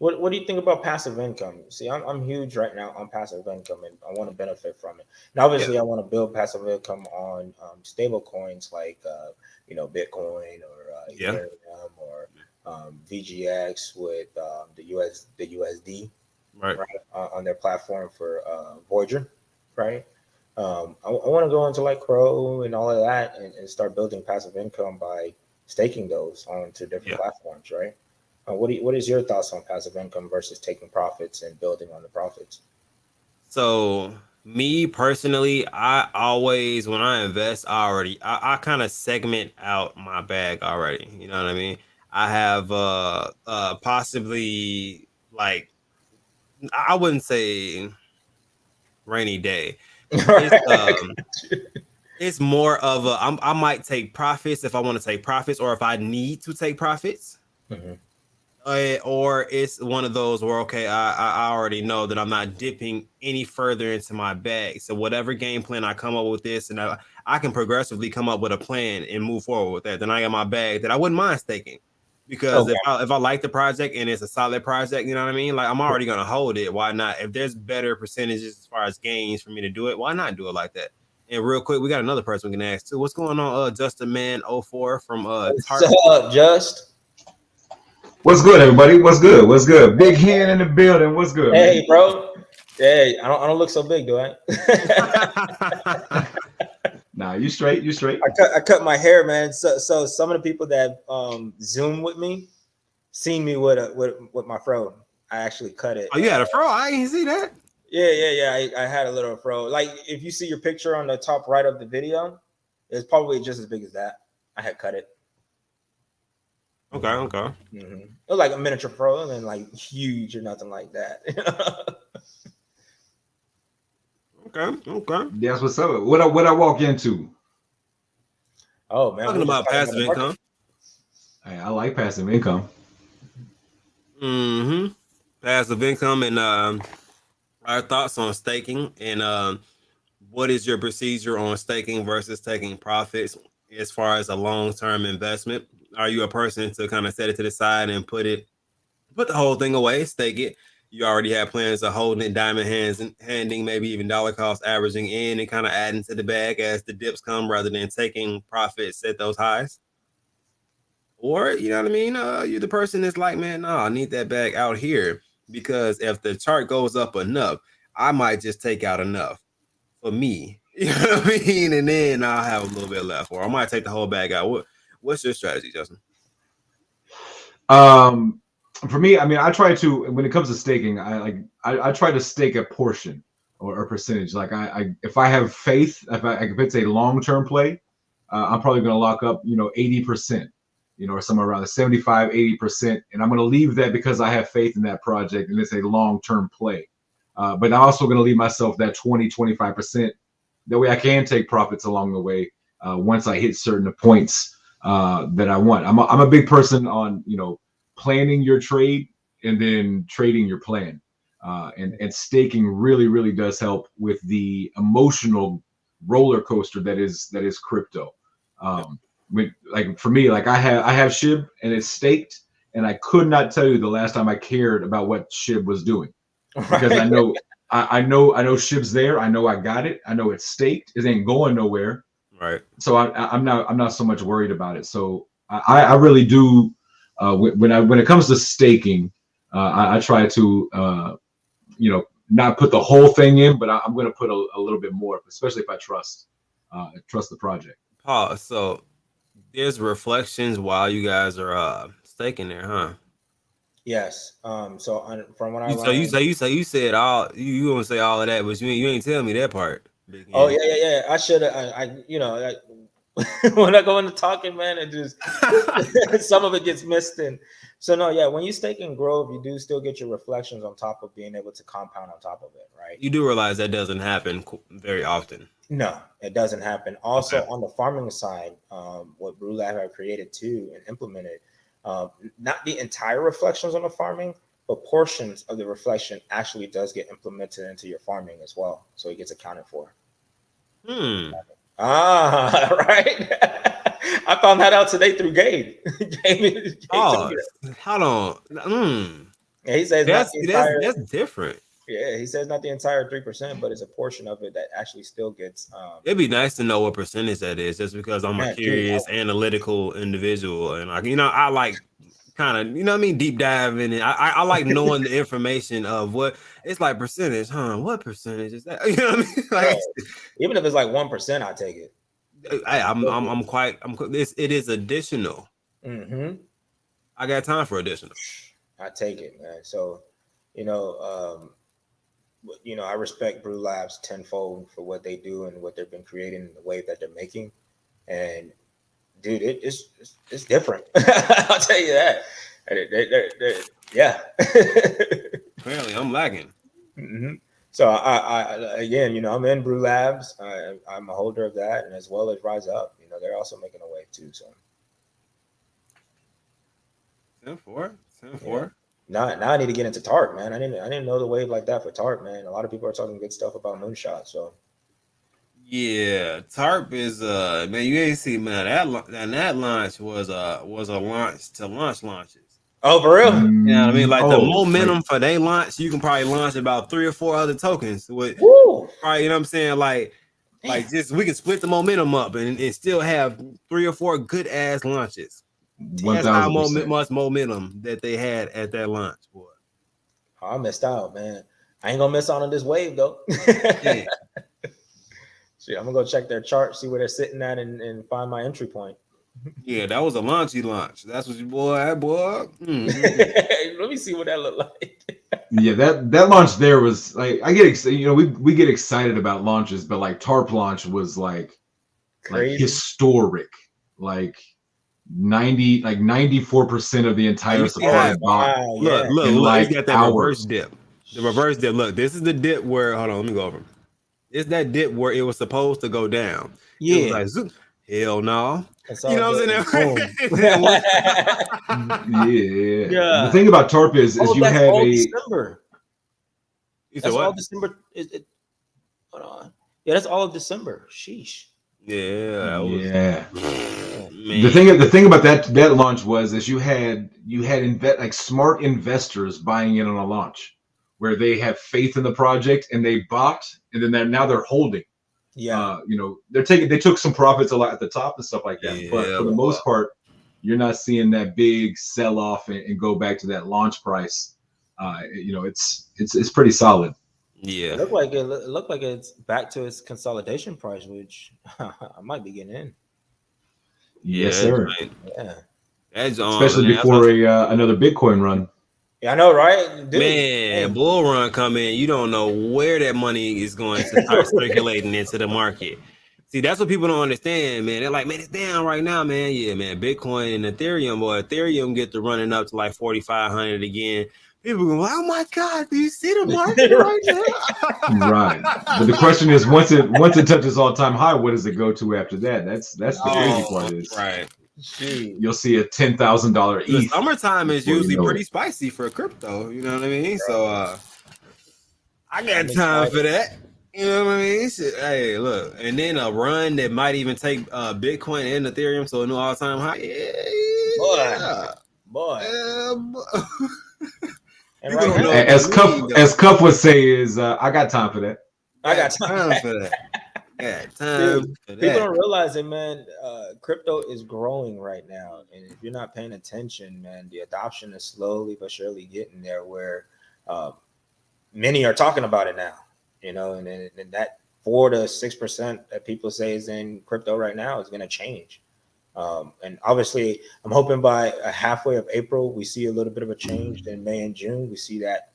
What do you think about passive income? See, I'm huge right now on passive income, and I want to benefit from it. And obviously, I want to build passive income on stable coins like you know, Bitcoin or Ethereum or VGX with the USD right on their platform for Voyager, right? I want to go into like Crow and all of that and start building passive income by staking those onto different platforms, right? What is your thoughts on passive income versus taking profits and building on the profits? So me personally, I always, when I invest, I kind of segment out my bag already. You know what I mean? I have possibly, like, I wouldn't say rainy day. It's more of I might take profits if I want to take profits, or if I need to take profits. Or it's one of those where, okay, I already know that I'm not dipping any further into my bag. So whatever game plan I come up with this, and I can progressively come up with a plan and move forward with that. Then I got my bag that I wouldn't mind staking, because if I like the project and it's a solid project, you know what I mean? Like I'm already going to hold it. Why not? If there's better percentages as far as gains for me to do it, why not do it like that? And real quick, we got another person we can ask too. What's going on, Justin Man 04 from Tarp? What's up, Just? What's good, everybody? What's good? What's good? Big Hen in the building. What's good? Hey, man? Bro. Hey, I don't look so big, do I? Nah, you straight. You straight. I cut my hair, man. So some of the people that Zoom with me seen me with my fro. I actually cut it. Oh, you had a fro? I didn't see that. Yeah. I had a little fro. Like if you see your picture on the top right of the video, It's probably just as big as that. I had cut it. Okay. Mm-hmm. It was like a miniature pro, and like huge or nothing like that. Okay. That's what's up. What I walk into? Oh man, talking about passive income. Hey, I like passive income. Passive income, and our thoughts on staking, and what is your procedure on staking versus taking profits as far as a long-term investment? Are you a person to kind of set it to the side and put the whole thing away, stake it? You already have plans of holding it, diamond hands and handing, maybe even dollar cost averaging in and kind of adding to the bag as the dips come, rather than taking profits at those highs? Or, you know what I mean? You're the person that's like, man, no, I need that bag out here, because if the chart goes up enough, I might just take out enough for me. You know what I mean? And then I'll have a little bit left, or I might take the whole bag out. What's your strategy, Justin? For me, I mean, I try to, when it comes to staking, I try to stake a portion or a percentage. Like if I have faith, if it's a long-term play, I'm probably going to lock up, 80%, or somewhere around the 75, 80%. And I'm going to leave that because I have faith in that project and it's a long-term play. But I'm also going to leave myself that 20, 25%. That way I can take profits along the way once I hit certain points that I want. I'm a big person on, planning your trade and then trading your plan. And staking really, really does help with the emotional roller coaster that is crypto. Like for me, like I have SHIB and it's staked, and I could not tell you the last time I cared about what SHIB was doing, because I know SHIB's there. I know I got it. I know it's staked. It ain't going nowhere. Right. So I'm not so much worried about it. So I really do. When it comes to staking, I try to not put the whole thing in, but I'm going to put a little bit more, especially if I trust the project. Pause. So there's reflections while you guys are staking there, huh? Yes. So from what I learned, you said all you gonna say all of that, but you ain't tell me that part. Oh yeah. I should have. I when I go into talking, man, it just some of it gets missed in. So no, yeah, when you stake in Grove, you do still get your reflections on top of being able to compound on top of it, right? You do realize that doesn't happen very often. No, it doesn't happen. Also, on the farming side, what Brew Lab have created too and implemented, not the entire reflections on the farming, but portions of the reflection actually does get implemented into your farming as well, so it gets accounted for. Right. I found that out today through Gabe. Hold on. Yeah, he says that's different. Yeah, he says not the entire 3%, but it's a portion of it that actually still gets. It'd be nice to know what percentage that is, just because I'm a curious, analytical individual, and I like kind of, deep dive in it. I like knowing the information of what it's like percentage, huh? What percentage is that? You know what I mean? Like, even if it's like 1%, I take it. It is additional. I got time for additional. I take it, man. So, I respect Brew Labs tenfold for what they do and what they've been creating and the wave that they're making. And dude, it's different. I'll tell you that. Yeah. Apparently, I'm lagging. So I again, I'm in Brew Labs. I'm a holder of that, and as well as Rise Up. They're also making a wave too. So 10-4. Yeah. Now I need to get into Tarp, man. I didn't know the wave like that for Tarp, man. A lot of people are talking good stuff about Moonshot. So yeah, Tarp is man, you ain't see, man, that launch was a launch to launches. Oh, for real? You know what I mean? Like the momentum for they launch, you can probably launch about 3 or 4 other tokens with probably, you know what I'm saying? Like just we can split the momentum up and still have 3 or 4 good ass launches. That's how much momentum that they had at that launch, boy. I missed out, man. I ain't gonna miss out on this wave though. Yeah. See, I'm gonna go check their chart, see where they're sitting at, and find my entry point. Yeah, that was a launchy launch. That's what you boy. Let me see what that looked like. Yeah, that launch there was like, I get excited. We get excited about launches, but like Tarp launch was like Crazy. Like historic, like 94% of the entire supply bought. Look, like you got that reverse dip. The reverse dip. Look, this is the dip where, hold on, let me go over. It's that dip where it was supposed to go down. Yeah. It was like, zoom. Hell no. You know what I'm saying? Yeah. The thing about Tarp is you have a December. That's all December. Hold on. Yeah, that's all of December. Sheesh. Yeah. The thing about that launch was you had like smart investors buying in on a launch where they have faith in the project and they bought and then they're holding. Yeah. They took some profits a lot at the top and stuff like that. Yeah, but for the most part, you're not seeing that big sell off and go back to that launch price. It's pretty solid. Yeah. It looked like it's back to its consolidation price, which I might be getting in. Yes, sir. Right. Yeah. Especially before another Bitcoin run. Yeah, I know, right? Dude, man, bull run come in. You don't know where that money is going to start circulating into the market. See, that's what people don't understand, man. They're like, man, it's down right now, man. Yeah, man. Bitcoin and Ethereum, Ethereum get to running up to like 4,500 again. People go, oh my God, do you see the market right now? Right. But the question is, once it touches all-time high, what does it go to after that? That's the crazy part is. Right. Jeez. You'll see a $10,000 ETH. Summertime is usually pretty spicy for crypto. You know what I mean? So I got time for that. You know what I mean? Hey, look, and then a run that might even take Bitcoin and Ethereum to a new all-time high. Boy. And right as Cuff would say is, I got time for that. I got time for that. Yeah, people don't realize it, man. Crypto is growing right now, and if you're not paying attention, man, the adoption is slowly but surely getting there. Where many are talking about it now, and that 4 to 6% that people say is in crypto right now is going to change. And obviously, I'm hoping by halfway of April we see a little bit of a change. Then May and June we see that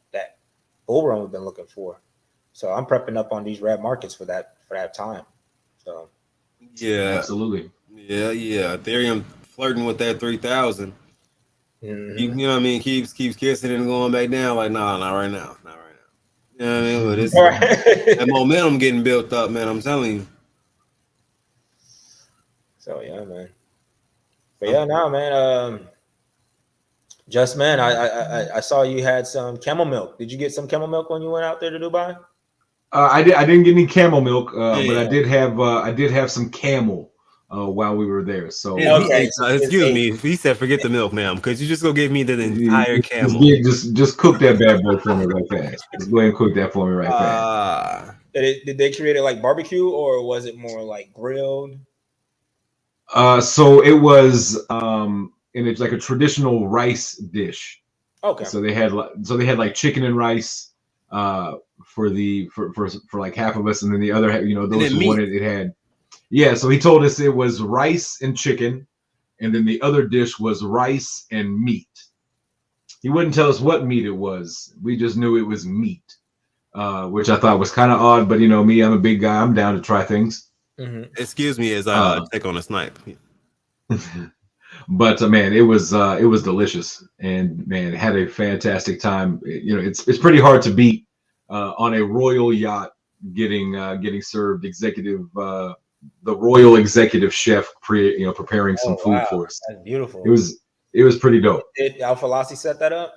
bull run we've been looking for. So I'm prepping up on these red markets for that time. So yeah, absolutely. Yeah. Ethereum flirting with that 3,000. Mm-hmm. You know what I mean? Keeps kissing and going back down. Like, nah, not right now. You know what I mean? But it's that momentum getting built up, man. I'm telling you. So yeah, man. But yeah, no, man. Just man, I saw you had some camel milk. Did you get some camel milk when you went out there to Dubai? I didn't get any camel milk, but I did have some camel while we were there. So excuse me, he said forget the milk, ma'am, because you just go give me the entire camel. Just cook that bad boy for me right fast. Just go ahead and cook that for me right fast. Did they create it like barbecue or was it more like grilled? So it was and it's like a traditional rice dish. Okay. So they had like chicken and rice for like half of us, and then the other, those who wanted it had. Yeah, so he told us it was rice and chicken, and then the other dish was rice and meat. He wouldn't tell us what meat it was. We just knew it was meat, which I thought was kind of odd. But me, I'm a big guy. I'm down to try things. Mm-hmm. Excuse me as I take on a snipe. But man, it was delicious, and man, had a fantastic time. It's pretty hard to beat on a royal yacht getting served the royal executive chef preparing some food for us. That's beautiful. It was pretty dope. Did Al-Falasi set that up?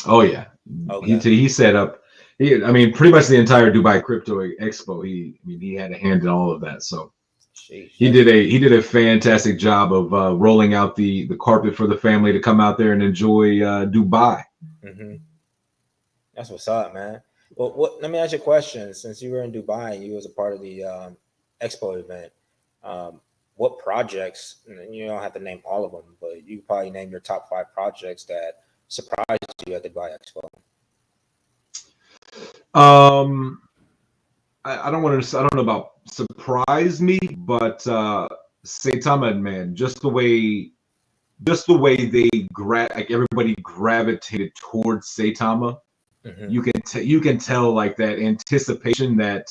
Oh yeah, okay. He set up. Pretty much the entire Dubai Crypto Expo. He had a hand in all of that. So he did a fantastic job of rolling out the carpet for the family to come out there and enjoy Dubai. Mm-hmm. That's what's up, man. Well, let me ask you a question. Since you were in Dubai, you was a part of the Expo event. What projects? You don't have to name all of them, but you probably name your top 5 projects that surprised you at the Dubai Expo. I don't know about surprise me, but Saitama, man, just the way they everybody gravitated towards Saitama. Mm-hmm. You can tell like that anticipation that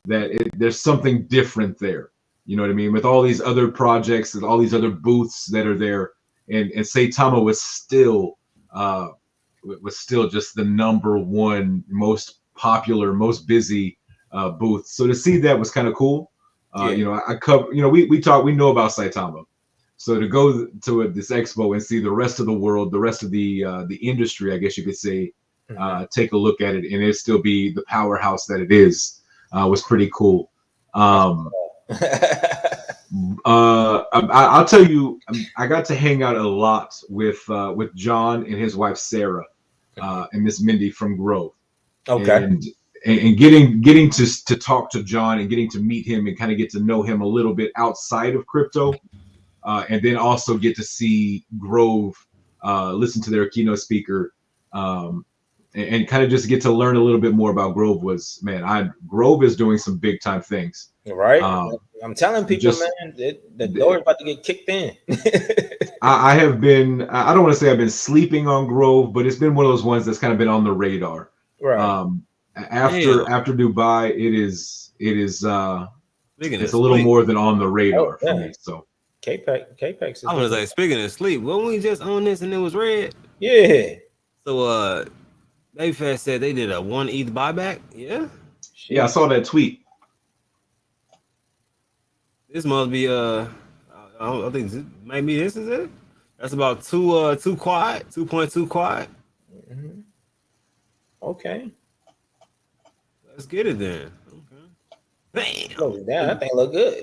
there's something different there. You know what I mean? With all these other projects and all these other booths that are there, and Saitama was still just the number one most popular, most busy booth. So to see that was kind of cool. You know, I cover. You know, we know about Saitama. So to go to this expo and see the rest of the world, the rest of the industry, I guess you could say, take a look at it, and it still be the powerhouse that it is, was pretty cool. I'll tell you, I got to hang out a lot with John and his wife Sarah, and Miss Mindy from Grove. Okay. And getting to talk to John and getting to meet him and kind of get to know him a little bit outside of crypto, and then also get to see Grove, listen to their keynote speaker, and kind of just get to learn a little bit more about Grove. Grove is doing some big time things. Right. I'm telling people, man, the door is about to get kicked in. I have been, I don't want to say I've been sleeping on Grove, but it's been one of those ones that's kind of been on the radar. Right. After Dubai, it's a little more than on the radar for me. So Capex. I was like, speaking of sleep, when we just on this and it was red. Yeah. So Babyface said they did a 1 ETH buyback. Yeah. Yeah, I saw that tweet. This must be I think maybe this is it. That's about 2 quad, 2.2 quad. Mm-hmm. Okay. Let's get it then. Okay. Damn, that thing look good.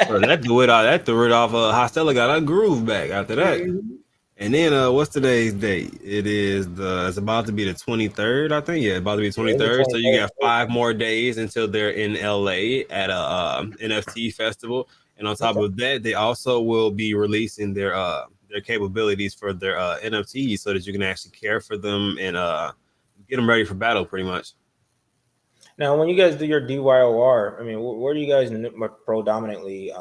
Bro, that threw it off. Hostella got a groove back after that. Mm-hmm. And then what's today's date? It's about to be the 23rd, I think. Yeah, about to be 23rd. So you got 5 more days until they're in LA at a NFT festival. And on top of that, they also will be releasing their capabilities for their NFTs so that you can actually care for them and get them ready for battle, pretty much. Now, when you guys do your DYOR, I mean, where do you guys predominantly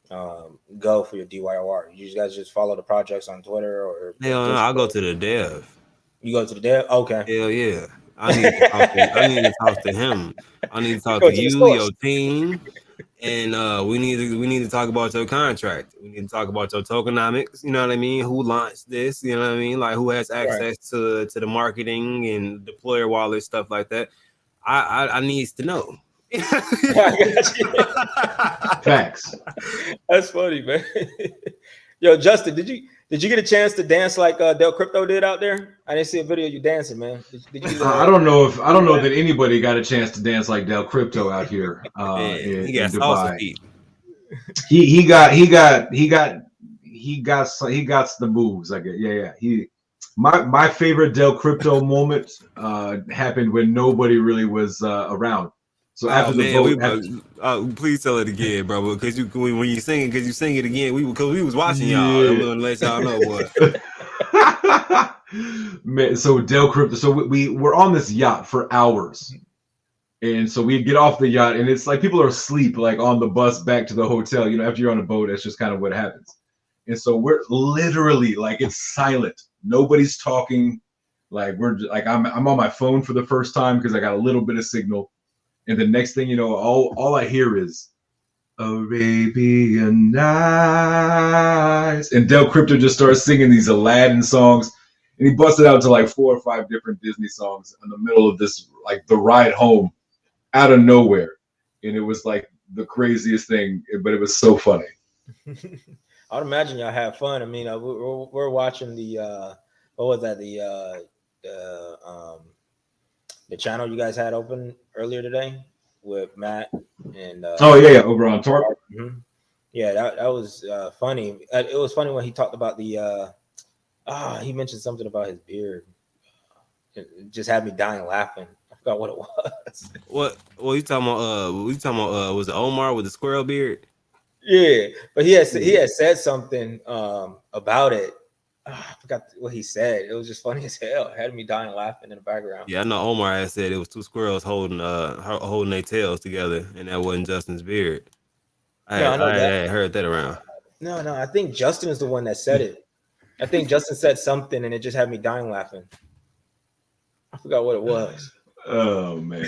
go for your DYOR? You guys just follow the projects on Twitter or? Hell no, I'll go to the dev. You go to the dev? Okay. Hell yeah. I need to talk to him. I need to talk to you, your team, and we need to talk about your contract. We need to talk about your tokenomics. You know what I mean? Who launched this? You know what I mean? Like who has access to the marketing and deployer wallet stuff like that. I needs to know. Facts. That's funny, man. Yo, Justin, did you get a chance to dance like Del Crypto did out there? I didn't see a video of you dancing, man. Did you I don't know that anybody got a chance to dance like Del Crypto out here in Dubai. He got the moves. I guess. Yeah. My favorite Del Crypto moment happened when nobody really was around. So after the vote, please tell it again, bro. Because when you sing it, again, we was watching y'all. I'm gonna let y'all know what. Man, so Del Crypto. So we're on this yacht for hours, and so we get off the yacht, and it's like people are asleep, like on the bus back to the hotel. You know, after you're on a boat, that's just kind of what happens. And so we're literally like it's silent. Nobody's talking. Like I'm on my phone for the first time because I got a little bit of signal. And the next thing you know, all I hear is Arabian Nights. And Del Crypto just starts singing these Aladdin songs. And he busted out to like 4 or 5 different Disney songs in the middle of this, like the ride home out of nowhere. And it was like the craziest thing, but it was so funny. I would imagine y'all have fun. I mean, we're watching the what was that? The channel you guys had open earlier today with Matt and over on Tarp. Mm-hmm. Yeah, that was funny. It was funny when he talked about the he mentioned something about his beard. It just had me dying laughing. I forgot what it was. What you talking about? Was it Omar with the squirrel beard? Yeah, but he had said something about it. I forgot what he said. It was just funny as hell. It had me dying laughing in the background. Yeah, I know Omar had said it was 2 squirrels holding their tails together, and that wasn't Justin's beard. I had heard that around. No, I think Justin is the one that said it. I think Justin said something, and it just had me dying laughing. I forgot what it was. Oh man.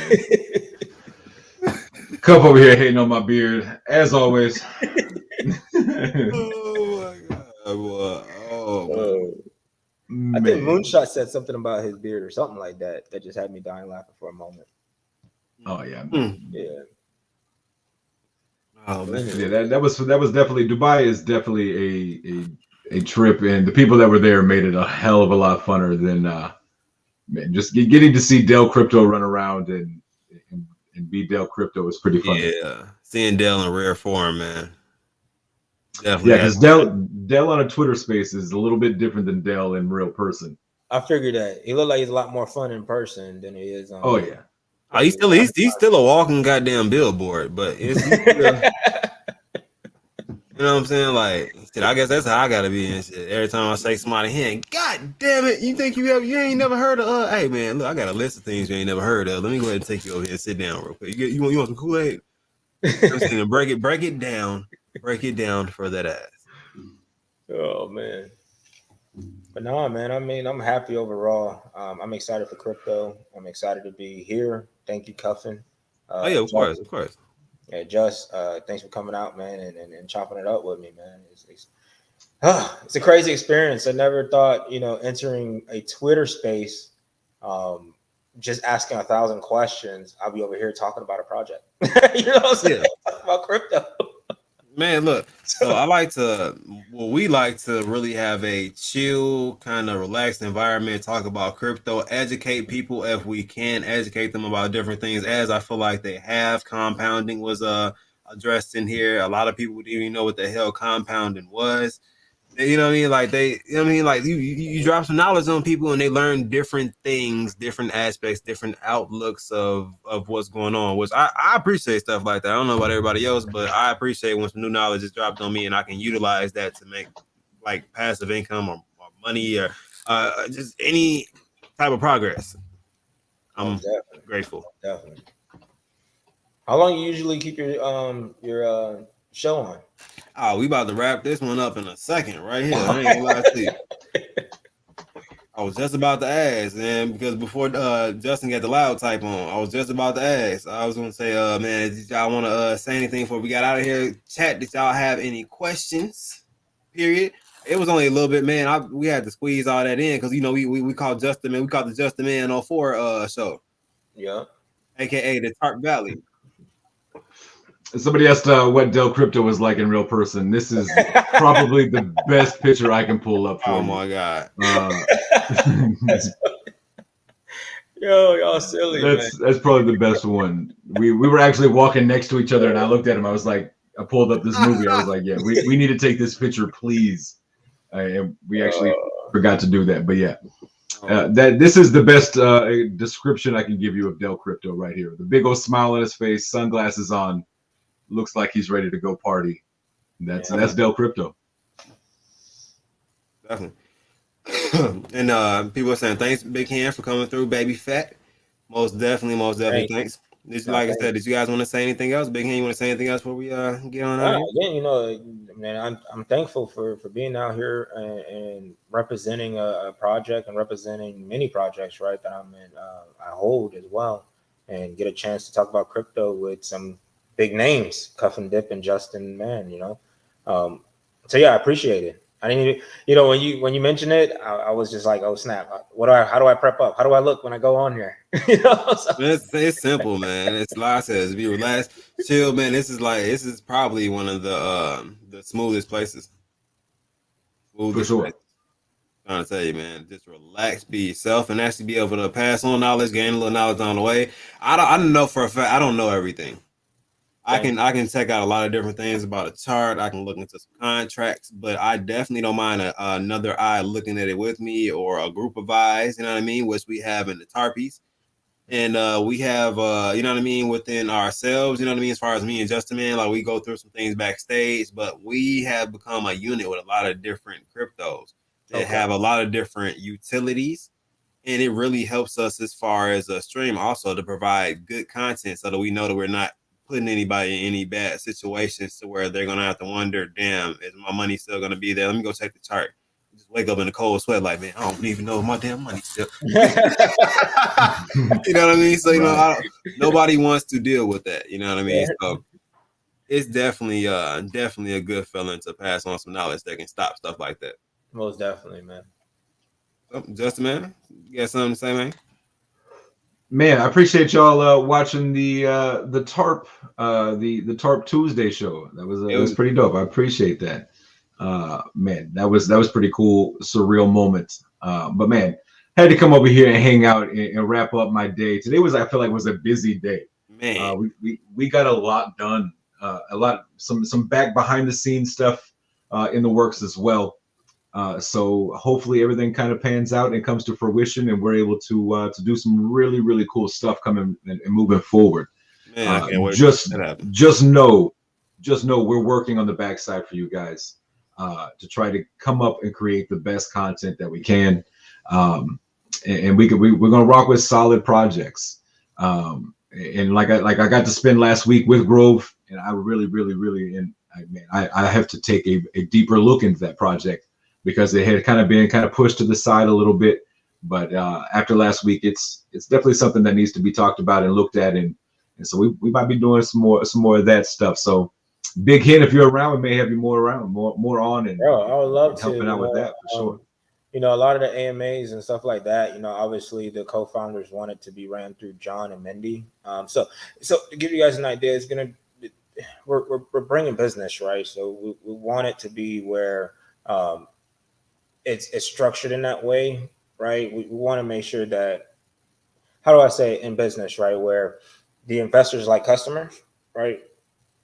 Cup over here hating on my beard, as always. Oh my god! I think Moonshot said something about his beard or something like that. That just had me dying laughing for a moment. Oh yeah, yeah. Oh man, yeah. That was definitely Dubai is definitely a trip, and the people that were there made it a hell of a lot funner than man. Just getting to see Del Crypto run around and be Del Crypto was pretty funny. Yeah, seeing Del in rare form, man. Definitely. Yeah, because Del on a Twitter space is a little bit different than Del in real person. I figured that he looked like he's a lot more fun in person than he is on. Oh yeah. Oh, he's still a walking goddamn billboard, but it's still, you know what I'm saying? Like, shit, I guess that's how I gotta be and shit. Every time I say somebody here, God damn it, you think you ain't never heard of hey man, look, I got a list of things you ain't never heard of. Let me go ahead and take you over here and sit down real quick. You want some Kool-Aid? I'm saying break it down for that ass. Oh man. But no, man, I mean, I'm happy overall. I'm excited for crypto. I'm excited to be here. Thank you, Cuffin. Oh yeah, of course. Yeah, Just thanks for coming out, man, and chopping it up with me, man. It's a crazy experience. I never thought, entering a Twitter space, just asking 1,000 questions, I'll be over here talking about a project. You know what I'm saying? Yeah. Talking about crypto. Man, look, so we like to really have a chill, kind of relaxed environment, talk about crypto, educate people if we can, educate them about different things, as I feel like they have. Compounding was addressed in here. A lot of people didn't even know what the hell compounding was. You know what I mean? Like you drop some knowledge on people and they learn different things, different aspects, different outlooks of what's going on, which I appreciate stuff like that. I don't know about everybody else, but I appreciate when some new knowledge is dropped on me and I can utilize that to make like passive income or money or just any type of progress. I'm grateful. Definitely. How long you usually keep your show on? Oh, we about to wrap this one up in a second right here. I ain't gonna lie to you. I was just about to ask, man, because before Justin got the loud type on, I was just about to ask. I was gonna say, man, did y'all want to say anything before we got out of here? Chat, did y'all have any questions? Period. It was only a little bit, man. We had to squeeze all that in because we called Justin, man. We called the Justin Man 04 show. Yeah. AKA the Tarp Valley. Somebody asked what Del Crypto was like in real person. This is probably the best picture I can pull up for you. My god! Yo, y'all silly. That's probably the best one. We were actually walking next to each other, and I looked at him. I was like, I pulled up this movie. I was like, yeah, we need to take this picture, please. And we actually forgot to do that, but yeah. This is the best description I can give you of Del Crypto right here. The big old smile on his face, sunglasses on. Looks like he's ready to go party. That's Del Crypto. Definitely. And people are saying thanks, Big Hand, for coming through, Baby Fat. Most definitely. Thanks. Like I said, did you guys want to say anything else? Big Hand, you want to say anything else before we get on out here? Again, man, I'm thankful for being out here and representing a project and representing many projects, right, that I'm in. I hold as well, and get a chance to talk about crypto with some big names, Cuff and Dip and Justin, man, so yeah, I appreciate it. I didn't even, when you mentioned it, I was just like, oh snap! How do I prep up? How do I look when I go on here? So, it's simple, man. It's like I said, be relaxed, chill, man. This is probably one of the smoothest places. For sure. I'm trying to tell you, man, just relax, be yourself, and actually be able to pass on knowledge, gain a little knowledge on the way. I don't know for a fact. I don't know everything. I can check out a lot of different things about a chart. I can look into some contracts, but I definitely don't mind another eye looking at it with me or a group of eyes, you know what I mean, which we have in the Tarpies. And we have, you know what I mean, within ourselves, you know what I mean, as far as me and Justin, man, like we go through some things backstage, but we have become a unit with a lot of different cryptos that have a lot of different utilities. And it really helps us as far as a stream also to provide good content so that we know that we're not putting anybody in any bad situations to where they're going to have to wonder, damn, is my money still going to be there? Let me go check the chart. Just wake up in a cold sweat, like, man, I don't even know my damn money still. You know what I mean? So nobody wants to deal with that. You know what I mean? So it's definitely a good feeling to pass on some knowledge that can stop stuff like that. Most definitely, man. So, Justin, man, you got something to say, man? Man, I appreciate y'all watching the Tarp the Tarp Tuesday show. That was pretty dope. I appreciate that. Man, that was pretty cool, surreal moment. But man, had to come over here and hang out and wrap up my day. Today I feel like was a busy day. Man, we got a lot done. Some back behind the scenes stuff in the works as well. So hopefully everything kind of pans out and comes to fruition, and we're able to do some really, really cool stuff coming and moving forward. Man, I can't wait. Just know we're working on the backside for you guys to try to come up and create the best content that we can, and we're gonna rock with solid projects. And like I got to spend last week with Grove, and I really, I have to take a deeper look into that project, because it had kind of been pushed to the side a little bit. But after last week, it's definitely something that needs to be talked about and looked at, and so we might be doing some more of that stuff. So big hint, if you're around, we may have you more on, and I would love helping out with that for sure. You know, a lot of the AMAs and stuff like that, you know, obviously the co-founders want it to be ran through John and Mindy. So to give you guys an idea, we're bringing business, right? So we want it to be where it's structured in that way, right? We want to make sure that, how do I say it, in business, right, where the investors like customers, right?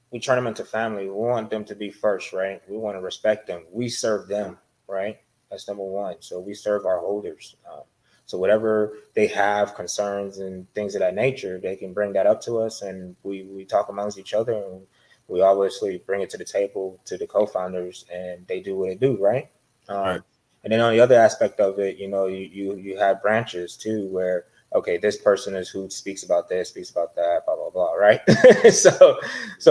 We turn them into family. We want them to be first, right? We want to respect them. We serve them, right? That's number one. So we serve our holders. So whatever they have, concerns and things of that nature, they can bring that up to us, and we talk amongst each other, and we obviously bring it to the table to the co-founders, and they do what they do, right? Right. And then on the other aspect of it, you know, you have branches too, where, okay, this person is who speaks about this, speaks about that, blah, blah, blah, right? so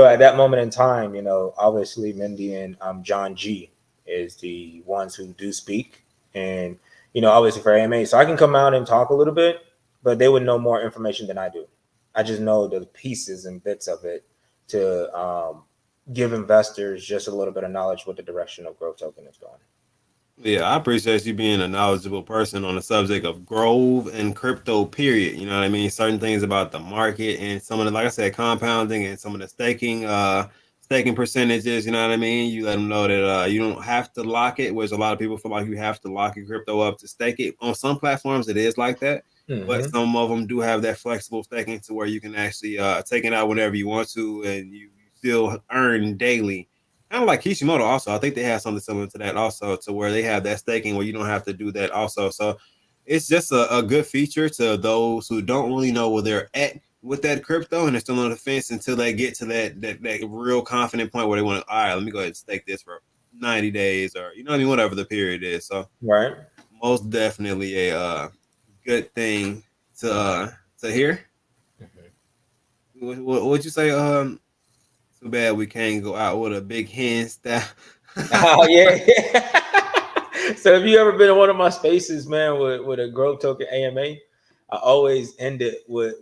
at that moment in time, you know, obviously Mindy and John G is the ones who do speak, and, you know, obviously for AMA. So I can come out and talk a little bit, but they would know more information than I do. I just know the pieces and bits of it to give investors just a little bit of knowledge what the direction of Grove Token is going. Yeah, I appreciate you being a knowledgeable person on the subject of Grove and crypto, period. You know what I mean? Certain things about the market and some of the, like I said, compounding and some of the staking percentages, you know what I mean? You let them know that you don't have to lock it, whereas a lot of people feel like you have to lock your crypto up to stake it. On some platforms, it is like that, but some of them do have that flexible staking to where you can actually take it out whenever you want to, and you still earn daily. Kind of like Kishimoto also. I think they have something similar to that also, to where they have that staking where you don't have to do that also. So it's just a good feature to those who don't really know where they're at with that crypto, and they're still on the fence until they get to that real confident point where they want to, all right, let me go ahead and stake this for 90 days, or, you know what I mean, whatever the period is. So right, most definitely a good thing to hear. What'd you say? Too bad we can't go out with a big hand staff. Oh yeah. So have you ever been in one of my spaces, man, with a Grove Token AMA? I always end it with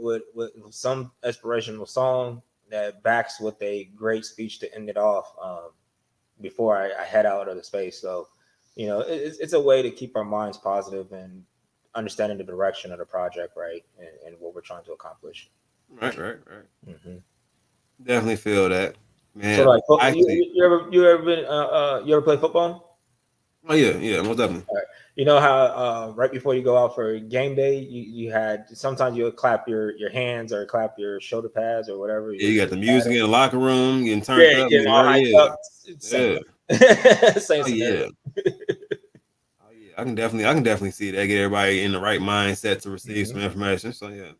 some inspirational song that backs with a great speech to end it off before I head out of the space. So, you know, it's a way to keep our minds positive and understanding the direction of the project, right, and what we're trying to accomplish. Right. Definitely feel that, man. So like, you ever play football? Oh yeah, most definitely. Right. You know how right before you go out for game day, you had sometimes you'll clap your hands or clap your shoulder pads or whatever. Yeah, you got the music in the locker room, getting turned up, getting all hyped up. Same scenario. Oh yeah, I can definitely see that. Get everybody in the right mindset to receive some information. So yeah.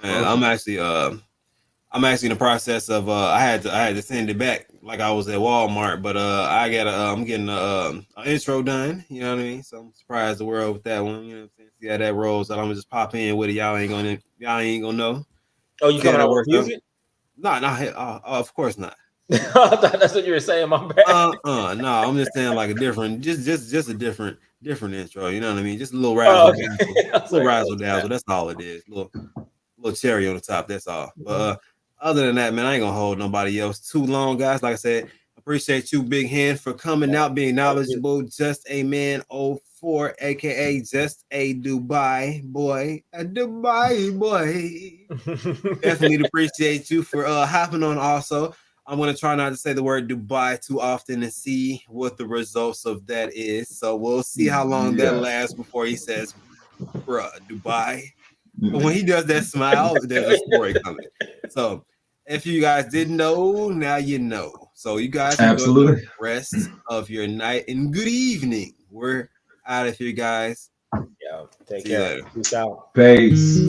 Man, I'm actually in the process of I had to send it back like I was at Walmart, but I'm getting an intro done, you know what I mean? So I'm surprised the world with that one, you know what I'm saying? See how that rolls. I'm gonna just pop in with it. Y'all ain't gonna know. Oh, you coming out with music? No, of course not. I thought that's what you were saying. My bad. No, I'm just saying like a different, just a different intro. You know what I mean? Just a little razzle, little razzle dazzle. That's all it is. Little cherry on the top. That's all. But other than that, man, I ain't gonna hold nobody else too long, guys. Like I said, appreciate you, Big Hand, for coming out, being knowledgeable. Just a man 04, aka just a Dubai boy, Definitely appreciate you for hopping on. Also, I'm gonna try not to say the word Dubai too often and see what the results of that is. So we'll see how long that lasts before he says, "Bruh, Dubai." But when he does that smile, there's a story coming. So if you guys didn't know, now you know. So you guys enjoy the rest of your night and good evening. We're out of here, guys. Yeah, take care. Peace out. Peace.